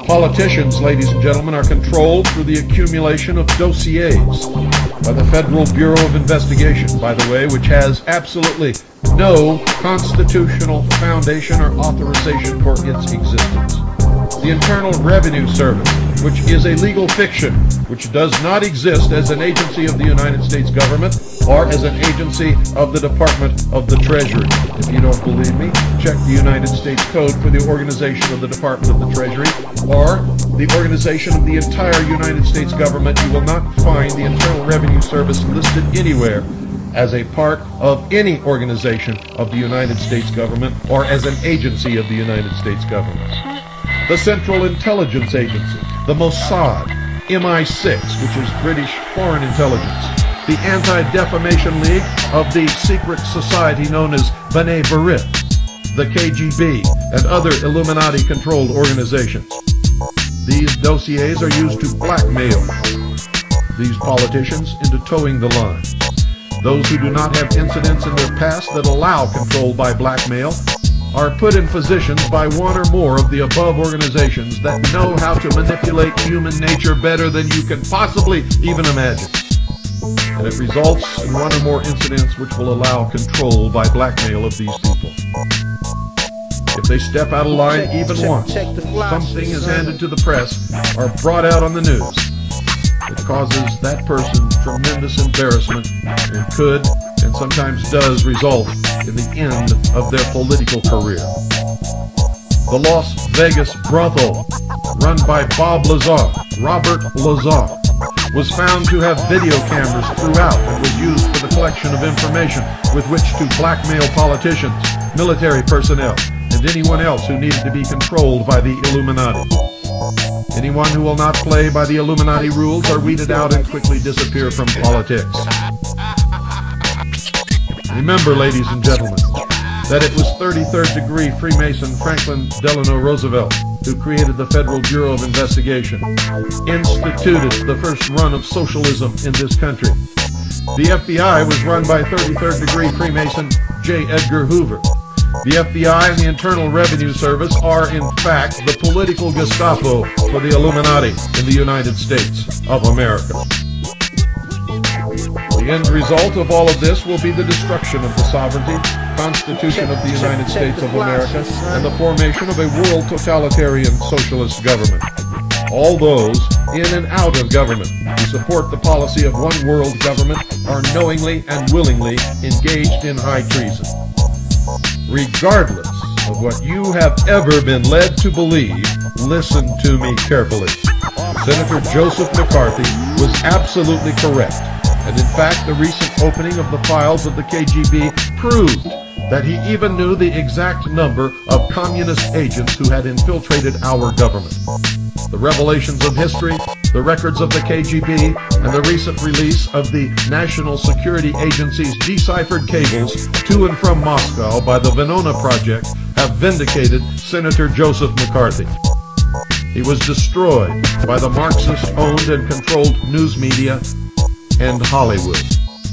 Politicians, ladies and gentlemen, are controlled through the accumulation of dossiers by the Federal Bureau of Investigation, by the way, which has absolutely no constitutional foundation or authorization for its existence. The Internal Revenue Service, which is a legal fiction, which does not exist as an agency of the United States government or as an agency of the Department of the Treasury. If you don't believe me, check the United States Code for the organization of the Department of the Treasury or the organization of the entire United States government. You will not find the Internal Revenue Service listed anywhere as a part of any organization of the United States government or as an agency of the United States government. The Central Intelligence Agency, the Mossad, MI6, which is British Foreign Intelligence, the Anti-Defamation League of the secret society known as B'nai B'rith, the KGB, and other Illuminati-controlled organizations. These dossiers are used to blackmail these politicians into towing the line. Those who do not have incidents in their past that allow control by blackmail are put in positions by one or more of the above organizations that know how to manipulate human nature better than you can possibly even imagine. And it results in one or more incidents which will allow control by blackmail of these people. If they step out of line even once, something is handed to the press or brought out on the news. It causes that person tremendous embarrassment and could and sometimes does result in the end of their political career. The Las Vegas brothel, run by Robert Lazar, was found to have video cameras throughout and was used for the collection of information with which to blackmail politicians, military personnel, and anyone else who needed to be controlled by the Illuminati. Anyone who will not play by the Illuminati rules are weeded out and quickly disappear from politics. Remember, ladies and gentlemen, that it was 33rd degree Freemason Franklin Delano Roosevelt who created the Federal Bureau of Investigation, instituted the first run of socialism in this country. The FBI was run by 33rd degree Freemason J. Edgar Hoover. The FBI and the Internal Revenue Service are, in fact, the political Gestapo for the Illuminati in the United States of America. The end result of all of this will be the destruction of the sovereignty, Constitution of the United States of America and the formation of a world totalitarian socialist government. All those in and out of government who support the policy of one world government are knowingly and willingly engaged in high treason. Regardless of what you have ever been led to believe, listen to me carefully. Senator Joseph McCarthy was absolutely correct, and in fact the recent opening of the files of the KGB proved that he even knew the exact number of communist agents who had infiltrated our government. The revelations of history, the records of the KGB, and the recent release of the National Security Agency's deciphered cables to and from Moscow by the Venona Project have vindicated Senator Joseph McCarthy. He was destroyed by the Marxist-owned and controlled news media and Hollywood.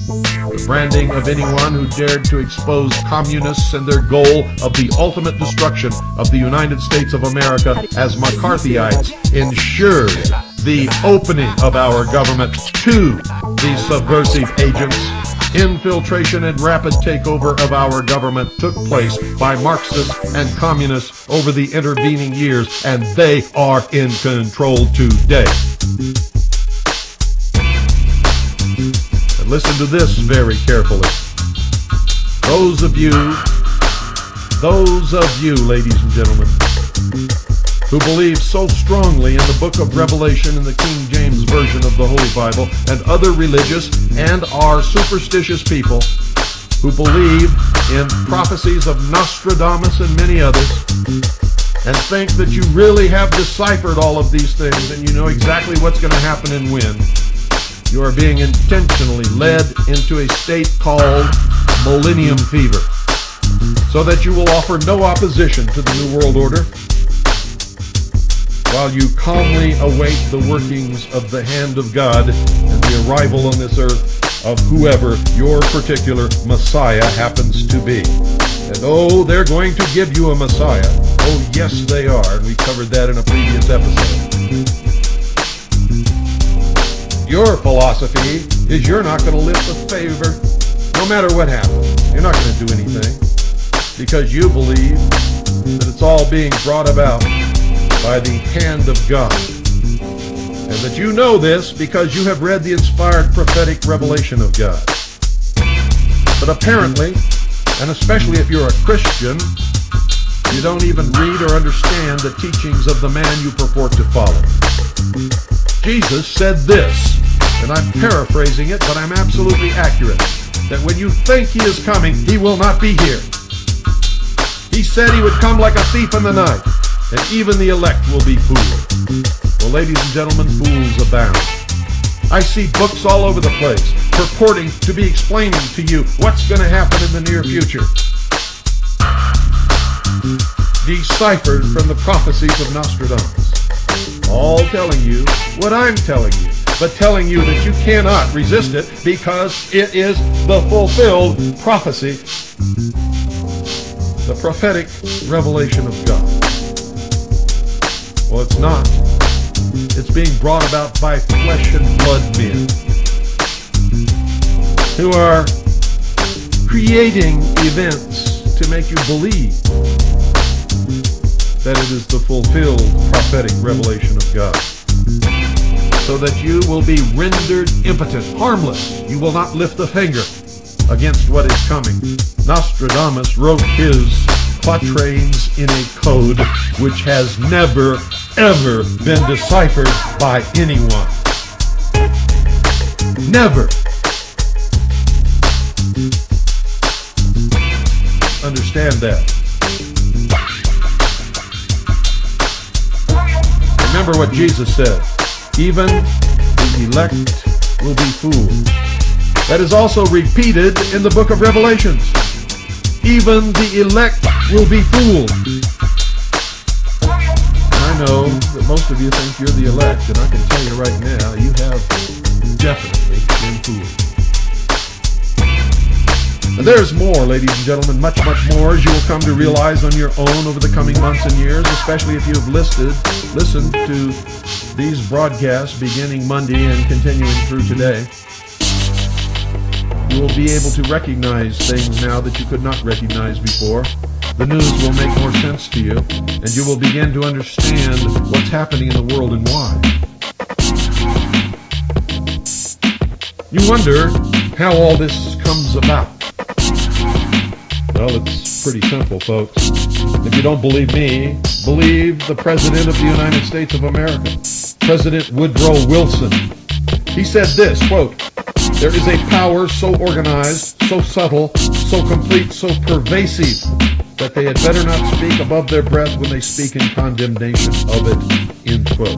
The branding of anyone who dared to expose communists and their goal of the ultimate destruction of the United States of America as McCarthyites ensured the opening of our government to these subversive agents. Infiltration and rapid takeover of our government took place by Marxists and communists over the intervening years, and they are in control today. And listen to this very carefully. Those of you, ladies and gentlemen, who believe so strongly in the book of Revelation in the King James Version of the Holy Bible, and other religious and are superstitious people who believe in prophecies of Nostradamus and many others, and think that you really have deciphered all of these things and you know exactly what's going to happen and when, you are being intentionally led into a state called millennium fever, so that you will offer no opposition to the New World Order, while you calmly await the workings of the hand of God and the arrival on this earth of whoever your particular Messiah happens to be. And oh, they're going to give you a Messiah. Oh, yes, they are. And we covered that in a previous episode. Your philosophy is you're not going to lift a favor no matter what happens. You're not going to do anything because you believe that it's all being brought about by the hand of God. And that you know this because you have read the inspired prophetic revelation of God. But apparently, and especially if you're a Christian, you don't even read or understand the teachings of the man you purport to follow. Jesus said this, and I'm paraphrasing it, but I'm absolutely accurate, that when you think he is coming, he will not be here. He said he would come like a thief in the night, and even the elect will be fooled. Well, ladies and gentlemen, fools abound. I see books all over the place purporting to be explaining to you what's going to happen in the near future, deciphered from the prophecies of Nostradamus, all telling you what I'm telling you, but telling you that you cannot resist it because it is the fulfilled prophecy, the prophetic revelation of God. Well, it's not. It's being brought about by flesh and blood men who are creating events to make you believe that it is the fulfilled prophetic revelation of God, so that you will be rendered impotent, harmless. You will not lift a finger against what is coming. Nostradamus wrote his quatrains in a code which has never, ever been deciphered by anyone. Never. Understand that. Remember what Jesus said. Even the elect will be fooled. That is also repeated in the book of Revelations. Even the elect will be fooled. I know that most of you think you're the elect, and I can tell you right now, you have definitely been fooled. And there's more, ladies and gentlemen, much, much more, as you will come to realize on your own over the coming months and years, especially if you have listened to these broadcasts beginning Monday and continuing through today. You will be able to recognize things now that you could not recognize before. The news will make more sense to you, and you will begin to understand what's happening in the world and why. You wonder how all this comes about. Well, it's pretty simple, folks. If you don't believe me, believe the President of the United States of America, President Woodrow Wilson. He said this, quote, "There is a power so organized, so subtle, so complete, so pervasive, that they had better not speak above their breath when they speak in condemnation of it," end quote.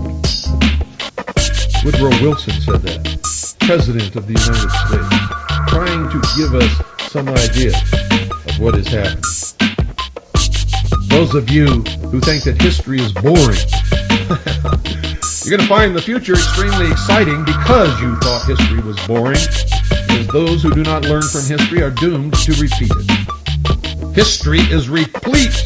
Woodrow Wilson said that, President of the United States, trying to give us some idea of what is happening. Those of you who think that history is boring, you're going to find the future extremely exciting because you thought history was boring, because those who do not learn from history are doomed to repeat it. History is replete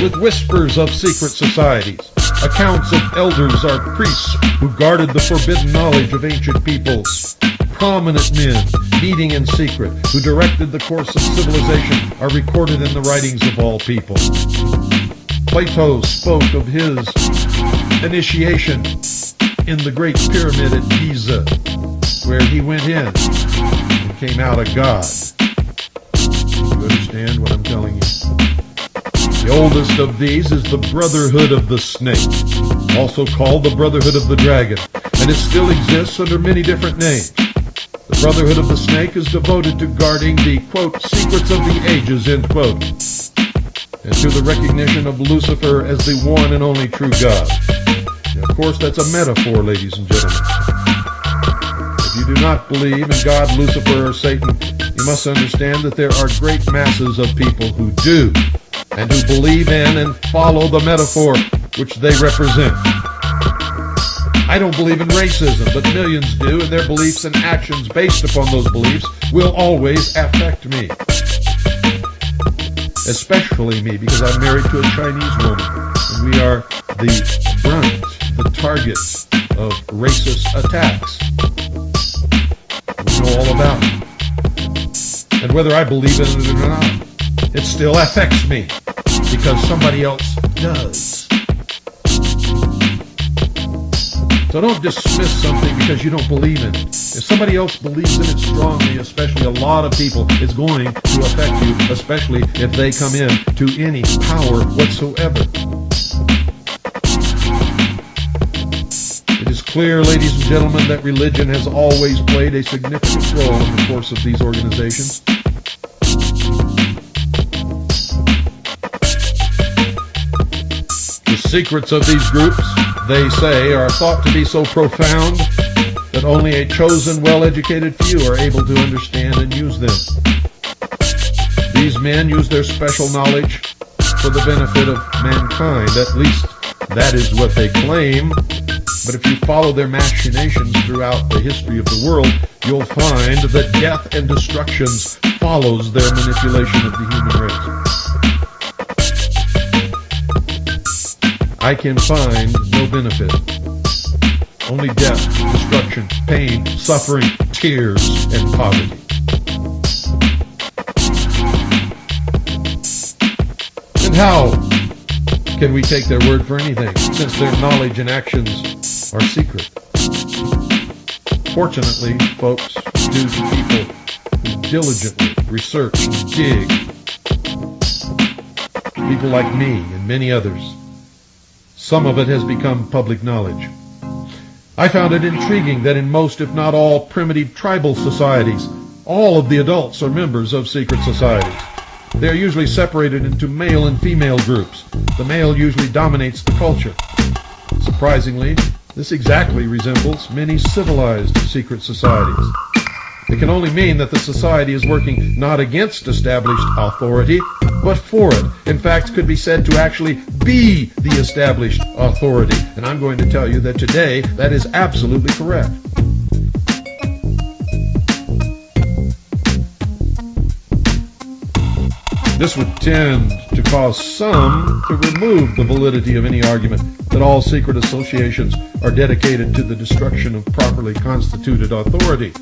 with whispers of secret societies, accounts of elders or priests who guarded the forbidden knowledge of ancient peoples. Prominent men meeting in secret who directed the course of civilization are recorded in the writings of all people. Plato spoke of his initiation in the Great Pyramid at Giza, where he went in and came out a god. You understand what I'm telling you? The oldest of these is the Brotherhood of the Snake, also called the Brotherhood of the Dragon, and it still exists under many different names. The Brotherhood of the Snake is devoted to guarding the, quote, secrets of the ages, end quote, and to the recognition of Lucifer as the one and only true God. Now, of course, that's a metaphor, ladies and gentlemen. If you do not believe in God, Lucifer, or Satan, you must understand that there are great masses of people who do, and who believe in and follow the metaphor which they represent. I don't believe in racism, but millions do, and their beliefs and actions based upon those beliefs will always affect me. Especially me, because I'm married to a Chinese woman, and we are the brunt, the target of racist attacks. We know all about it. And whether I believe in it or not, it still affects me, because somebody else does. So don't dismiss something because you don't believe in it. If somebody else believes in it strongly, especially a lot of people, it's going to affect you, especially if they come in to any power whatsoever. It is clear, ladies and gentlemen, that religion has always played a significant role in the course of these organizations. The secrets of these groups, they say, are thought to be so profound that only a chosen, well-educated few are able to understand and use them. These men use their special knowledge for the benefit of mankind. At least that is what they claim. But if you follow their machinations throughout the history of the world, you'll find that death and destruction follows their manipulation of the human race. I can find no benefit. Only death, destruction, pain, suffering, tears, and poverty. And how can we take their word for anything, since their knowledge and actions are secret? Fortunately, folks, due to people who diligently research and dig, people like me and many others, some of it has become public knowledge. I found it intriguing that in most, if not all, primitive tribal societies, all of the adults are members of secret societies. They are usually separated into male and female groups. The male usually dominates the culture. Surprisingly, this exactly resembles many civilized secret societies. It can only mean that the society is working not against established authority, but for it. In fact, could be said to actually be the established authority. And I'm going to tell you that today that is absolutely correct. This would tend to cause some to remove the validity of any argument that all secret associations are dedicated to the destruction of properly constituted authority.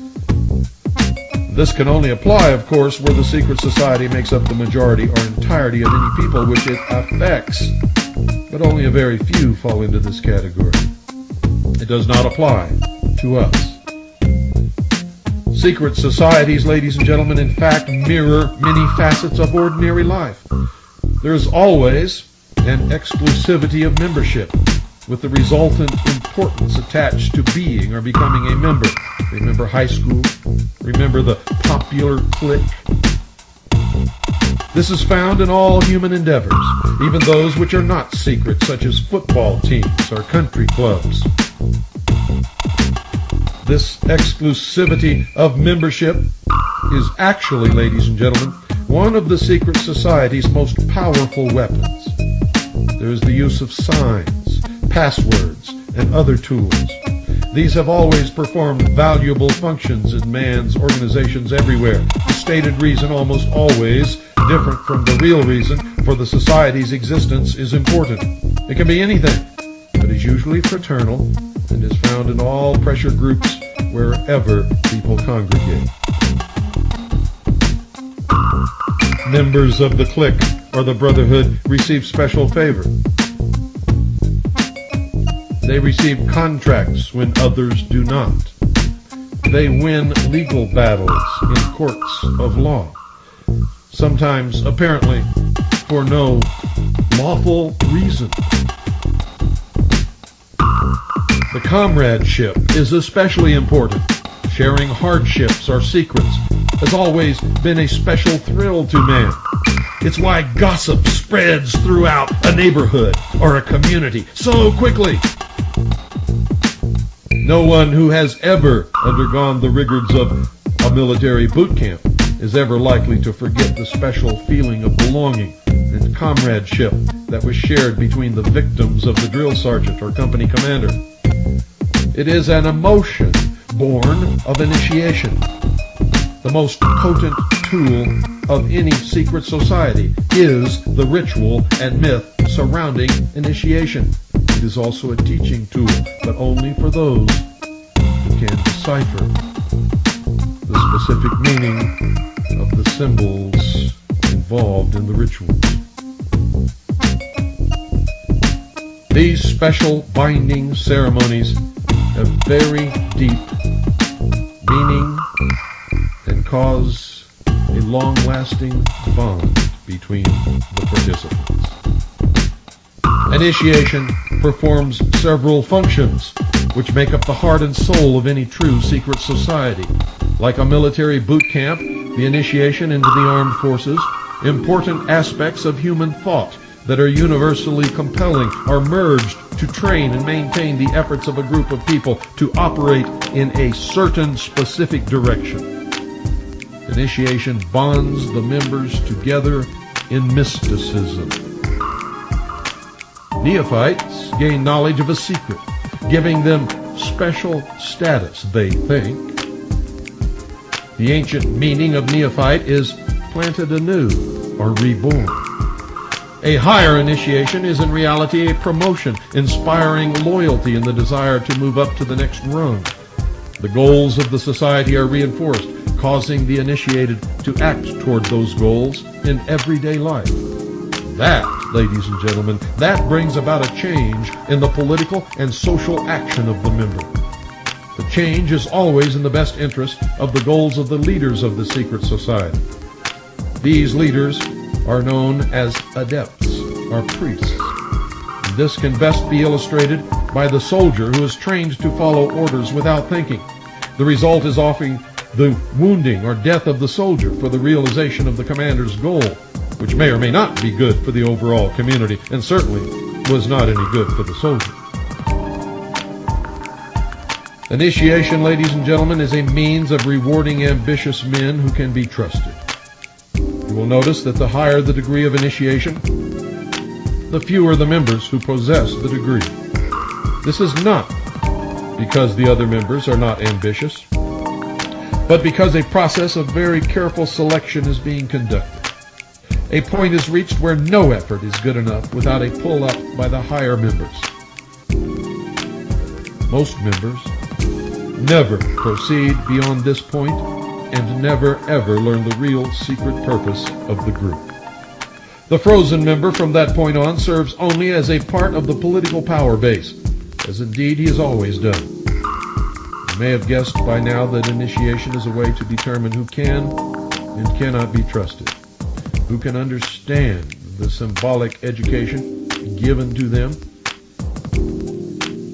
This can only apply, of course, where the secret society makes up the majority or entirety of any people which it affects, but only a very few fall into this category. It does not apply to us. Secret societies, ladies and gentlemen, in fact mirror many facets of ordinary life. There is always an exclusivity of membership, with the resultant importance attached to being or becoming a member. Remember high school? Remember the popular clique? This is found in all human endeavors, even those which are not secret, such as football teams or country clubs. This exclusivity of membership is actually, ladies and gentlemen, one of the secret society's most powerful weapons. There is the use of signs, passwords, and other tools. These have always performed valuable functions in man's organizations everywhere. The stated reason, almost always different from the real reason for the society's existence, is important. It can be anything, but is usually fraternal and is found in all pressure groups wherever people congregate. Members of the clique or the brotherhood receive special favor. They receive contracts when others do not. They win legal battles in courts of law, sometimes apparently for no lawful reason. The comradeship is especially important. Sharing hardships or secrets has always been a special thrill to man. It's why gossip spreads throughout a neighborhood or a community so quickly. No one who has ever undergone the rigors of a military boot camp is ever likely to forget the special feeling of belonging and comradeship that was shared between the victims of the drill sergeant or company commander. It is an emotion born of initiation. The most potent tool of any secret society is the ritual and myth surrounding initiation. It is also a teaching tool, but only for those who can decipher the specific meaning of the symbols involved in the rituals. These special binding ceremonies have very deep meaning and cause a long-lasting bond between the participants. Initiation performs several functions which make up the heart and soul of any true secret society. Like a military boot camp, the initiation into the armed forces, important aspects of human thought that are universally compelling are merged to train and maintain the efforts of a group of people to operate in a certain specific direction. Initiation bonds the members together in mysticism. Neophytes gain knowledge of a secret, giving them special status, they think. The ancient meaning of neophyte is planted anew or reborn. A higher initiation is in reality a promotion, inspiring loyalty and the desire to move up to the next rung. The goals of the society are reinforced, causing the initiated to act toward those goals in everyday life. That, ladies and gentlemen, that brings about a change in the political and social action of the member. The change is always in the best interest of the goals of the leaders of the secret society. These leaders are known as adepts or priests. This can best be illustrated by the soldier who is trained to follow orders without thinking. The result is often the wounding or death of the soldier for the realization of the commander's goal, which may or may not be good for the overall community, and certainly was not any good for the soldier. Initiation, ladies and gentlemen, is a means of rewarding ambitious men who can be trusted. You will notice that the higher the degree of initiation, the fewer the members who possess the degree. This is not because the other members are not ambitious, but because a process of very careful selection is being conducted. A point is reached where no effort is good enough without a pull-up by the higher members. Most members never proceed beyond this point and never ever learn the real secret purpose of the group. The frozen member from that point on serves only as a part of the political power base, as indeed he has always done. You may have guessed by now that initiation is a way to determine who can and cannot be trusted, who can understand the symbolic education given to them,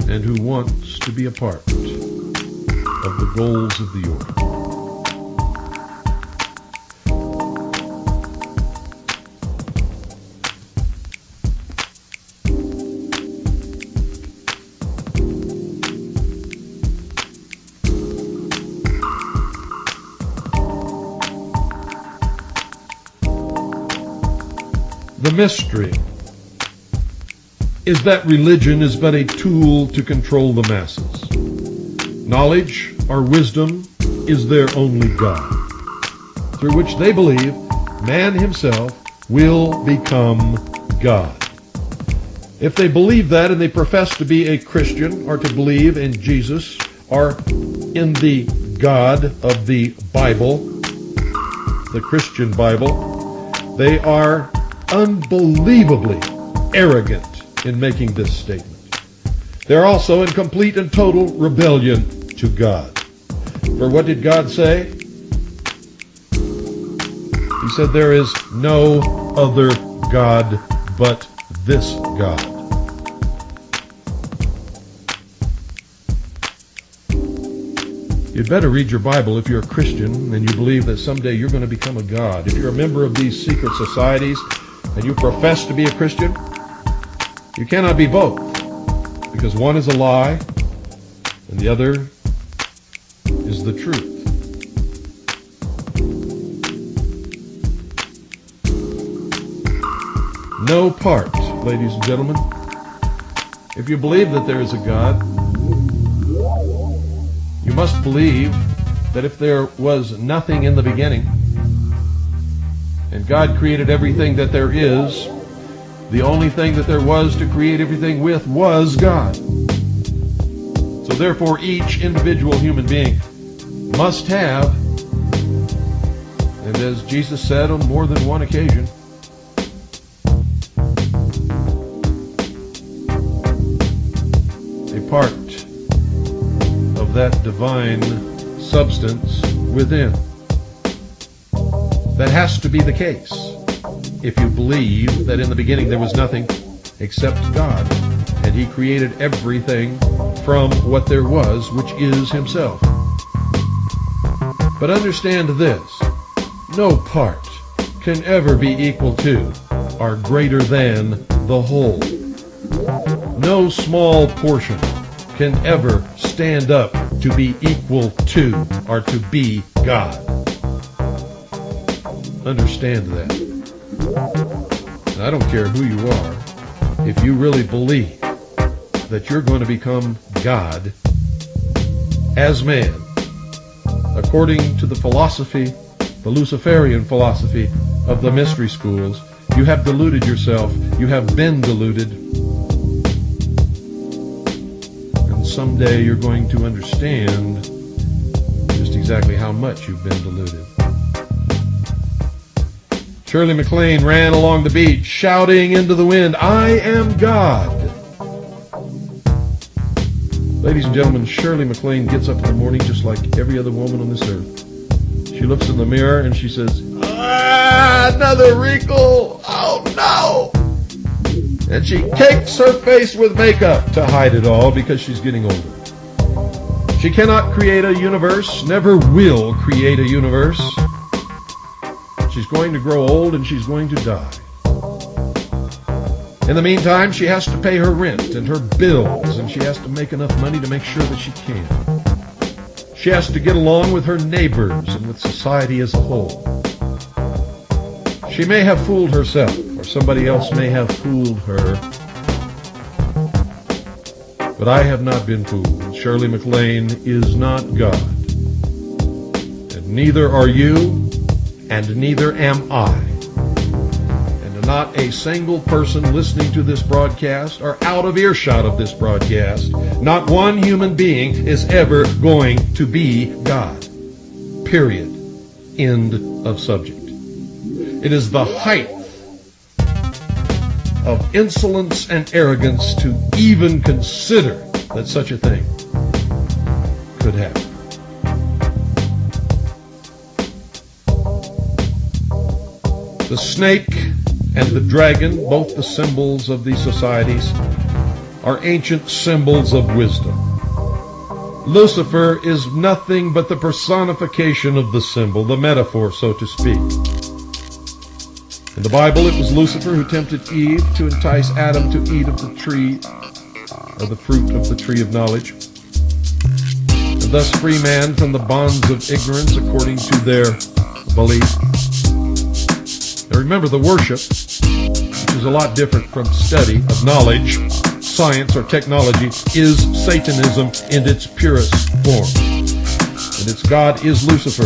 and who wants to be a part of the goals of the order. The mystery is that religion is but a tool to control the masses. Knowledge or wisdom is their only God, through which they believe man himself will become God. If they believe that and they profess to be a Christian or to believe in Jesus or in the God of the Bible, the Christian Bible, they are unbelievably arrogant in making this statement. They're also in complete and total rebellion to God. For what did God say? He said, "There is no other God but this God." You'd better read your Bible if you're a Christian and you believe that someday you're going to become a God. If you're a member of these secret societies and you profess to be a Christian, you cannot be both, because one is a lie and the other is the truth. No part, ladies and gentlemen. If you believe that there is a God, you must believe that if there was nothing in the beginning, and God created everything that there is, the only thing that there was to create everything with was God. So therefore, each individual human being must have, and as Jesus said on more than one occasion, a part of that divine substance within. That has to be the case if you believe that in the beginning there was nothing except God, and He created everything from what there was, which is Himself. But understand this, no part can ever be equal to or greater than the whole. No small portion can ever stand up to be equal to or to be God. Understand that. And I don't care who you are, if you really believe that you're going to become God as man, according to the philosophy, the Luciferian philosophy of the mystery schools, you have deluded yourself. You have been deluded. And someday you're going to understand just exactly how much you've been deluded. Shirley MacLaine ran along the beach, shouting into the wind, "I am God." Ladies and gentlemen, Shirley MacLaine gets up in the morning just like every other woman on this earth. She looks in the mirror and she says, "Another wrinkle! Oh no!" And she cakes her face with makeup to hide it all because she's getting older. She cannot create a universe, never will create a universe. She's going to grow old and she's going to die. In the meantime, she has to pay her rent and her bills, and she has to make enough money to make sure that she can. She has to get along with her neighbors and with society as a whole. She may have fooled herself, or somebody else may have fooled her. But I have not been fooled. Shirley MacLaine is not God. And neither are you, and neither am I. And not a single person listening to this broadcast or out of earshot of this broadcast, not one human being is ever going to be God. Period. End of subject. It is the height of insolence and arrogance to even consider that such a thing could happen. The snake and the dragon, both the symbols of these societies, are ancient symbols of wisdom. Lucifer is nothing but the personification of the symbol, the metaphor, so to speak. In the Bible, it was Lucifer who tempted Eve to entice Adam to eat of the tree, or the fruit of the tree of knowledge, and thus free man from the bonds of ignorance according to their belief. Now remember, the worship, which is a lot different from study of knowledge, science, or technology, is Satanism in its purest form. And its god is Lucifer.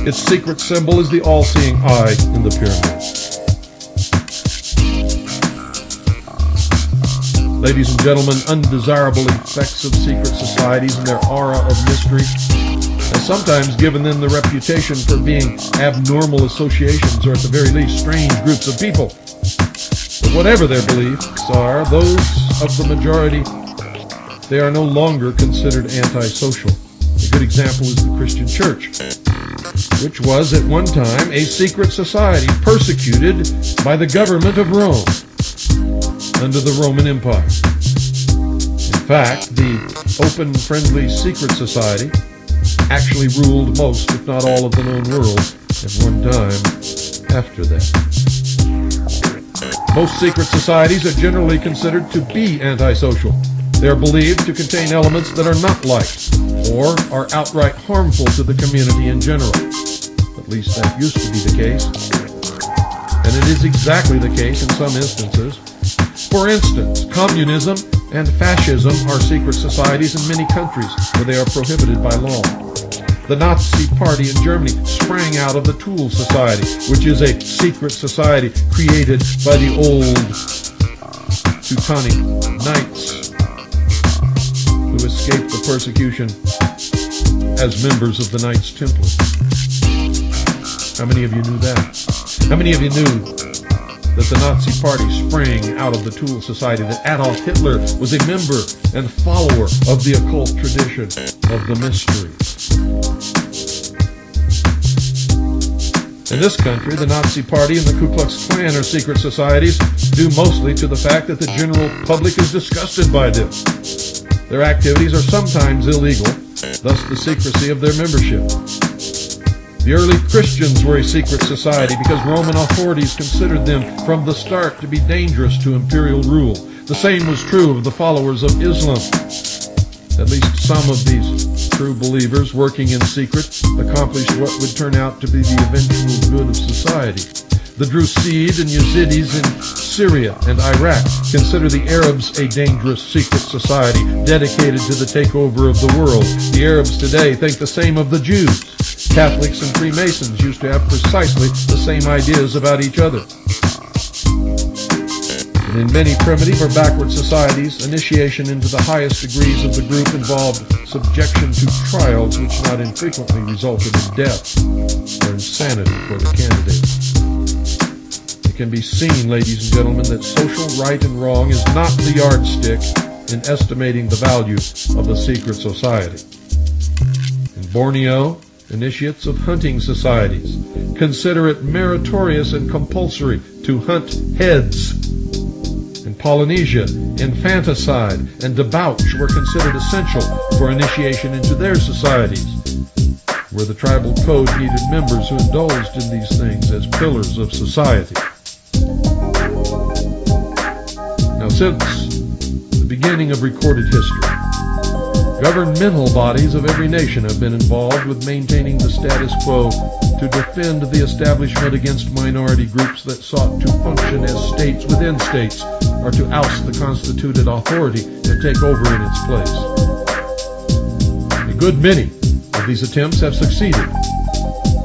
Its secret symbol is the all-seeing eye in the pyramid. Ladies and gentlemen, undesirable effects of secret societies and their aura of mystery has sometimes given them the reputation for being abnormal associations, or at the very least, strange groups of people. But whatever their beliefs are, those of the majority, they are no longer considered antisocial. A good example is the Christian church, which was at one time a secret society persecuted by the government of Rome under the Roman Empire. In fact, the open, friendly secret society actually ruled most, if not all, of the known world at one time after that. Most secret societies are generally considered to be antisocial. They are believed to contain elements that are not liked or are outright harmful to the community in general. At least that used to be the case. And it is exactly the case in some instances. For instance, communism and fascism are secret societies in many countries where they are prohibited by law. The Nazi Party in Germany sprang out of the Tool Society, which is a secret society created by the old Teutonic Knights who escaped the persecution as members of the Knights Templar. How many of you knew that? How many of you knew that the Nazi Party sprang out of the Tool Society, that Adolf Hitler was a member and follower of the occult tradition of the mystery? In this country, the Nazi Party and the Ku Klux Klan are secret societies due mostly to the fact that the general public is disgusted by them. Their activities are sometimes illegal, thus the secrecy of their membership. The early Christians were a secret society because Roman authorities considered them from the start to be dangerous to imperial rule. The same was true of the followers of Islam. At least some of these true believers, working in secret, accomplished what would turn out to be the eventual good of society. The Drusid and Yazidis in Syria and Iraq consider the Arabs a dangerous secret society dedicated to the takeover of the world. The Arabs today think the same of the Jews. Catholics and Freemasons used to have precisely the same ideas about each other. And in many primitive or backward societies, initiation into the highest degrees of the group involved subjection to trials which not infrequently resulted in death or insanity for the candidate. It can be seen, ladies and gentlemen, that social right and wrong is not the yardstick in estimating the value of a secret society. In Borneo, initiates of hunting societies consider it meritorious and compulsory to hunt heads. In Polynesia, infanticide and debauch were considered essential for initiation into their societies, where the tribal code needed members who indulged in these things as pillars of society. Now, since the beginning of recorded history, governmental bodies of every nation have been involved with maintaining the status quo to defend the establishment against minority groups that sought to function as states within states or to oust the constituted authority and take over in its place. A good many of these attempts have succeeded,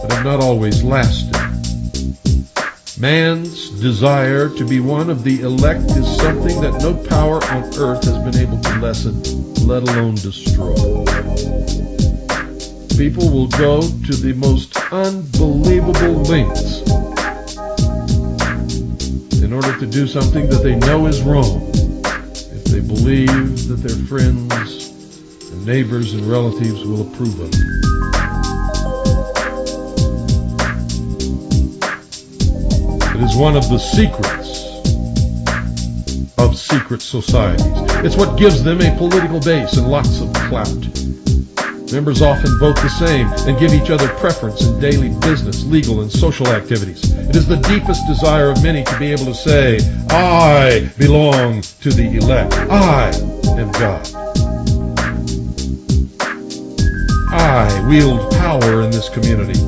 but have not always lasted. Man's desire to be one of the elect is something that no power on earth has been able to lessen, let alone destroy. People will go to the most unbelievable lengths in order to do something that they know is wrong, if they believe that their friends and neighbors and relatives will approve of it. It is one of the secrets of secret societies. It's what gives them a political base and lots of clout. Members often vote the same and give each other preference in daily business, legal, and social activities. It is the deepest desire of many to be able to say, I belong to the elect. I am God. I wield power in this community.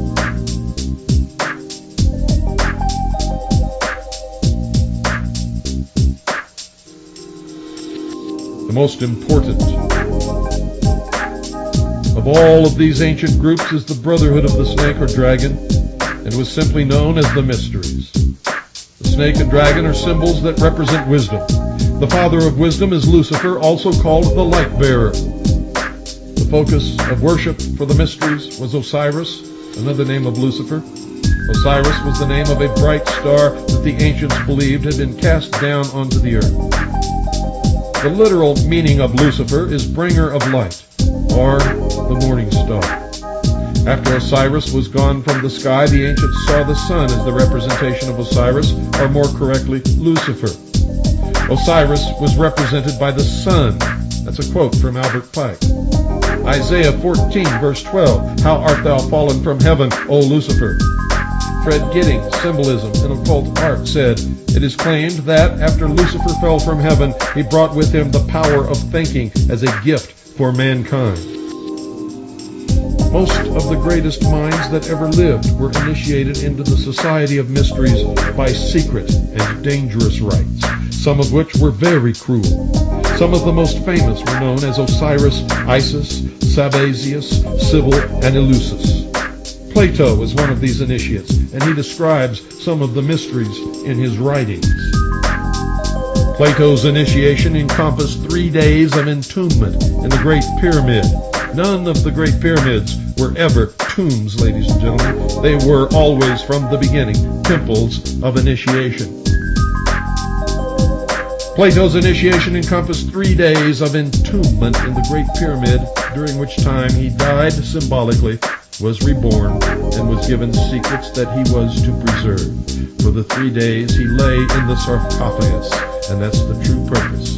The most important of all of these ancient groups is the Brotherhood of the Snake or Dragon, and was simply known as the Mysteries. The snake and dragon are symbols that represent wisdom. The father of wisdom is Lucifer, also called the Light Bearer. The focus of worship for the Mysteries was Osiris, another name of Lucifer. Osiris was the name of a bright star that the ancients believed had been cast down onto the earth. The literal meaning of Lucifer is bringer of light, or the morning star. After Osiris was gone from the sky, the ancients saw the sun as the representation of Osiris, or more correctly, Lucifer. Osiris was represented by the sun. That's a quote from Albert Pike. Isaiah 14, verse 12, How art thou fallen from heaven, O Lucifer? Fred Gidding, Symbolism in Occult Art, said, It is claimed that after Lucifer fell from heaven, he brought with him the power of thinking as a gift for mankind. Most of the greatest minds that ever lived were initiated into the Society of Mysteries by secret and dangerous rites, some of which were very cruel. Some of the most famous were known as Osiris, Isis, Sabazius, Cybele, and Eleusis. Plato was one of these initiates, and he describes some of the mysteries in his writings. Plato's initiation encompassed 3 days of entombment in the Great Pyramid. None of the Great Pyramids were ever tombs, ladies and gentlemen. They were always, from the beginning, temples of initiation. Plato's initiation encompassed 3 days of entombment in the Great Pyramid, during which time he died symbolically, was reborn, and was given secrets that he was to preserve. For the 3 days he lay in the sarcophagus, and that's the true purpose.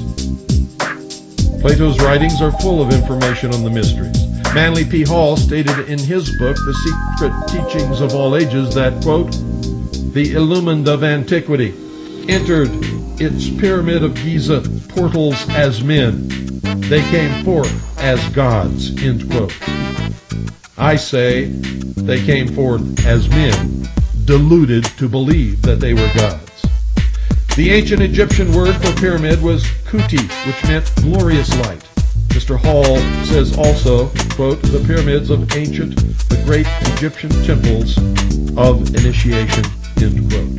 Plato's writings are full of information on the mysteries. Manly P. Hall stated in his book, The Secret Teachings of All Ages, that, quote, the illumined of antiquity entered its pyramid of Giza portals as men. They came forth as gods, end quote. I say they came forth as men, deluded to believe that they were gods. The ancient Egyptian word for pyramid was kuti, which meant glorious light. Mr. Hall says also, quote, the pyramids of the great Egyptian temples of initiation, end quote.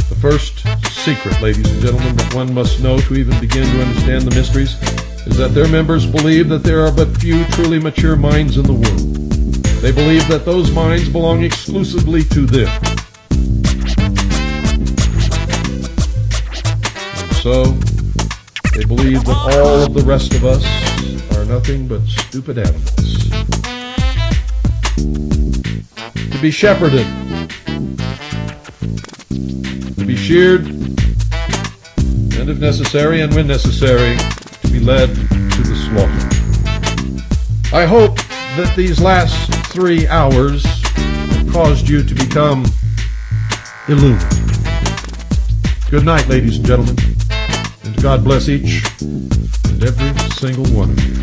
The first secret, ladies and gentlemen, that one must know to even begin to understand the mysteries is that their members believe that there are but few truly mature minds in the world. They believe that those minds belong exclusively to them. And so, they believe that all of the rest of us are nothing but stupid animals. To be shepherded, to be sheared, and if necessary, and when necessary, to be led to the slaughter. I hope that these last 3 hours have caused you to become illumined. Good night, ladies and gentlemen, and God bless each and every single one of you.